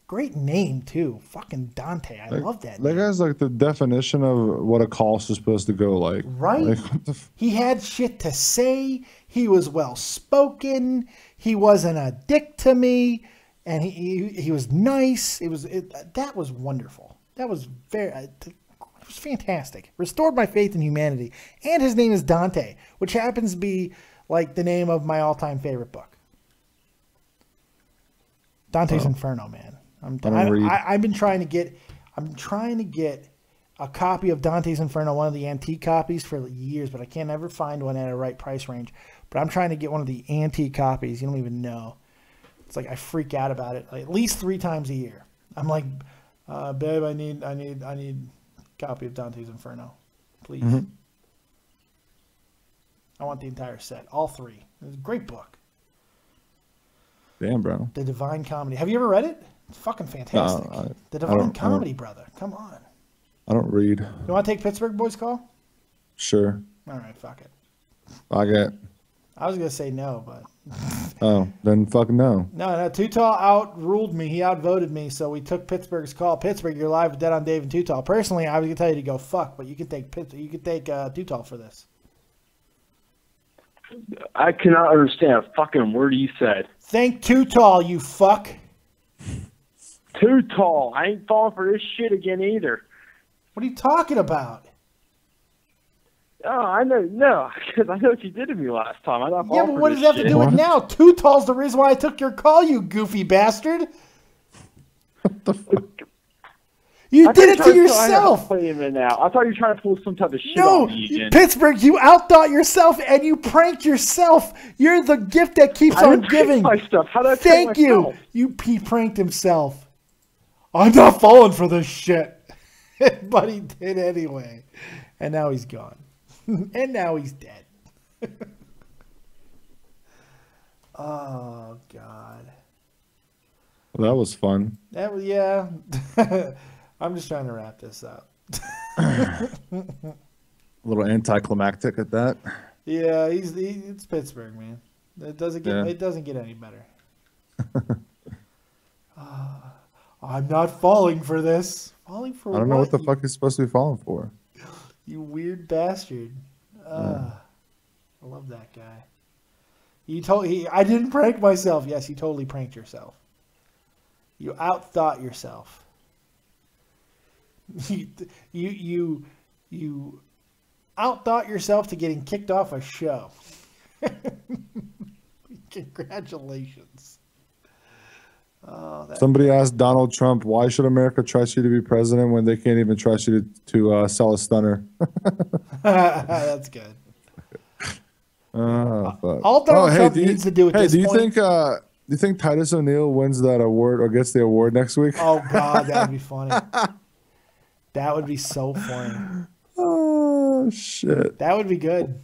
Great name, too. Fucking Dante. I love that name. That guy's like the definition of what a call's supposed to go like. Right? Like, he had shit to say. He was well-spoken. He wasn't a dick to me. And he was nice. That was wonderful. That was it was fantastic. Restored my faith in humanity. And his name is Dante, which happens to be like the name of my all-time favorite book. Dante's Inferno, man. I'm trying to get a copy of Dante's Inferno, one of the antique copies, for years, but I can't ever find one at a right price range. But I'm trying to get one of the antique copies. You don't even know. It's like I freak out about it like at least 3 times a year. I'm like, babe, I need a copy of Dante's Inferno, please. Mm-hmm. I want the entire set, all 3. It's a great book. Damn, bro. The Divine Comedy. Have you ever read it? It's fucking fantastic. The Divine Comedy, brother. Come on. I don't read. You want to take Pittsburgh boys' call? Sure. All right, fuck it. I was going to say no, but... Oh, then fucking no. No, Too Tall outruled me. He outvoted me, so we took Pittsburgh's call. Pittsburgh, you're live with Dead on Dave and Too Tall. Personally, I was going to tell you to go fuck, but you can take Too Tall for this. I cannot understand a fucking word you said. Thank Too Tall, you fuck. Too Tall. I ain't falling for this shit again either. What are you talking about? Oh, I know. No, because I know what you did to me last time. I'm not yeah, but what does that have to do with now? Too Tall's the reason why I took your call, you goofy bastard. What the fuck? You did it to yourself. Wait a minute now. I thought you were trying to pull some type of shit on me again. Pittsburgh, you outthought yourself and you pranked yourself. You're the gift that keeps on giving. My stuff. How did I Thank you. He pranked himself. I'm not falling for this shit. But he did anyway. And now he's gone. And now he's dead. Oh, God. Well, that was fun. Yeah. I'm just trying to wrap this up. A little anticlimactic at that. Yeah, it's Pittsburgh, man. It doesn't get any better. I'm not falling for this. Falling for what? I don't know what the fuck he's supposed to be falling for. You weird bastard. I love that guy. I didn't prank myself. Yes, you totally pranked yourself. You outthought yourself. You outthought yourself to getting kicked off a show. Congratulations. Somebody asked Donald Trump, why should America trust you to be president when they can't even trust you to sell a stunner? That's good. Fuck. All Donald Trump needs to do at this point. Do you think Titus O'Neil wins that award or gets the award next week? Oh, God, that would be funny. That would be so funny. Oh, shit. That would be good.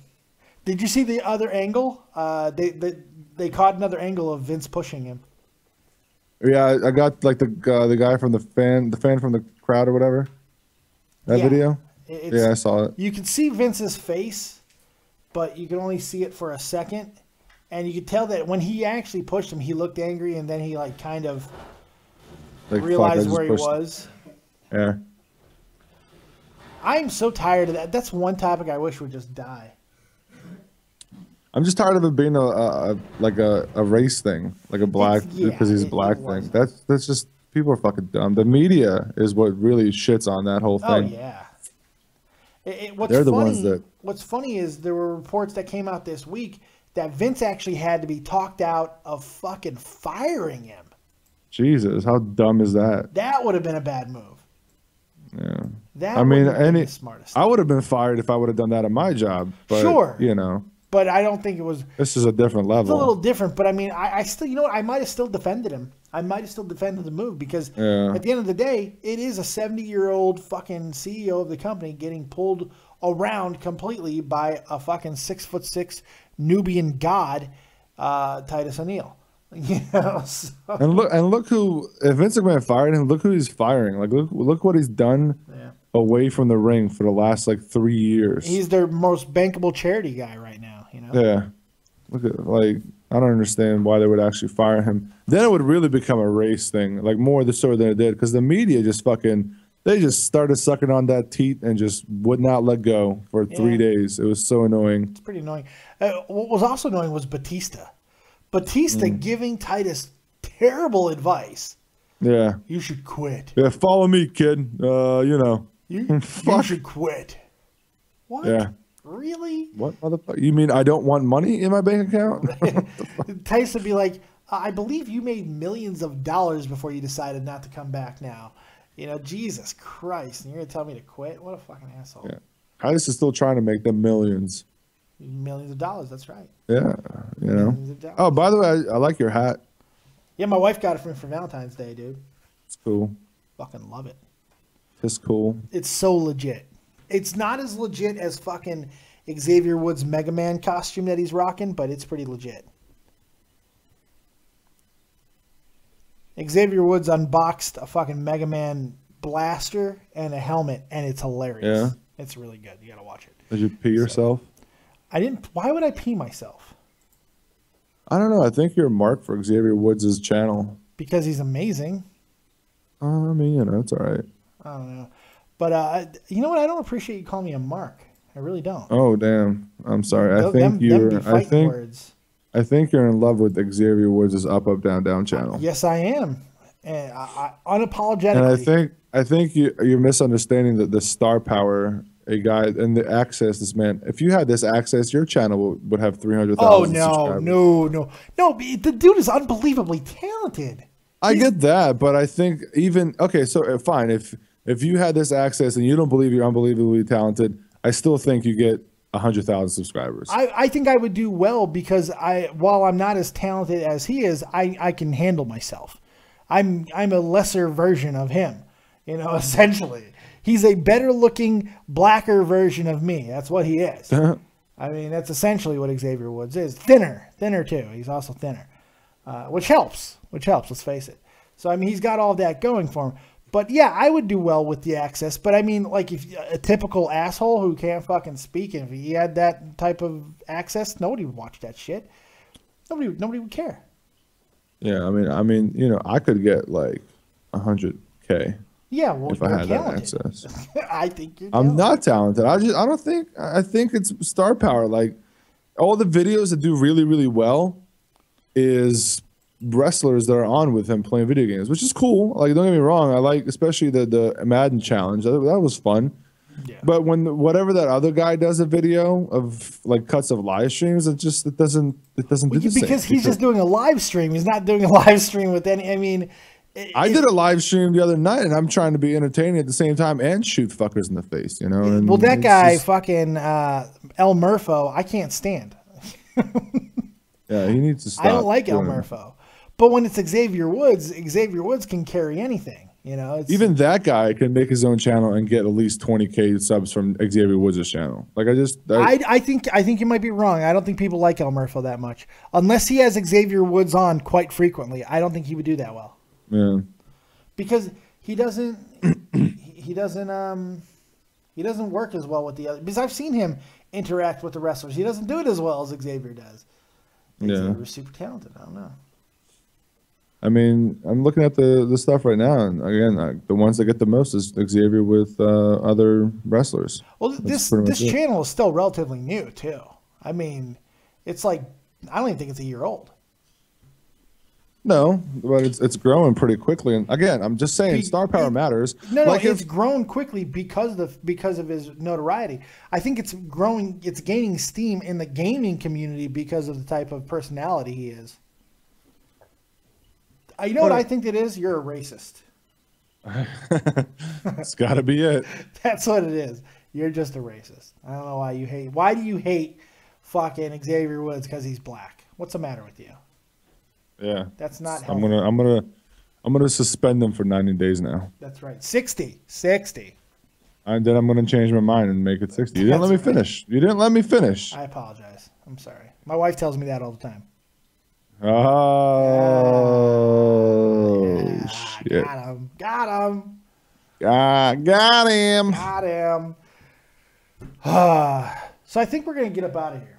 Did you see the other angle? They caught another angle of Vince pushing him. Yeah, I got like the guy from the fan from the crowd or whatever. That video? Yeah, I saw it. You can see Vince's face, but you can only see it for a second. And you could tell that when he actually pushed him, he looked angry, and then he like kind of realized where he was. Yeah. I'm so tired of that. That's one topic I wish would just die. I'm just tired of it being a race thing, like a black because he's black thing. That's just people are fucking dumb. The media is what really shits on that whole thing. Oh yeah. They're the ones that. What's funny is there were reports that came out this week that Vince actually had to be talked out of fucking firing him. Jesus, how dumb is that? That would have been a bad move. Yeah. That would have been the smartest. I would have been fired if I would have done that at my job. But, sure. You know. But I don't think it was. This is a different level. It's a little different, but I mean, I still, you know what? I might have still defended him. I might have still defended the move because at the end of the day, it is a 70-year-old fucking CEO of the company getting pulled around completely by a fucking 6'6" Nubian god, Titus O'Neil. You know, so. And look who, if Vince McMahon fired him, look who he's firing. Like look what he's done away from the ring for the last like 3 years. He's their most bankable charity guy right now. You know. Yeah. Look at like I don't understand why they would actually fire him. Then it would really become a race thing, like more the sort than it did, because the media just fucking they just started sucking on that teat and just would not let go for 3 days. It was so annoying. It's pretty annoying. What was also annoying was Batista. Batista giving Titus terrible advice. Yeah. You should quit. Yeah, follow me, kid. You know. You should quit. What? Yeah. Really? What motherfucker? You mean I don't want money in my bank account? Titus would be like, I believe you made millions of dollars before you decided not to come back now. You know, Jesus Christ. And you're going to tell me to quit? What a fucking asshole. Yeah. Titus is still trying to make them millions. Millions of dollars, that's right. Yeah, you know. Oh, by the way, I like your hat. Yeah, my wife got it for me for Valentine's Day, dude. It's cool. Fucking love it. It's cool. It's so legit. It's not as legit as fucking Xavier Woods' Mega Man costume that he's rocking, but it's pretty legit. Xavier Woods unboxed a fucking Mega Man blaster and a helmet, and it's hilarious. Yeah. It's really good. You gotta watch it. Did you pee yourself? I didn't. Why would I pee myself? I don't know. I think you're a mark for Xavier Woods' channel. Because he's amazing. I mean, you know, it's all right. I don't know. But you know what? I don't appreciate you calling me a mark. I really don't. Oh, damn. I'm sorry. I think I think you're in love with Xavier Woods' Up, Up, Down, Down channel. Yes, I am. And I unapologetically. And I think you're misunderstanding the star power a guy and the access this man. If you had this access, your channel would have 300,000. Oh no. The dude is unbelievably talented. I get that, but I think even okay. So fine, if you had this access and you don't believe you're unbelievably talented, I still think you get 100,000 subscribers. I think I would do well because while I'm not as talented as he is, I can handle myself. I'm a lesser version of him, you know. Essentially, he's a better looking, blacker version of me. That's what he is. I mean, that's essentially what Xavier Woods is. Thinner too. He's also thinner, which helps. Let's face it. So I mean, he's got all that going for him. But yeah, I would do well with the access. But I mean, like if a typical asshole who can't fucking speak, and if he had that type of access, nobody would watch that shit. Nobody would care. Yeah, I mean, you know, I could get like 100K. Yeah, well, if I had that access. I think you're. I'm not talented. I think it's star power. Like all the videos that do really, really well is wrestlers that are on with him playing video games, which is cool. Like, don't get me wrong, I like especially the Madden challenge. That was fun. Yeah. But when whatever that other guy does a video of like cuts of live streams, it doesn't do the same. Because he's just doing a live stream. He's not doing a live stream with any. I mean, I did a live stream the other night, and I'm trying to be entertaining at the same time and shoot fuckers in the face. You know. And well, that guy, fucking El Murpho, I can't stand. Yeah, he needs to stop. I don't like El Murpho. But when it's Xavier Woods can carry anything. You know, even that guy can make his own channel and get at least 20K subs from Xavier Woods' channel. Like I think you might be wrong. I don't think people like El Murpho that much, unless he has Xavier Woods on quite frequently. I don't think he would do that well. Yeah, because he doesn't work as well with the other. Because I've seen him interact with the wrestlers. He doesn't do it as well as Xavier does. Xavier's super talented. I don't know. I mean, I'm looking at the stuff right now, and again, the ones that get the most is Xavier with other wrestlers. Well, this channel is still relatively new too. I mean, it's like I don't even think it's a year old. No, but it's growing pretty quickly. And again, I'm just saying, star power matters. No, it's grown quickly because of his notoriety. I think it's growing. It's gaining steam in the gaming community because of the type of personality he is. You know what I think it is? You're a racist. It's got to be it. That's what it is. You're just a racist. I don't know why you hate. Why do you hate fucking Xavier Woods? Because he's black. What's the matter with you? Yeah. That's not healthy. I'm gonna suspend them for 90 days now. That's right. 60. And then I'm gonna change my mind and make it 60. You didn't let me finish. I apologize. I'm sorry. My wife tells me that all the time. Oh, yeah, shit. Got him. Got him. Got him. Got him. So I think we're going to get up out of here.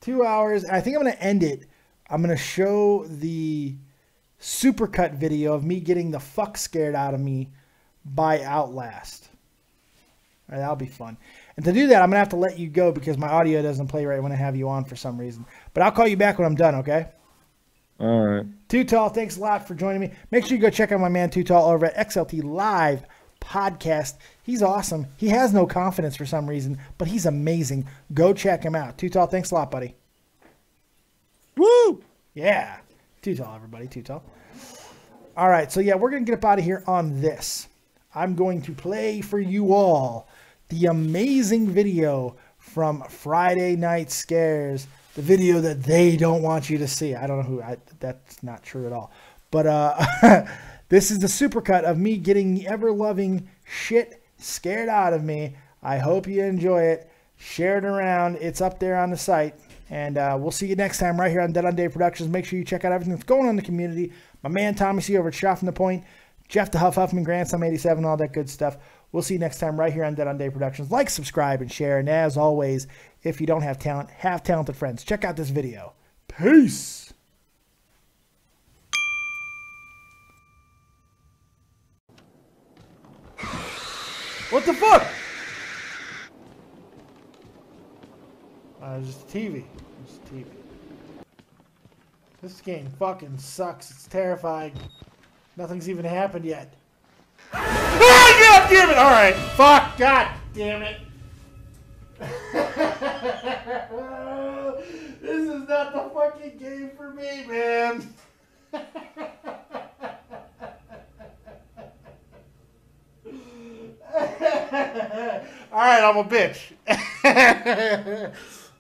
2 hours. I think I'm going to end it. I'm going to show the supercut video of me getting the fuck scared out of me by Outlast. All right, that'll be fun. And to do that, I'm going to have to let you go because my audio doesn't play right when I have you on for some reason. But I'll call you back when I'm done, okay? All right. Too Tall, thanks a lot for joining me. Make sure you go check out my man Too Tall over at XLT Live Podcast. He's awesome. He has no confidence for some reason, but he's amazing. Go check him out. Too Tall, thanks a lot, buddy. Woo! Yeah. Too Tall, everybody. Too Tall. All right, so yeah, we're going to get up out of here on this. I'm going to play for you all the amazing video from Friday Night Scares, the video that they don't want you to see. I don't know who, that's not true at all. But this is the supercut of me getting the ever-loving shit scared out of me. I hope you enjoy it. Share it around. It's up there on the site. And we'll see you next time right here on Dead on Dave Productions. Make sure you check out everything that's going on in the community. My man Tommy C over at Shot from the Point, Jeff the Huff Huffman, Grandson 87, all that good stuff. We'll see you next time right here on Dead on Dave Productions. Like, subscribe, and share. And as always, if you don't have talent, have talented friends. Check out this video. Peace. What the fuck? Just TV. Just TV. This game fucking sucks. It's terrifying. Nothing's even happened yet. Ah, God damn it! Alright. Fuck. God damn it. This is not the fucking game for me, man. Alright, I'm a bitch.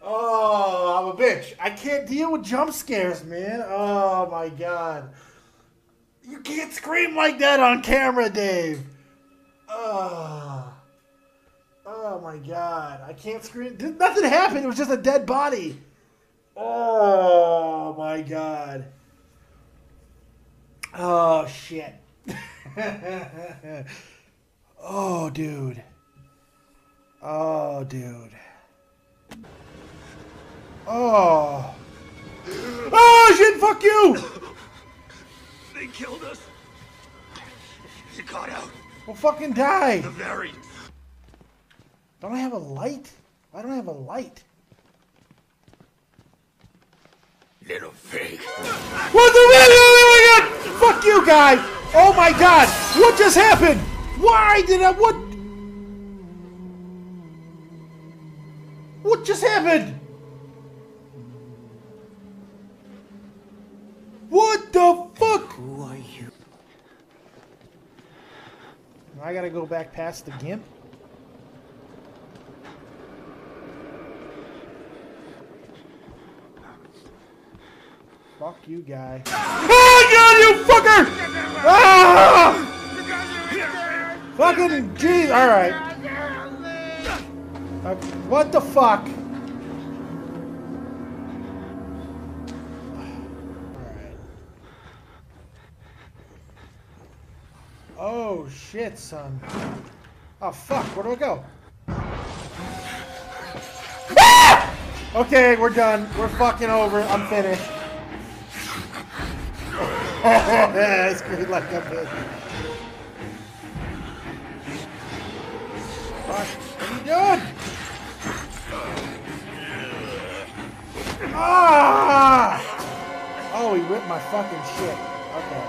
Oh, I'm a bitch. I can't deal with jump scares, man. Oh, my God. You can't scream like that on camera, Dave. Oh, my God. I can't scream. Nothing happened. It was just a dead body. Oh, my God. Oh, shit. Oh, dude. Oh, dude. Oh. Oh, shit, fuck you! They killed us. You got out. Well, fucking die. The variants. Don't I have a light? Why don't I have a light? Little fake. What the oh my God! Fuck you, guy! Oh my God! What just happened? Why did I? What just happened? What the fuck? Who are you? I gotta go back past the gimp. Fuck you, guy. Oh, God, you fucker! Ah! Fucking jeez. Alright. What the fuck? Alright. Oh, shit, son. Oh, fuck. Where do I go? Ah! Okay, we're done. We're fucking over. I'm finished. I screamed like a bitch. Fuck. What are you doing? Ah! Oh, he ripped my fucking shit. Okay.